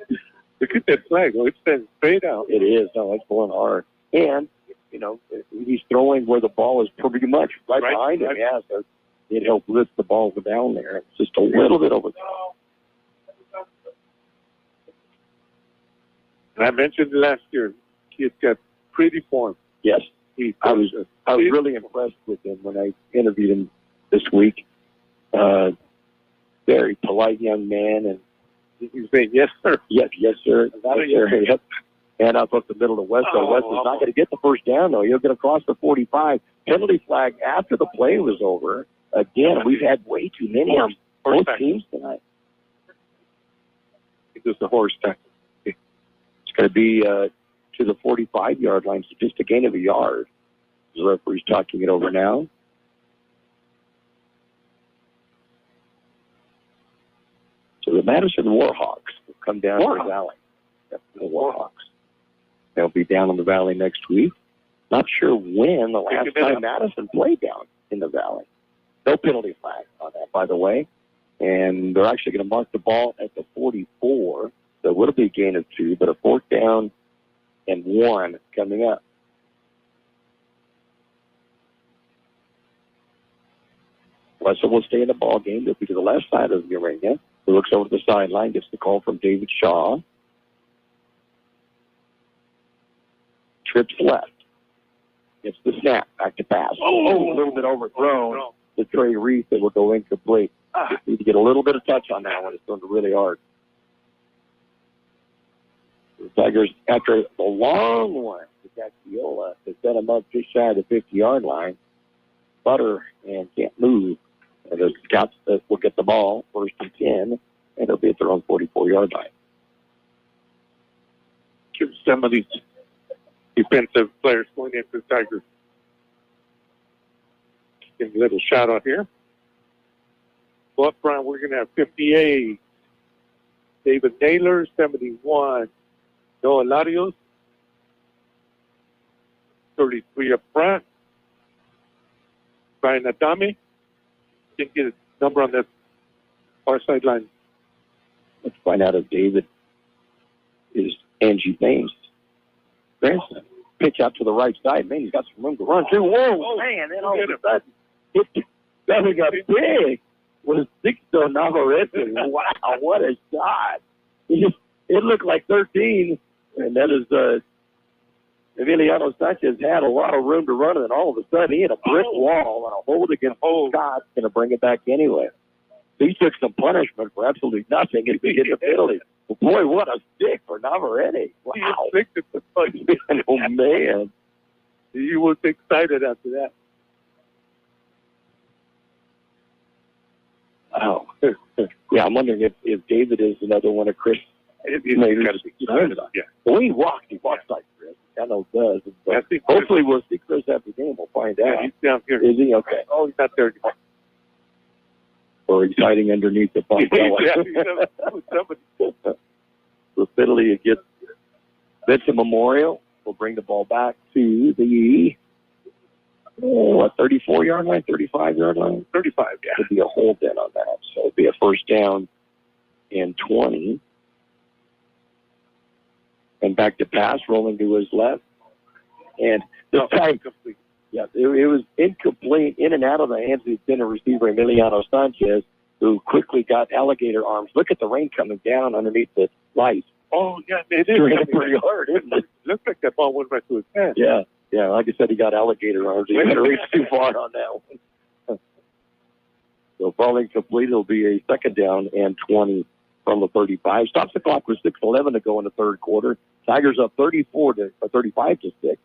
Look at that flag. It's been straight out. It is. No, it's going hard. And, he's throwing where the ball is pretty much right behind him. Yeah, so it helped lift the ball down there. It's just a little bit overthrown. I mentioned last year, he's got pretty form. Yes. I was really impressed with him when I interviewed him this week. Very polite young man, and he's saying, yes, sir. Yes, sir. Yep. And up the middle of West. So West is not going to get the first down, though. He'll get across the 45. Penalty flag after the play was over. Again, we've had way too many on both teams tonight. It was the horse tackle. It's going to be to the 45-yard line, so just a gain of a yard. The referee's talking it over now. So the Madison Warhawks will come down to the Valley. Yep, the Warhawks. They'll be down in the Valley next week. Not sure when the last time Madison played down in the Valley. No penalty flag on that, by the way. And they're actually going to mark the ball at the 44. So it will be a gain of 2, but a 4th down and 1 coming up. Russell will stay in the ball game. They'll be to the left side of the arena. He looks over the sideline, gets the call from David Shaw. Trips left. Gets the snap. Back to pass. A little bit overthrown. The Trey Reese that will go incomplete. Just need to get a little bit of touch on that one. It's going to be really hard. The Tigers, after the long one to Gaxiola to set him up just shy of the 50-yard line, Butter and can't move. And the Scouts will get the ball, 1st and 10, and it'll be at their own 44-yard line. Give some of these defensive players going into the Tigers. Give a little shout out here. So up front, we're going to have 58. David Naylor, 71. Noah Larios, 33 up front. Brian Adame. Didn't get a number on that far sideline. Let's find out if David is Angie Baines' grandson. Pitch out to the right side. Man, he's got some room to run, too. Whoa, man. Then all of a sudden, that got big. Was Sixto Navarrete. Wow, what a shot. It looked like 13, and that is Emiliano Sanchez had a lot of room to run, and then all of a sudden he had a brick wall and a hold against Scott's going to bring it back anyway. He took some punishment for absolutely nothing and he hit the penalty. Well, boy, what a stick for Navarrete. Wow. He inflicted the punch. Oh, man. He was excited after that. Wow. Yeah, I'm wondering if David is another one of Chris. He's got to be excited. Yeah. Well, he walks like Chris. I know does. But hopefully we'll see Chris after the game. We'll find out. Yeah, he's down here. Is he? Okay. Oh, he's not there anymore. Or he's hiding underneath the bump. So penalty against Vincent Memorial. We'll bring the ball back to the 34-yard line, 35-yard line? 35, yeah. It'd be a hold then on that. So it'd be a 1st down and 20. And back to pass, rolling to his left. And this time, yeah, it was incomplete, in and out of the hands of the center receiver, Emiliano Sanchez, who quickly got alligator arms. Look at the rain coming down underneath the lights. Oh, yeah, it is pretty hard, isn't it? Looks like that ball went right to his head. Yeah, like I said, he got alligator arms. He didn't reach too far on that one. So falling complete, it'll be a 2nd down and 20 from the 35. Stops the clock with 6:11 to go in the 3rd quarter. Tigers up 35 to 6.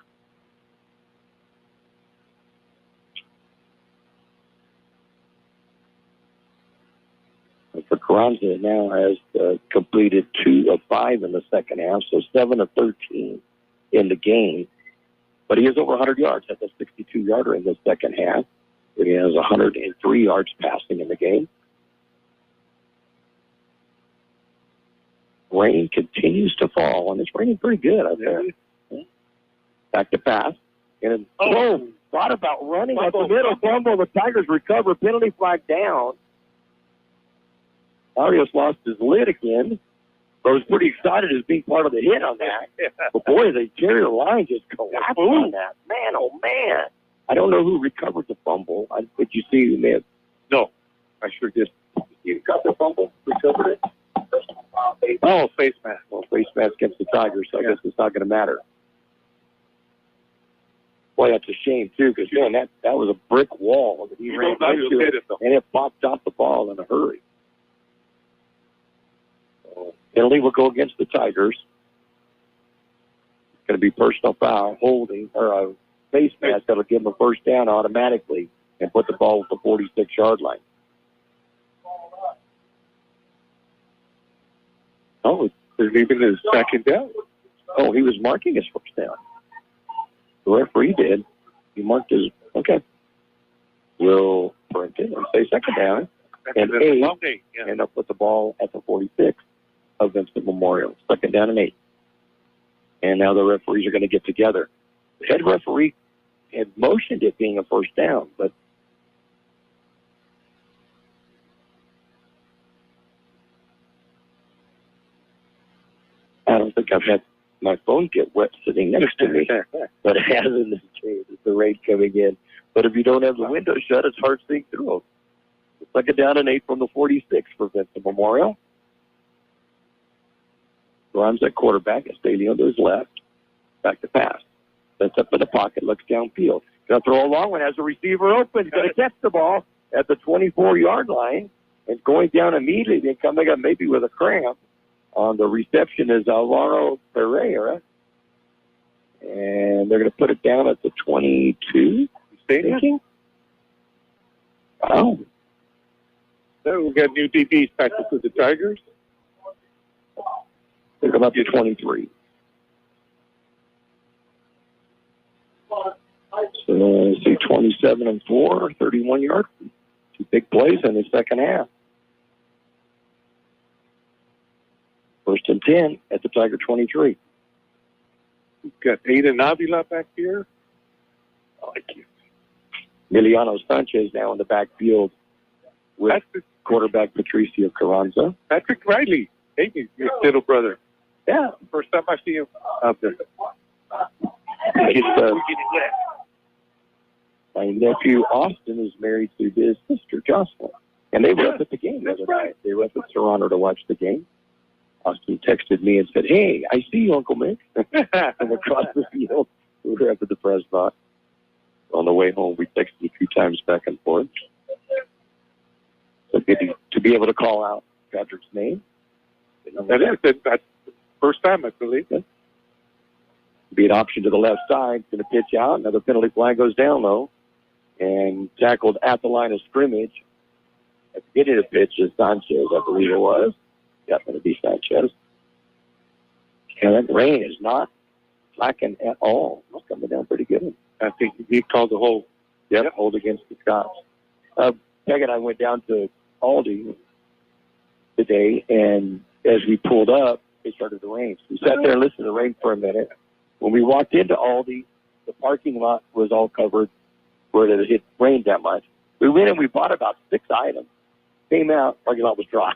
For Carranza now has completed 2 of 5 in the second half, so 7 of 13 in the game. But he has over 100 yards at the 62-yarder in the second half. He has 103 yards passing in the game. Rain continues to fall, and it's raining pretty good out there. Back to pass. And thought about running at the middle. Fumble. The Tigers recover. Penalty flag down. Arias lost his lid again. I was pretty excited as being part of the hit on that. But boy, the interior line just collapsed on that. Man, oh man. I don't know who recovered the fumble. Did you see who may have? No, I sure did. You got the fumble? Recovered it? Oh, face mask. Well, face mask against against the Tigers, so I guess it's not going to matter. Boy, that's a shame, too, because, man, that was a brick wall that he ran into it, and it popped off the ball in a hurry. So, penalty will go against the Tigers. It's going to be personal foul, holding, or a face mask that'll give them a first down automatically and put the ball at the 46-yard line. Oh, they're leaving his second down. Oh, he was marking his first down. The referee did. He marked his, okay. We'll print it and say second down. And 8, and they'll put the ball at the 46 of Vincent Memorial. Second down and 8. And now the referees are going to get together. The head referee had motioned it being a first down, but I don't think I've had my phone get wet sitting next to me, but it has in this case. It's the rain coming in. But if you don't have the window shut, it's hard seeing through them. Second down and 8 from the 46 for Vincent Memorial. Runs at quarterback. Staley to his left. Back to pass. Sets up in the pocket. Looks downfield. Going to throw a long one. Has a receiver open. Going to catch the ball at the 24-yard line. And going down immediately and coming up maybe with a cramp. On the reception is Alvaro Pereira. And they're going to put it down at the 22. Thinking? Oh. So we got new DBs back to the Tigers. They're going up to 23. So let's see, 27 and 4, 31 yards. 2 big plays in the second half. First and 10 at the Tiger 23. We've got Aiden Avila back here. I like you. Emiliano Sanchez now in the backfield with quarterback Patricio Carranza. Patrick Riley. Hey, your little brother. Yeah. First time I see him out there. My nephew Austin is married to his sister Jocelyn. And they were up at the game the other night. They were up at Toronto to watch the game. Austin texted me and said, "Hey, I see you, Uncle Mick." And across the field, we were up at the press box. On the way home, we texted a few times back and forth. So good to be able to call out Patrick's name. That's the first time, I believe. Yeah. Be an option to the left side. Going to pitch out. Another penalty flag goes down, though. And tackled at the line of scrimmage. At the beginning of the pitch is Sanchez, I believe it was. Yeah, going to be Sanchez. And that rain is not slacking at all. It's coming down pretty good. I think he called the hold. Yep, hold against the Scots. Peg and I went down to Aldi today, and as we pulled up, it started to rain. So we sat there and listened to the rain for a minute. When we walked into Aldi, the parking lot was all covered where it had rained that much. We went and we bought about 6 items. Came out, parking lot was dry.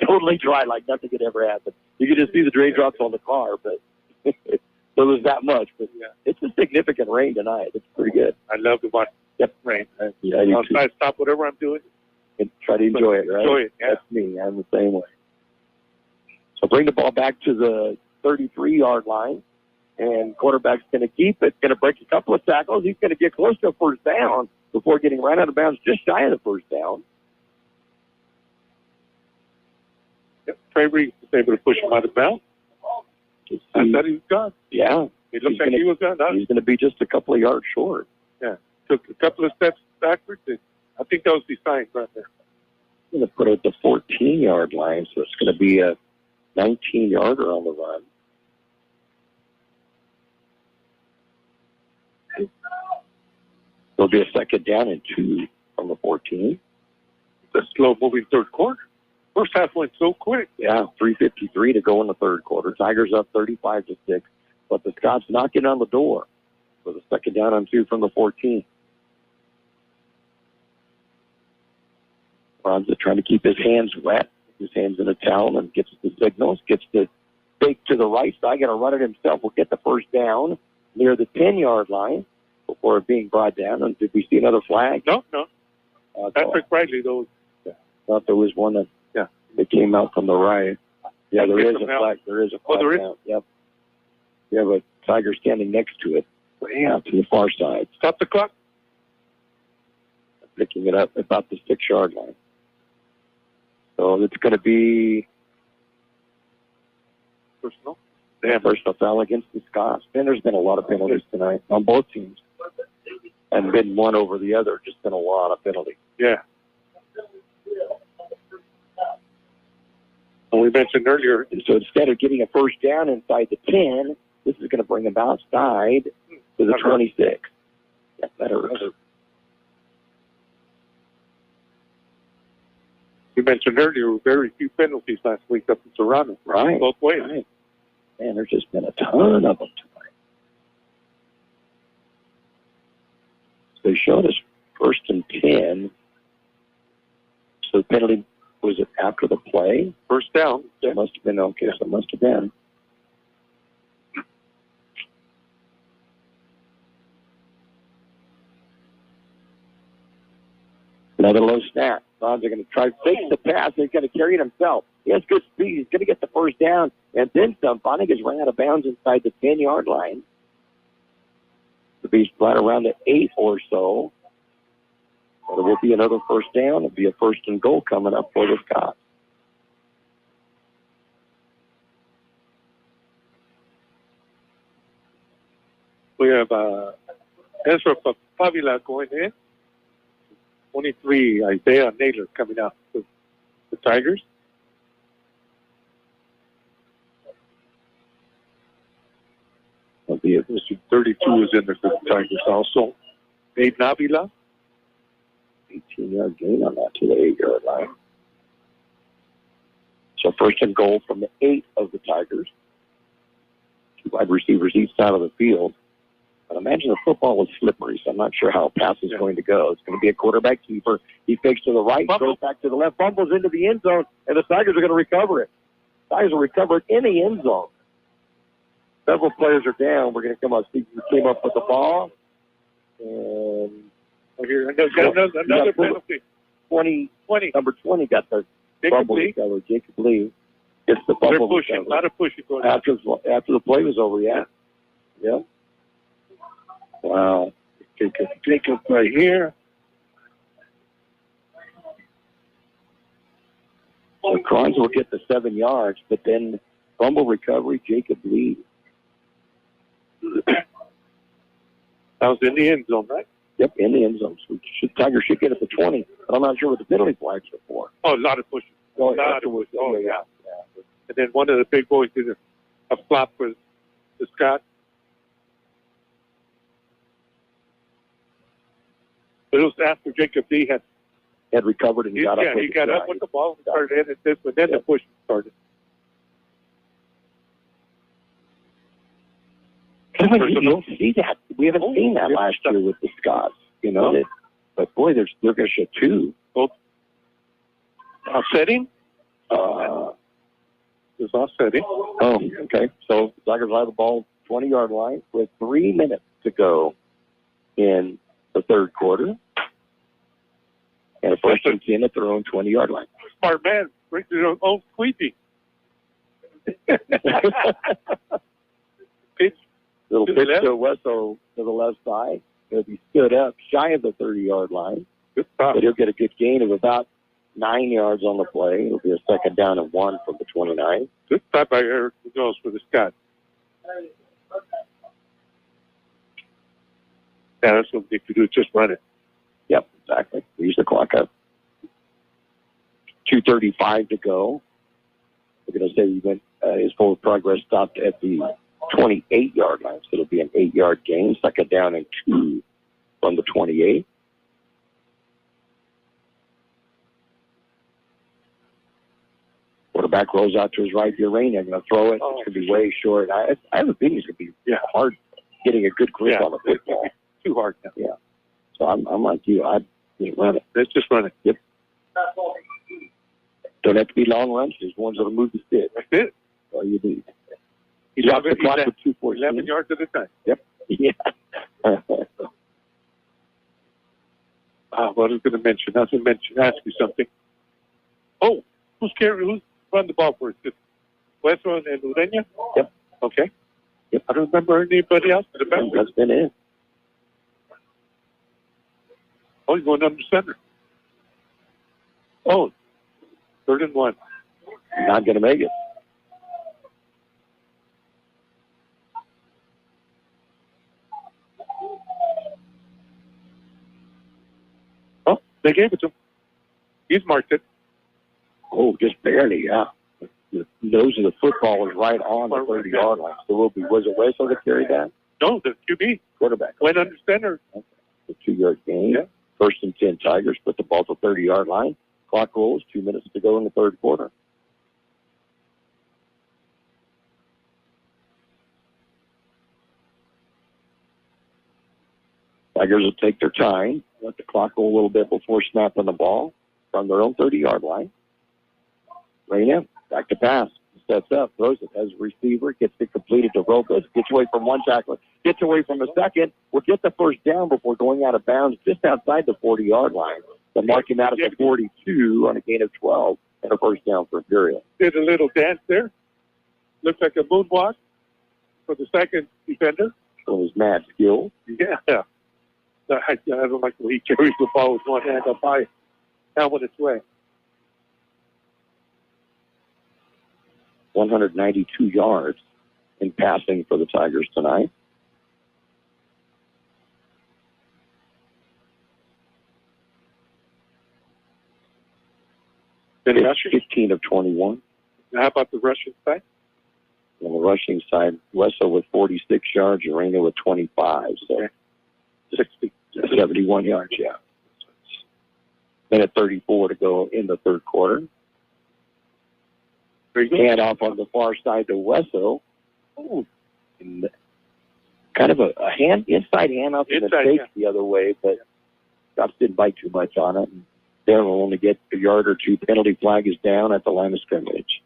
Totally dry, like nothing had ever happened. You could just see the raindrops on the car, but so it was that much. But yeah, it's a significant rain tonight. It's pretty good. I love to watch rain. Yeah, I'll try to stop whatever I'm doing and try to enjoy it, right? Enjoy it, yeah. That's me. I'm the same way. So bring the ball back to the 33-yard line, and quarterback's going to keep it, going to break a couple of tackles. He's going to get close to a first down before getting right out of bounds, just shy of the first down. Yep, Travery was able to push him out of bounds. I thought he was gone. Yeah. It looked like he was gone. He's going to be just a couple of yards short. Yeah. Took a couple of steps backwards, and I think that was the sign right there. I'm going to put it at the 14-yard line, so it's going to be a 19-yarder on the run. There'll be a second down and 2 from the 14. It's a slow-moving third quarter. First half went so quick. Yeah, 3:53 to go in the third quarter. Tigers up 35-6, but the Scots knocking on the door for the second down and 2 from the 14. Ron's trying to keep his hands wet, his hands in a towel, and gets the signals, gets the fake to the right side, going to run it himself. Will get the first down near the 10-yard line before it being brought down. And did we see another flag? No. Patrick Riley, though. Thought there was one that came out from the right. Yeah, there is a flag. There is a flag. Oh, there is? Down. Yep. You have a Tiger standing next to it, way out to the far side. Stop the clock. Picking it up about the 6-yard line. So it's going to be personal. Personal foul against the Scots. And there's been a lot of penalties tonight on both teams. And been one over the other. Just been a lot of penalties. Yeah. And we mentioned earlier. And so instead of getting a first down inside the 10, this is going to bring them outside to the 26. Yeah, that hurts. We mentioned earlier very few penalties last week up in Toronto. Right. Both ways. Right. Man, there's just been a ton of them tonight. They showed us 1st and 10. So the penalty, was it after the play? First down. It must have been, okay, so it must have been. Another low snap. Bonds are going to try to fake the pass. He's going to carry it himself. He has good speed. He's going to get the first down. And then some. Bonnie gets run out of bounds inside the 10-yard line. It'll be right around the 8 or so. But it will be another first down. It'll be a 1st and goal coming up for the Scots. We have Ezra Pavila going in. 23, Isaiah Naylor coming out with the Tigers. Mr. 32 is in there for the Tigers also. Abe Navila. 18-yard gain on that to the 8-yard line. So 1st and goal from the 8 of the Tigers. 2 wide receivers each side of the field. But imagine the football is slippery, so I'm not sure how a pass is going to go. It's going to be a quarterback keeper. He fakes to the right, goes back to the left, fumbles into the end zone, and the Tigers are going to recover it. Tigers will recover it in the end zone. Several players are down. We're going to come up. Steve came up with the ball. And another penalty. 20. Number 20 got the fumble recovered. Jacob Lee gets the fumble recovered. A lot of pushing going after the play was over, yeah. Yeah. Wow. Jacob right here. So Crons will get the 7 yards, but then fumble recovery, Jacob Lee. That was in the end zone, right? Yep, in the end zone. So Tigers should get it to 20, but I'm not sure what the penalty flags are for. Oh, a lot of pushing. Oh, yeah. And then one of the big boys did a flop for the Scott. But it was after Jacob Lee had recovered and got up. Yeah, he got up with the ball and started heading this, but then the push started. You don't see that. We haven't seen that last year with the Scots, you know. But boy, they're going to show 2. Both offsetting. There's offsetting. Oh, okay. So Tigers have the ball 20-yard line with 3 minutes to go in the third quarter. And a 1st and 10 at their own 20-yard line. Smart man brings their own squeaky. Pitch. Little pitch to Wesso to the left side. He'll be stood up shy of the 30-yard line. Good stop. But he'll get a good gain of about 9 yards on the play. It'll be a 2nd down and 1 from the 29. Good stop by Eric Munoz for the Scott. Yeah, that's what they could do, just run it. Yep, exactly. We use the clock up. 2:35 to go. We're going to say he went, his forward progress stopped at the 28-yard line, so it'll be an 8-yard gain, 2nd down and 2 from the 28. Quarterback rolls out to his right here, Rain. I'm going to throw it. It's going to be way short. I have a feeling it's going to be hard getting a good grip on the football. Too hard now. Yeah. So I'm like you. I'd run it. Let's just run it. Yep. Don't have to be long runs. Just ones that'll move the stick. That's it. All you do. 11 yards at a time. Yep. Yeah. What I was going to mention. I was going to ask you something. Oh, who's run the ball for us? Just Western and Ureña? Yep. Okay. I don't remember anybody else in the back. That's been it. Oh, he's going under center. Oh, 3rd and 1. Not going to make it. Oh, they gave it to him. He's marked it. Oh, just barely, yeah. The nose of the football was right on the 30-yard line. So was it Wesso that carried that? No, the QB. Quarterback. Went under center. Okay. The 2-yard gain. Yeah. 1st and 10 Tigers put the ball to the 30-yard line. Clock rolls, 2 minutes to go in the 3rd quarter. Tigers will take their time, let the clock go a little bit before snapping the ball from their own 30-yard line. Raina, back to pass. Steps up, throws it as a receiver, gets it completed to Robles, gets away from one tackler, gets away from a second, will get the first down before going out of bounds just outside the 40-yard line. They'll mark him out at the 42 on a gain of 12 and a first down for Imperial. Did a little dance there. Looks like a moonwalk for the second defender. So his mad skill. Yeah. I don't like the way he carries the ball with one hand up high, helmet its way. 192 yards in passing for the Tigers tonight. Any rushing? 15 of 21. How about the rushing side? On the rushing side, Wesso with 46 yards, Urena with 25. So 71 yards, yeah. Minute 34 to go in the 3rd quarter. Hand off on the far side to Wesso. Oh, and kind of a inside handoff and a fake the other way, but Scotts didn't bite too much on it. Darren will only get a yard or two. Penalty flag is down at the line of scrimmage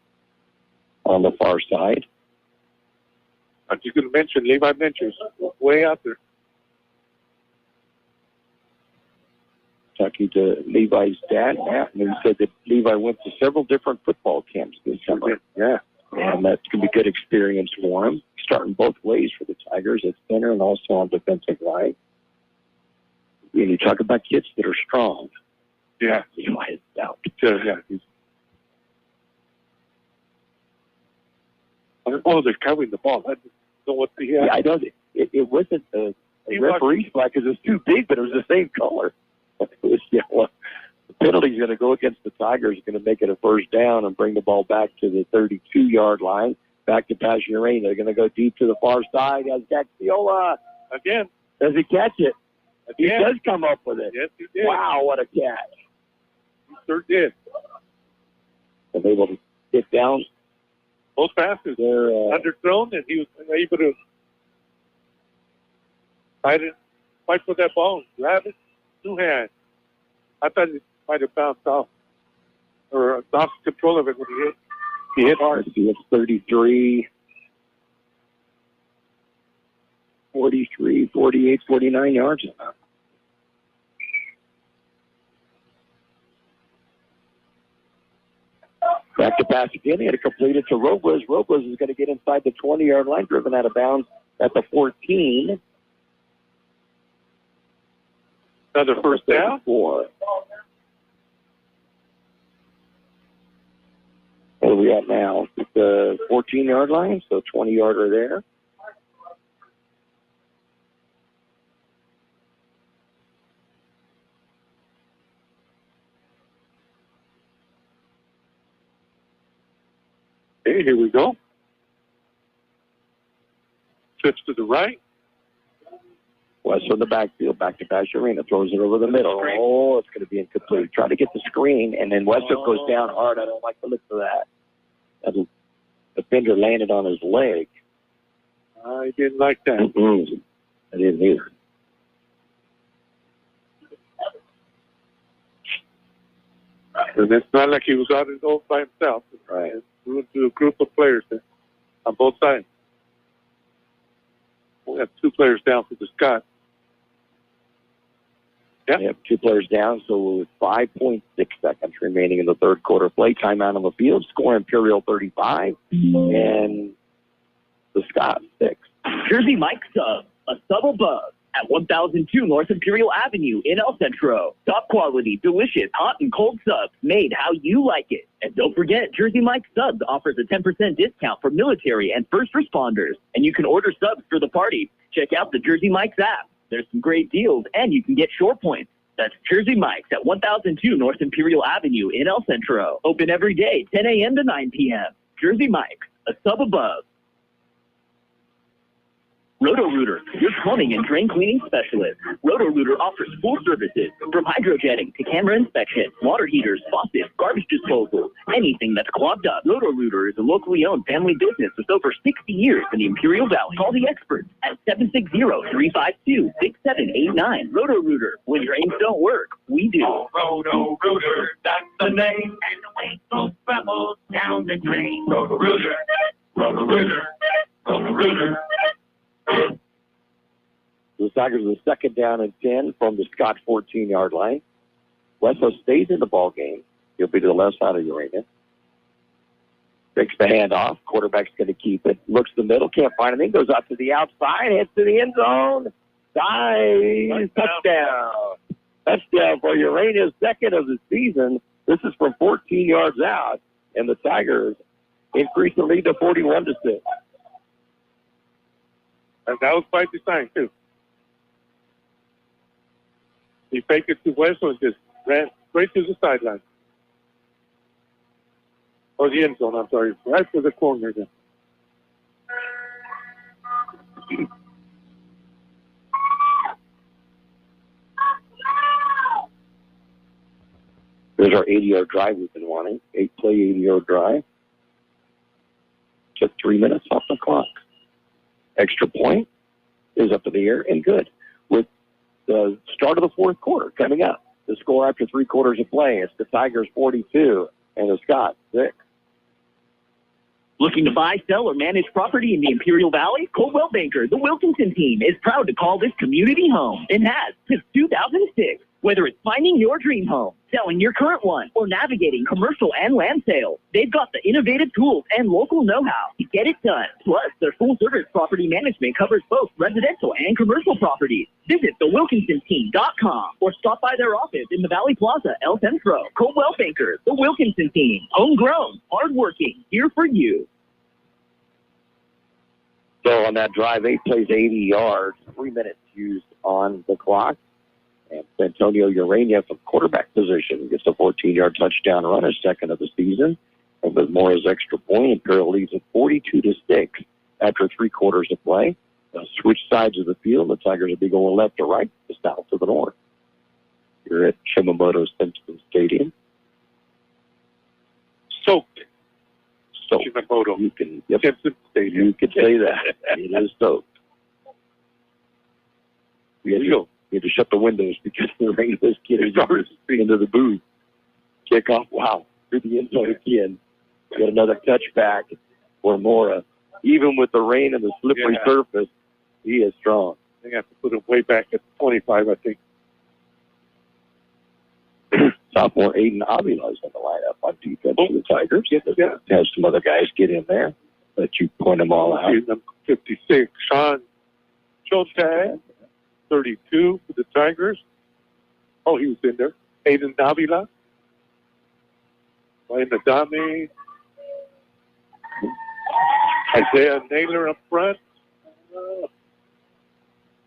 on the far side. I'm just going to mention Levi Menchers way out there. Talking to Levi's dad, Matt, and he said that Levi went to several different football camps this summer. Yeah. And that's going to be a good experience for him, starting both ways for the Tigers at center and also on defensive line. And you talk about kids that are strong. Yeah. Levi is out. Yeah. Oh, they're covering the ball. I don't know what the... Yeah, I know. It wasn't a referee's flag because it was too big, but it was the same color. It was yellow. The penalty's going to go against the Tigers, going to make it a first down and bring the ball back to the 32-yard line. Back to Passion. They're going to go deep to the far side. As Gaxiola. Again. Does he catch it? He Again. does come up with it. Yes, he did. Wow, what a catch. He sure did. And able to get down. Both passes they're underthrown, and he was able to fight for that ball, grab it, two hands. I thought it might have bounced off or lost control of it when he hit. He hit hard. He hits 33, 43, 48, 49 yards. Back to pass again. He had to complete it to Robles. Robles is going to get inside the 20-yard line, driven out of bounds at the 14. Another first down. What are we at now? The 14-yard line, so 20-yarder there. Okay, here we go. Trips to the right. West from the backfield, back to Passion Arena, throws it over the middle. Oh, it's going to be incomplete. Trying to get the screen, and then Westbrook goes down hard. I don't like the look of that. The defender landed on his leg. I didn't like that. I didn't either. And it's not like he was out in all by himself. Right. We went to a group of players there on both sides. We have two players down for the Scott. Yeah. We have two players down, so with 5.6 seconds remaining in the third quarter play. Timeout on the field. Score Imperial 35 and the Scott 6. Jersey Mike's Sub, a sub above. At 1002 North Imperial Avenue in El Centro. Top quality, delicious, hot and cold subs made how you like it. And don't forget, Jersey Mike's Subs offers a 10% discount for military and first responders. And you can order subs for the party. Check out the Jersey Mike's app. There's some great deals, and you can get shore points. That's Jersey Mike's at 1002 North Imperial Avenue in El Centro. Open every day, 10 a.m. to 9 p.m. Jersey Mike's, a sub above. Roto-Rooter, your plumbing and drain cleaning specialist. Roto-Rooter offers full services from hydrojetting to camera inspection, water heaters, faucets, garbage disposal, anything that's clogged up. Roto-Rooter is a locally owned family business with over 60 years in the Imperial Valley. Call the experts at 760-352-6789. Roto-Rooter, when drains don't work, we do. Roto-Rooter, that's the name. And the way goes pebbles down the drain. Roto-Rooter, Roto-Rooter, Roto-Rooter. The Tigers are second down and 10 from the Scott 14-yard line. Wesco stays in the ball game. He'll be to the left side of Urania. Breaks the handoff. Quarterback's going to keep it. Looks the middle. Can't find anything. Goes out to the outside. Heads to the end zone. Dives. Touchdown. Touchdown for Urania's second of the season. This is from 14 yards out. And the Tigers increase the lead to 41-6. And that was by design, too. He faked it to Wesco and just ran straight to the sideline. Or the end zone, I'm sorry. Right to the corner again. There's our 80-yard drive we've been wanting. 8-play, 80-yard drive. Took 3 minutes off the clock. Extra point is up in the air and good. With the start of the fourth quarter coming up, the score after 3 quarters of play, it's the Tigers 42 and the Scots 6. Looking to buy, sell, or manage property in the Imperial Valley? Coldwell Banker, the Wilkinson team, is proud to call this community home and has since 2006. Whether it's finding your dream home, selling your current one, or navigating commercial and land sales, they've got the innovative tools and local know-how to get it done. Plus, their full-service property management covers both residential and commercial properties. Visit thewilkinsonteam.com or stop by their office in the Valley Plaza, El Centro. Coldwell Banker, the Wilkinson team, homegrown, hardworking, here for you. So on that drive, 8 plays, 80 yards, 3 minutes used on the clock. And Antonio Urania from quarterback position gets a 14-yard touchdown run, his second of the season. And with Mora's extra point, Imperial leads at 42-6 after 3 quarters of play. They'll switch sides of the field. The Tigers will be going left to right, to south to the north. You're at Shimamoto Simpson Stadium. Soaked. Shimamoto. You can, Simpson Stadium. You could say that. It is soaked. You had to shut the windows because the rain was getting into the booth. Kickoff, wow, through the end zone again. Got another touchback for Mora. Even with the rain and the slippery surface, he is strong. They have to put him way back at 25, I think. Sophomore Aiden Avila is in the lineup on defense for the Tigers. Has some other guys get in there, but you point them all out. 56, Sean Chote. 32 for the Tigers. Oh, he was in there. Aiden Davila. Ryan Adame. Isaiah Naylor up front.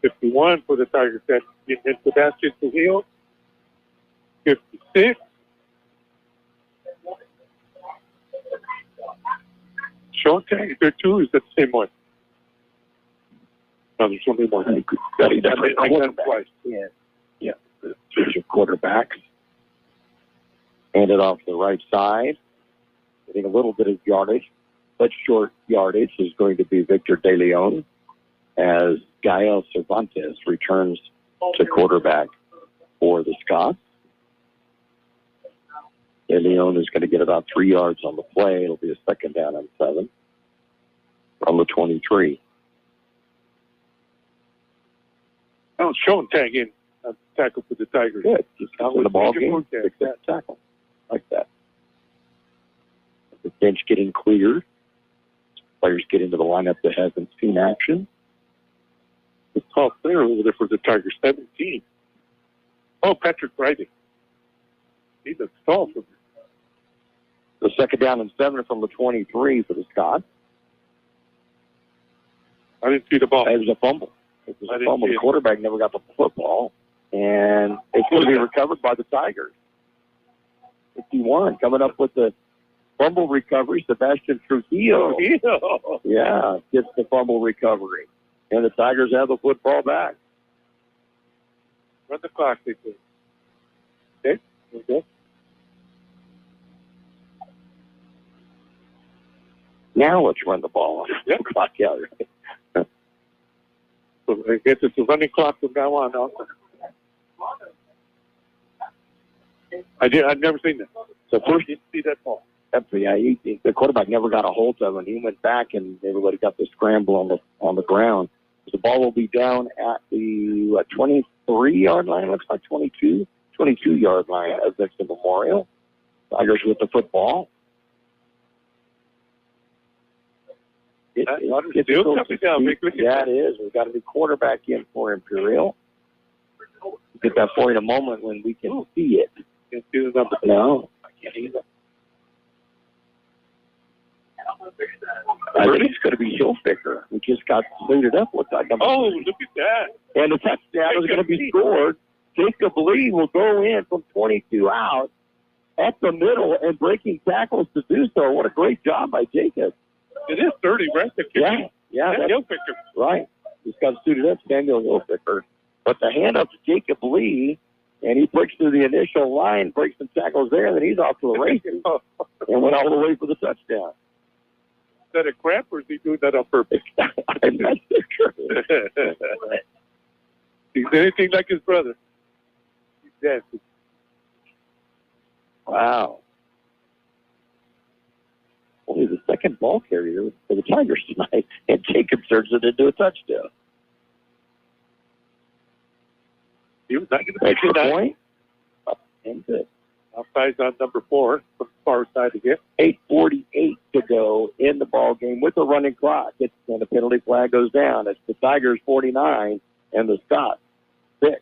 51 for the Tigers. That's Sebastian Trujillo. 56. Showtime. Is there two? Is that the same one? No, there's only one. I got him twice. Yeah. Switch of quarterbacks. Hand it off to the right side. Getting a little bit of yardage, but short yardage is going to be Victor De Leon as Gael Cervantes returns to quarterback for the Scots. De Leon is going to get about 3 yards on the play. It'll be a second down and 7 from the 23. Oh, Sean tag in. Tackle for the Tigers. Good. Just out with the ball game. Fix that tackle. Like that. The bench getting cleared. Players get into the lineup that hasn't seen action. The tall player over there for the Tigers, 17. Oh, Patrick Riding. He looks tall for me. The second down and 7 from the 23 for the Scots. I didn't see the ball. It was a fumble. The quarterback never got the football. And it's going to be recovered by the Tigers. 51 coming up with the fumble recovery. Sebastian Trujillo. Yeah, gets the fumble recovery. And the Tigers have the football back. Run the clock, they do. Okay. Now let's run the ball on the clock. Yeah. So I guess it's a running clock from now on. Also. I've never seen that. So first, didn't see that ball. The quarterback never got a hold of him. He went back, and everybody got the scramble on the ground. The ball will be down at the 23-yard line. Looks like 22-yard line of Vincent Memorial. Tigers with the football. It's coming down, Micky. Yeah, it is. We've got a new quarterback in for Imperial. We'll get that for you in a moment when we can see it. Can't see the number. No, I can't either. I think it's going to be Hilfiger. We just got suited up with that number. Oh, look at that. And the touchdown is going to be scored. Jacob Lee will go in from 22 out at the middle and breaking tackles to do so. What a great job by Jacob. It is 30, right? Yeah. That's Hilfiger. Right. Just got suited up, Samuel Hilfiger. But the handoff to Jacob Lee, and he breaks through the initial line, breaks some tackles there, and then he's off to the races and went all the way for the touchdown. Is that a crap, or is he doing that on purpose? I'm not sure. He's anything like his brother. He's dancing. Wow. Only the second ball carrier for the Tigers tonight, and Jacob turns it into a touchdown. He was not going to make it point. And good. Outside on number 4 from the far side again. 8:48 to go in the ball game with the running clock. And the penalty flag goes down. It's the Tigers 49 and the Scots 6.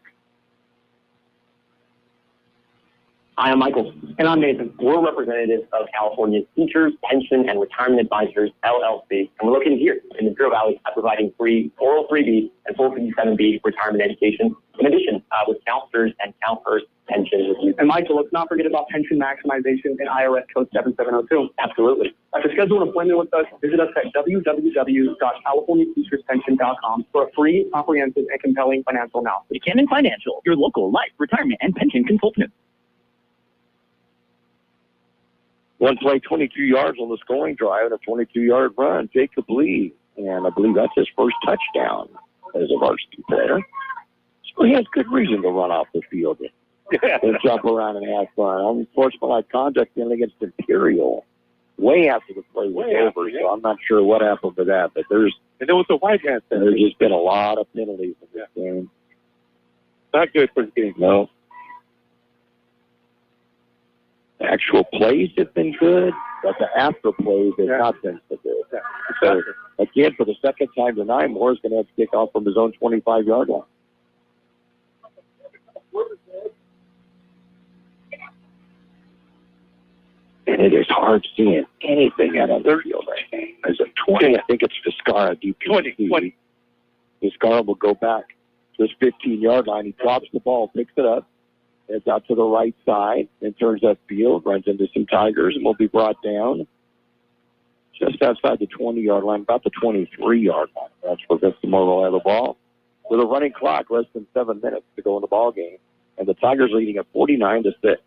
Hi, I'm Michael. And I'm Nathan. We're representatives of California's Teachers, Pension, and Retirement Advisors, LLC. And we're located here in the Imperial Valley providing free oral 3B and full 57B retirement education. In addition, with counselors and CalPERS pension review. And Michael, let's not forget about pension maximization and IRS code 7702. Absolutely. To schedule an appointment with us, visit us at www.californiateacherspension.com for a free, comprehensive, and compelling financial analysis. Buchanan Financial, your local life, retirement, and pension consultant. One play, 22 yards on the scoring drive and a 22-yard run. Jacob Lee, and I believe that's his first touchdown as a varsity player. So he has good reason to run off the field and jump around and have fun. Unsportsmanlike conduct in against Imperial way after the play was over, so I'm not sure what happened to that. But and there was a white hat. There's just been a lot of penalties in this game. Not good for the game. No. The actual plays have been good, but the after plays have not been so good. Yeah. So, again, for the second time tonight, Moore's going to have to kick off from his own 25-yard line. And it is hard seeing anything out of the field right now. There's a 20. I think it's Vizcarra. 20. Vizcarra will go back to his 15-yard line. He drops the ball, picks it up. It's out to the right side and turns upfield, runs into some Tigers, and will be brought down just outside the 20-yard line, about the 23-yard line. That's where Vincent will have the ball. With a running clock, less than 7 minutes to go in the ball game, and the Tigers leading at 49-6.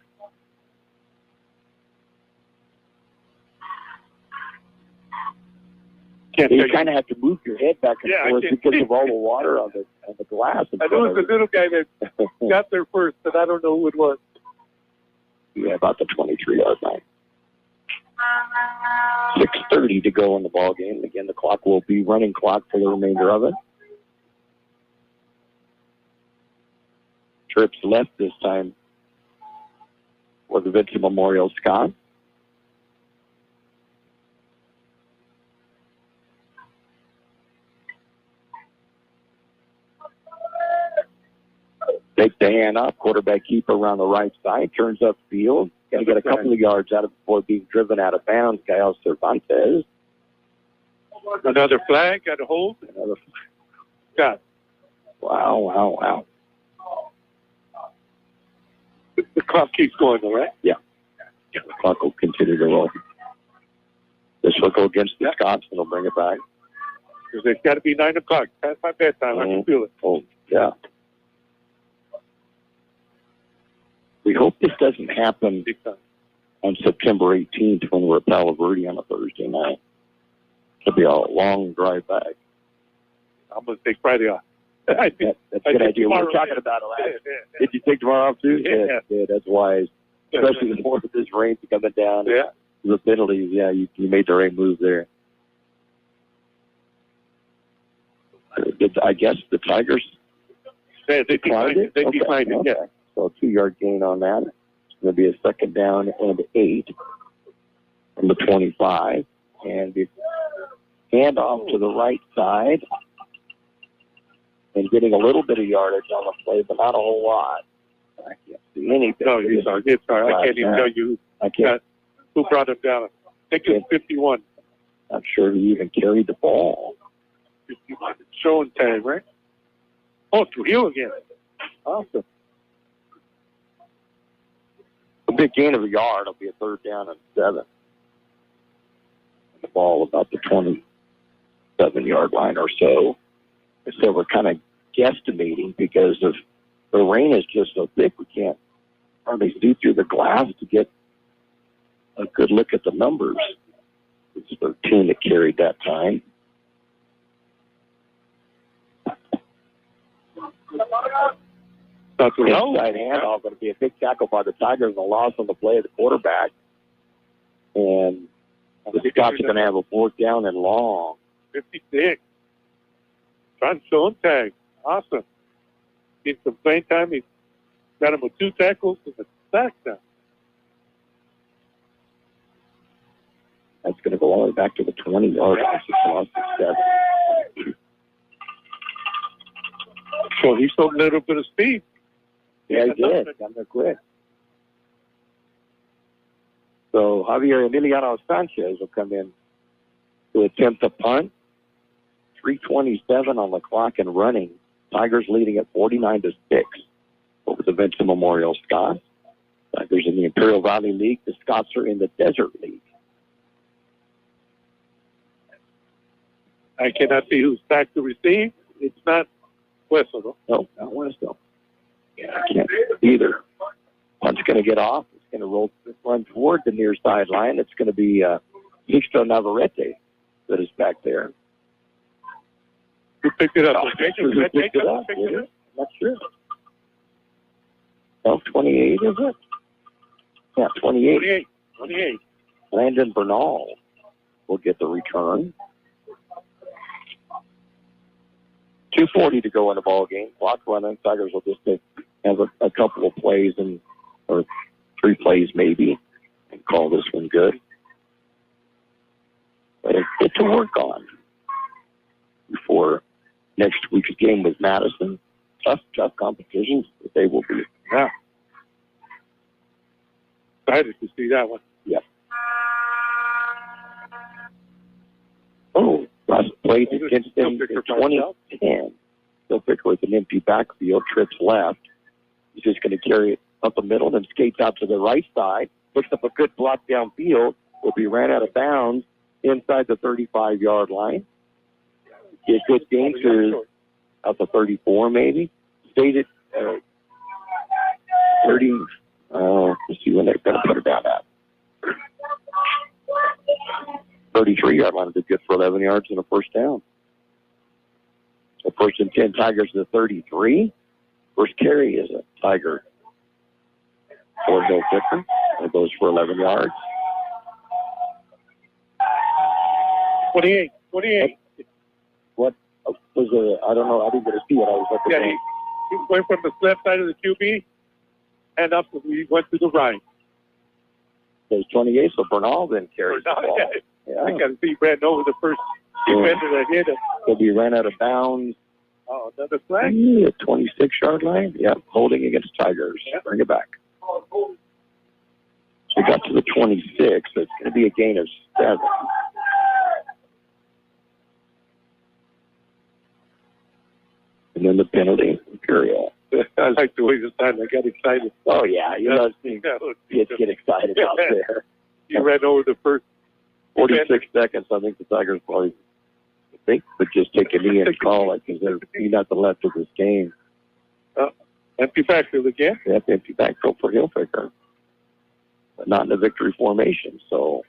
You kind of have to move your head back and forth because of all the water on the glass. I know it's the little guy that got there first, but I don't know who it was. Yeah, about the 23-yard line. 6:30 to go in the ball game. Again, the clock will be running clock for the remainder of it. Trips left this time for the Vincent Memorial Scott. Takes the hand up, quarterback keeper around the right side, turns upfield. Got to get a couple of yards out of it before being driven out of bounds. Kyle Cervantes. Another flag, got a hold. Another Got. Wow. The clock keeps going, all right? Yeah. The clock will continue to roll. This will go against the Scots, and they'll bring it back. Because it's got to be 9 o'clock. Past my bedtime. I can feel it. Oh, yeah. We hope this doesn't happen on September 18th when we're at Palo Verde on a Thursday night. It'll be a long drive back. I'm going to take Friday off. That's a good idea. We were talking about it last. Did you take tomorrow off too? Yeah, that's wise. Especially the more of this rain coming down. Yeah. The penalties, you made the right move there. I guess the Tigers they declined it. They declined it, yeah. So a 2-yard gain on that. It's going to be a second down and 8 from the 25. And the handoff to the right side. And getting a little bit of yardage on the play, but not a whole lot. I can't see anything. No, it's sorry. I can't even tell you who brought him down. I think it's 51. Not sure he even carried the ball. 51. Showing tag, right? Oh, Trujillo again. Awesome. A big gain of a yard. It'll be a third down and 7. The ball about the 27-yard line or so. So we're kind of guesstimating because of the rain is just so thick we can't hardly see through the glass to get a good look at the numbers. It's 13 that carried that time. Inside handoff going to be a big tackle by the Tigers and a loss on the play of the quarterback. And the Scots are going to have a 4th down and long. 56. Trying to show him tag. Awesome. Getting some playing time. He's got him with 2 tackles and a sack now. That's going to go all the way back to the 20-yard line. So he showed a little bit of speed. Yeah, he did. Got there quick. So Javier Emiliano Sanchez will come in to attempt a punt. 3:27 on the clock and running. Tigers leading at 49-6 over the Vincent Memorial Scots. Tigers in the Imperial Valley League. The Scots are in the Desert League. I cannot see who's back to receive. It's not Wessel. No, not Wessel. Yeah, I can't either. Punt's going to get off. It's going to run toward the near sideline. It's going to be Sixto Navarrete that is back there. Who picked it up? Who picked it up? I'm not sure. No, 28, is it? Yeah, 28. 28. Landon Bernal will get the return. 2:40 to go in the ball game. Clock running. Tigers will just have a couple of plays or 3 plays maybe and call this one good. But it's to work on before next week's game with Madison. Tough competition that they will be. Yeah. Excited to see that one. Yep. Oh, last play against them in 2010. Bill Picker with an empty backfield, trips left. He's just going to carry it up the middle and skates out to the right side. Picks up a good block downfield. Will be ran out of bounds inside the 35-yard line. Get good gain to out the 34 maybe. Stayed at 30. Let's see when they're going to put it down at. 33-yard line is good for 11 yards and a first down. So 1st and 10, Tigers to the 33. First carry is a Tiger for Bill Picker. It goes for 11 yards. 28. What was the, I don't know, I didn't get to see it. I was at the game. He went from the left side of the QB and up, we went to the right. There's 28, so Bernal then carries the ball. I got to see Brandon over the first defender that hit him. He'll be ran out of bounds Oh, another flag? 26-yard line. Yeah, holding against Tigers. Bring it back. So we got to the 26, so it's going to be a gain of 7. And then the penalty, Imperial. I like the way this time I got excited. Oh, yeah. You know, kids get excited out there. You ran over the first 46 seconds. I think the Tigers probably would just take a knee and call it because there's nothing left of this game. Empty backfield again? Yep, empty backfield for Hilfiger. But not in the victory formation, so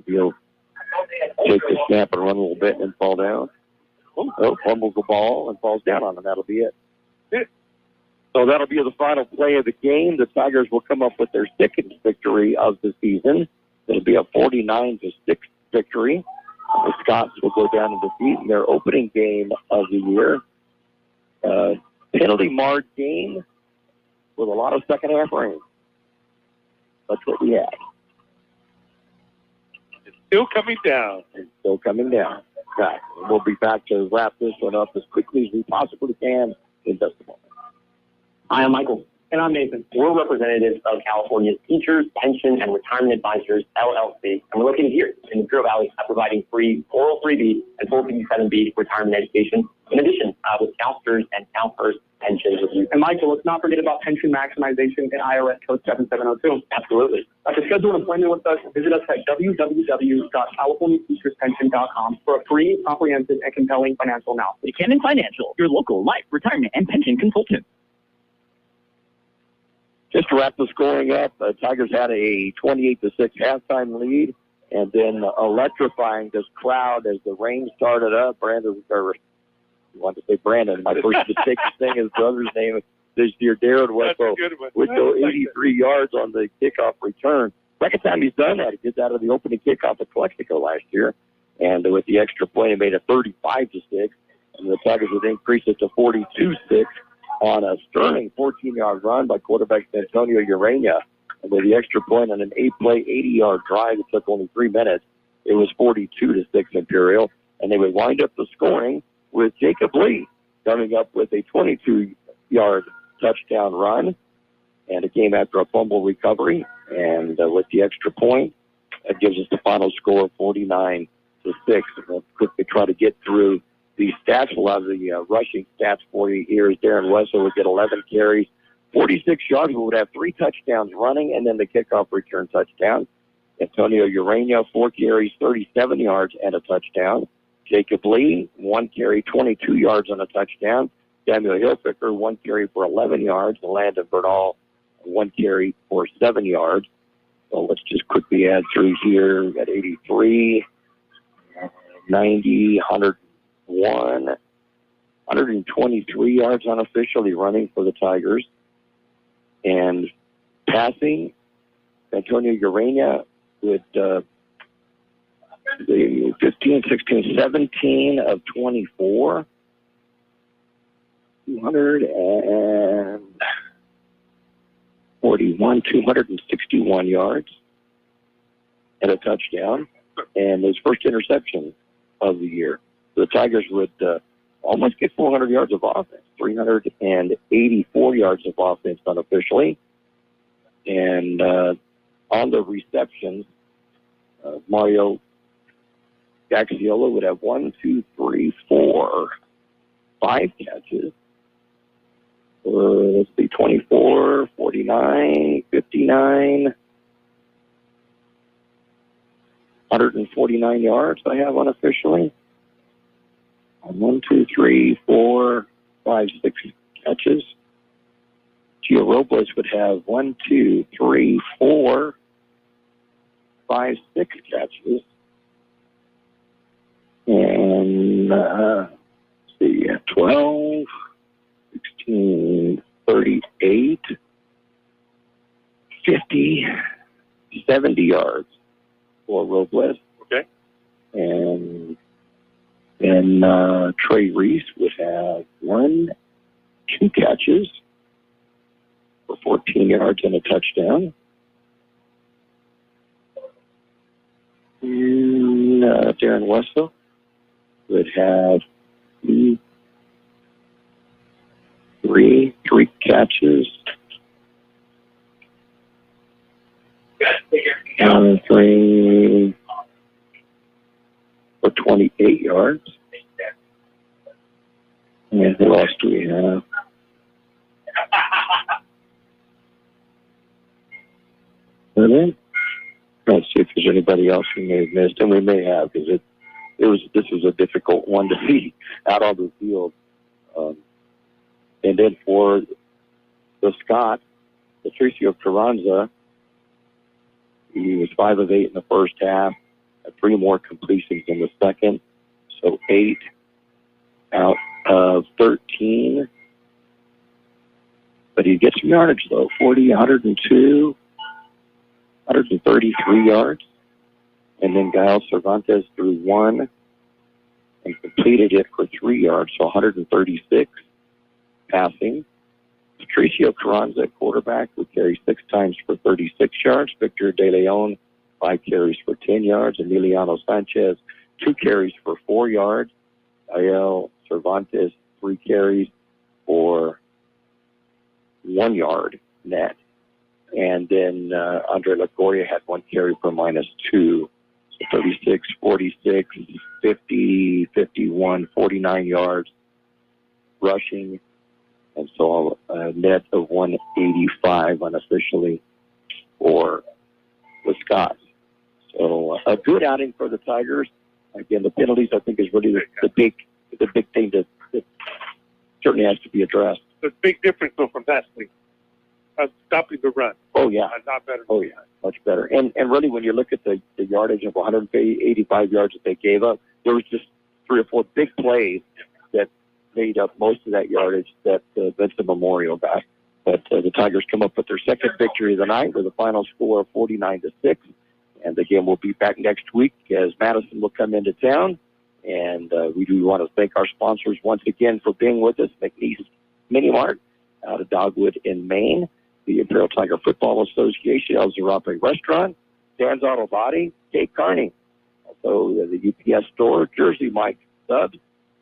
he'll take the snap and run a little bit and then fall down. Oh, fumbles the ball and falls down on him. That'll be it. So that'll be the final play of the game. The Tigers will come up with their second victory of the season. It'll be a 49-6 victory. The Scots will go down and defeat in their opening game of the year. Penalty-marred game with a lot of second-half rain. That's what we have. It's still coming down. It's still coming down. Right. We'll be back to wrap this one up as quickly as we possibly can in just a moment. Hi, I'm Michael. And I'm Nathan. We're representatives of California's Teachers, Pension, and Retirement Advisors, LLC, and we're located here in the Imperial Valley providing free 403B and 457B retirement education, in addition with CalSTRS and CalPERS pension review. And Michael, let's not forget about pension maximization in IRS Code 7702. Absolutely. To schedule an appointment with us, visit us at www.californiateacherspension.com for a free, comprehensive, and compelling financial analysis. Buchanan Financial, your local life, retirement, and pension consultant. Just to wrap the scoring up, the Tigers had a 28-6 halftime lead, and then electrifying this crowd as the rain started up. Brandon, or I wanted to say Brandon. My first mistake is saying his brother's name this year. Darren Wetzel would go 83 yards on the kickoff return. Second time he's done that. He did that on the opening kickoff at Calexico last year, and with the extra point, he made it 35-6, and the Tigers would increase it to 42-6. On a sterling 14-yard run by quarterback Antonio Urania. And with the extra point on an 8-play, 80-yard drive, it took only 3 minutes. It was 42-6 Imperial. And they would wind up the scoring with Jacob Lee coming up with a 22-yard touchdown run. And it came after a fumble recovery. And with the extra point, that gives us the final score of 49-6. And we'll quickly try to get through the stats. We'll have the rushing stats for you here. Darren Wessel would get 11 carries, 46 yards. We would have 3 touchdowns running, and then the kickoff return touchdown. Antonio Urania, 4 carries, 37 yards, and a touchdown. Jacob Lee, 1 carry, 22 yards and a touchdown. Samuel Hilfiger, 1 carry for 11 yards. And Landon Bernal, 1 carry for 7 yards. So let's just quickly add through here. We got 83, 90, 123 yards unofficially running for the Tigers. And passing, Antonio Urania with the 15, 16, 17 of 24. 261 yards and a touchdown. And his first interception of the year. The Tigers would almost get 400 yards of offense, 384 yards of offense unofficially. And on the receptions, Mario Gaxiola would have 5 catches. Let's see, 24, 49, 59, 149 yards I have unofficially. 1, 2, 3, 4, 5, 6 catches. Gio Robles would have 1, 2, 3, 4, 5, 6 catches. And, let's see, 12, 16, 38, 50, 70 yards for Robles. Okay. And then Trey Reese would have 1, 2 catches for 14 yards and a touchdown. And Darren Wessel would have three catches. Three for 28 yards. And who else do we have? Let's see if there's anybody else we may have missed, and we may have, because this was a difficult one to see out on the field. And then for the Scott, Patricio Carranza, he was 5 of 8 in the first half, 3 more completions in the second, so 8 out of 13. But he gets some yardage, though, 40, 102, 133 yards. And then Gael Cervantes threw 1 and completed it for 3 yards, so 136 passing. Patricio Carranza, quarterback, would carry 6 times for 36 yards. Victor De Leon, 5 carries for 10 yards. Emiliano Sanchez, 2 carries for 4 yards. Gael Cervantes, 3 carries for 1 yard net. And then Andre LaGoria had 1 carry for -2. So 36, 46, 50, 51, 49 yards rushing. And so a net of 185 unofficially for the Scots. So a good outing for the Tigers. Again, the penalties, I think, is really the big thing that certainly has to be addressed. The big difference, though, from last week. Stopping the run. Oh, yeah. Not better. Oh, yeah. Much better. And really, when you look at the yardage of 185 yards that they gave up, there was just 3 or 4 big plays that made up most of that yardage that Vincent Memorial got. But the Tigers come up with their second victory of the night with a final score of 49-6. And again, we'll be back next week as Madison will come into town. And we do want to thank our sponsors once again for being with us. McNeese Mini Mart out of Dogwood in Maine, the Imperial Tiger Football Association, El Zarape Restaurant, Dan's Auto Body, Kate Carney, also the UPS Store, Jersey Mike Subs,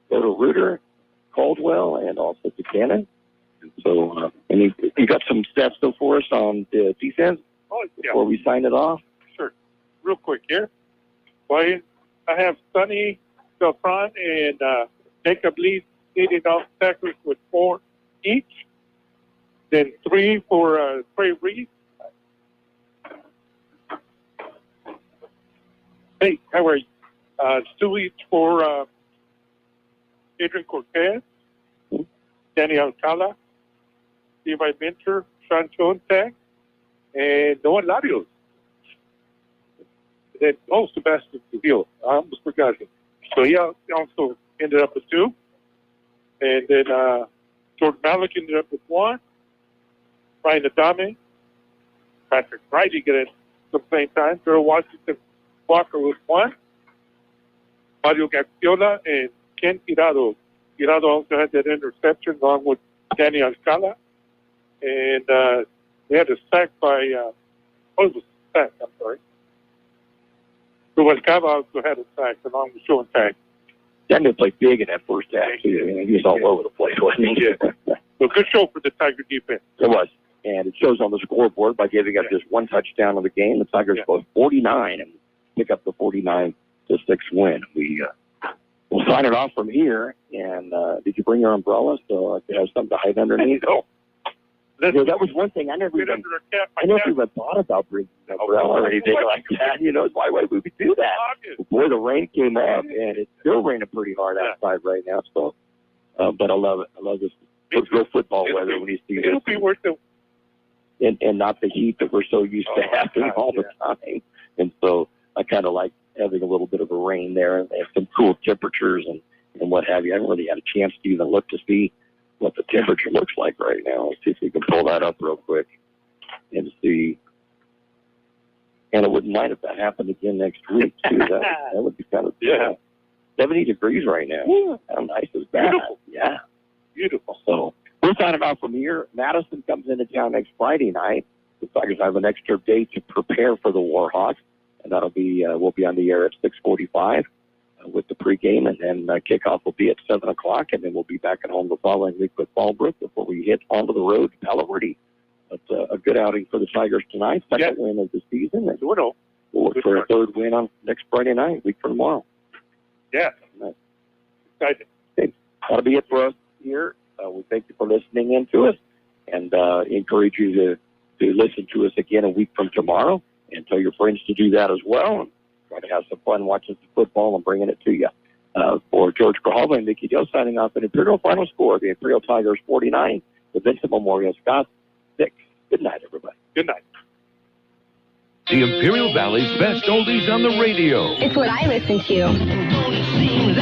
Roto Rooter, Caldwell, and also Buchanan. So, and you got some stats though for us on the defense before we sign it off? Sure. Real quick here. Well, I have Sonny Beltran and Jacob Lee leading off tackles with 4 each. Then 3 for Trey Reed. Hey, how are you? 2 each for Adrian Cortez, Danny Alcala, Levi Minter, Sean Chontag, and Noah Larios. Then, Sebastian Seville. I almost forgot him. So he also ended up with 2. And then Jordan Malik ended up with 1. Ryan Adame, Patrick Wright, he got it at the same time. Gerald Washington Walker with 1. Mario Gaxiola and Ken Tirado. Tirado also had that interception along with Danny Alcala. And we had a sack by, it was a sack, I'm sorry. Rubalcaba also had a sack along with Sean Tag. Daniel played big in that first half, too. I mean, he was all over the place, wasn't he? Yeah. So good show for the Tiger defense. It was. And it shows on the scoreboard by giving up just 1 touchdown in the game. The Tigers go 49 and pick up the 49-6 win. We'll sign it off from here. And did you bring your umbrella so I could have something to hide underneath? No. You know, that was one thing I never even thought about bringing an umbrella or anything like that. You know, why would we do that? Boy, the rain came up, and it's still raining pretty hard outside right now. So, but I love it. I love this real football weather when you see this. It'll be worth it. And not the heat that we're so used to having all the time. And so I kind of like having a little bit of a rain there and some cool temperatures and what have you. I haven't really had a chance to even look to see what the temperature looks like right now. Let's see if we can pull that up real quick and see. And I wouldn't mind if that happened again next week, too. That would be kind of 70 degrees right now. Yeah. How nice is that? Beautiful. Yeah. Beautiful. So we'll sign it out from here. Madison comes into town next Friday night. The Tigers have an extra day to prepare for the Warhawks, and that'll be we'll be on the air at 6:45 with the pregame, and then kickoff will be at 7 o'clock, and then we'll be back at home the following week with Fallbrook before we hit onto the road to Palo Verde. That's a good outing for the Tigers tonight, second win of the season, and we'll look for a third win on next Friday night, week from tomorrow. Yeah. Excited. Okay. That'll be it for us here. We thank you for listening in to us, and encourage you to listen to us again a week from tomorrow, and tell your friends to do that as well, and try to have some fun watching some football and bringing it to you. For George Grijalva and Micky Dale signing off, an Imperial final score, the Imperial Tigers 49, the Vincent Memorial Scots 6. Good night, everybody. Good night. The Imperial Valley's best oldies on the radio. It's what I listen to.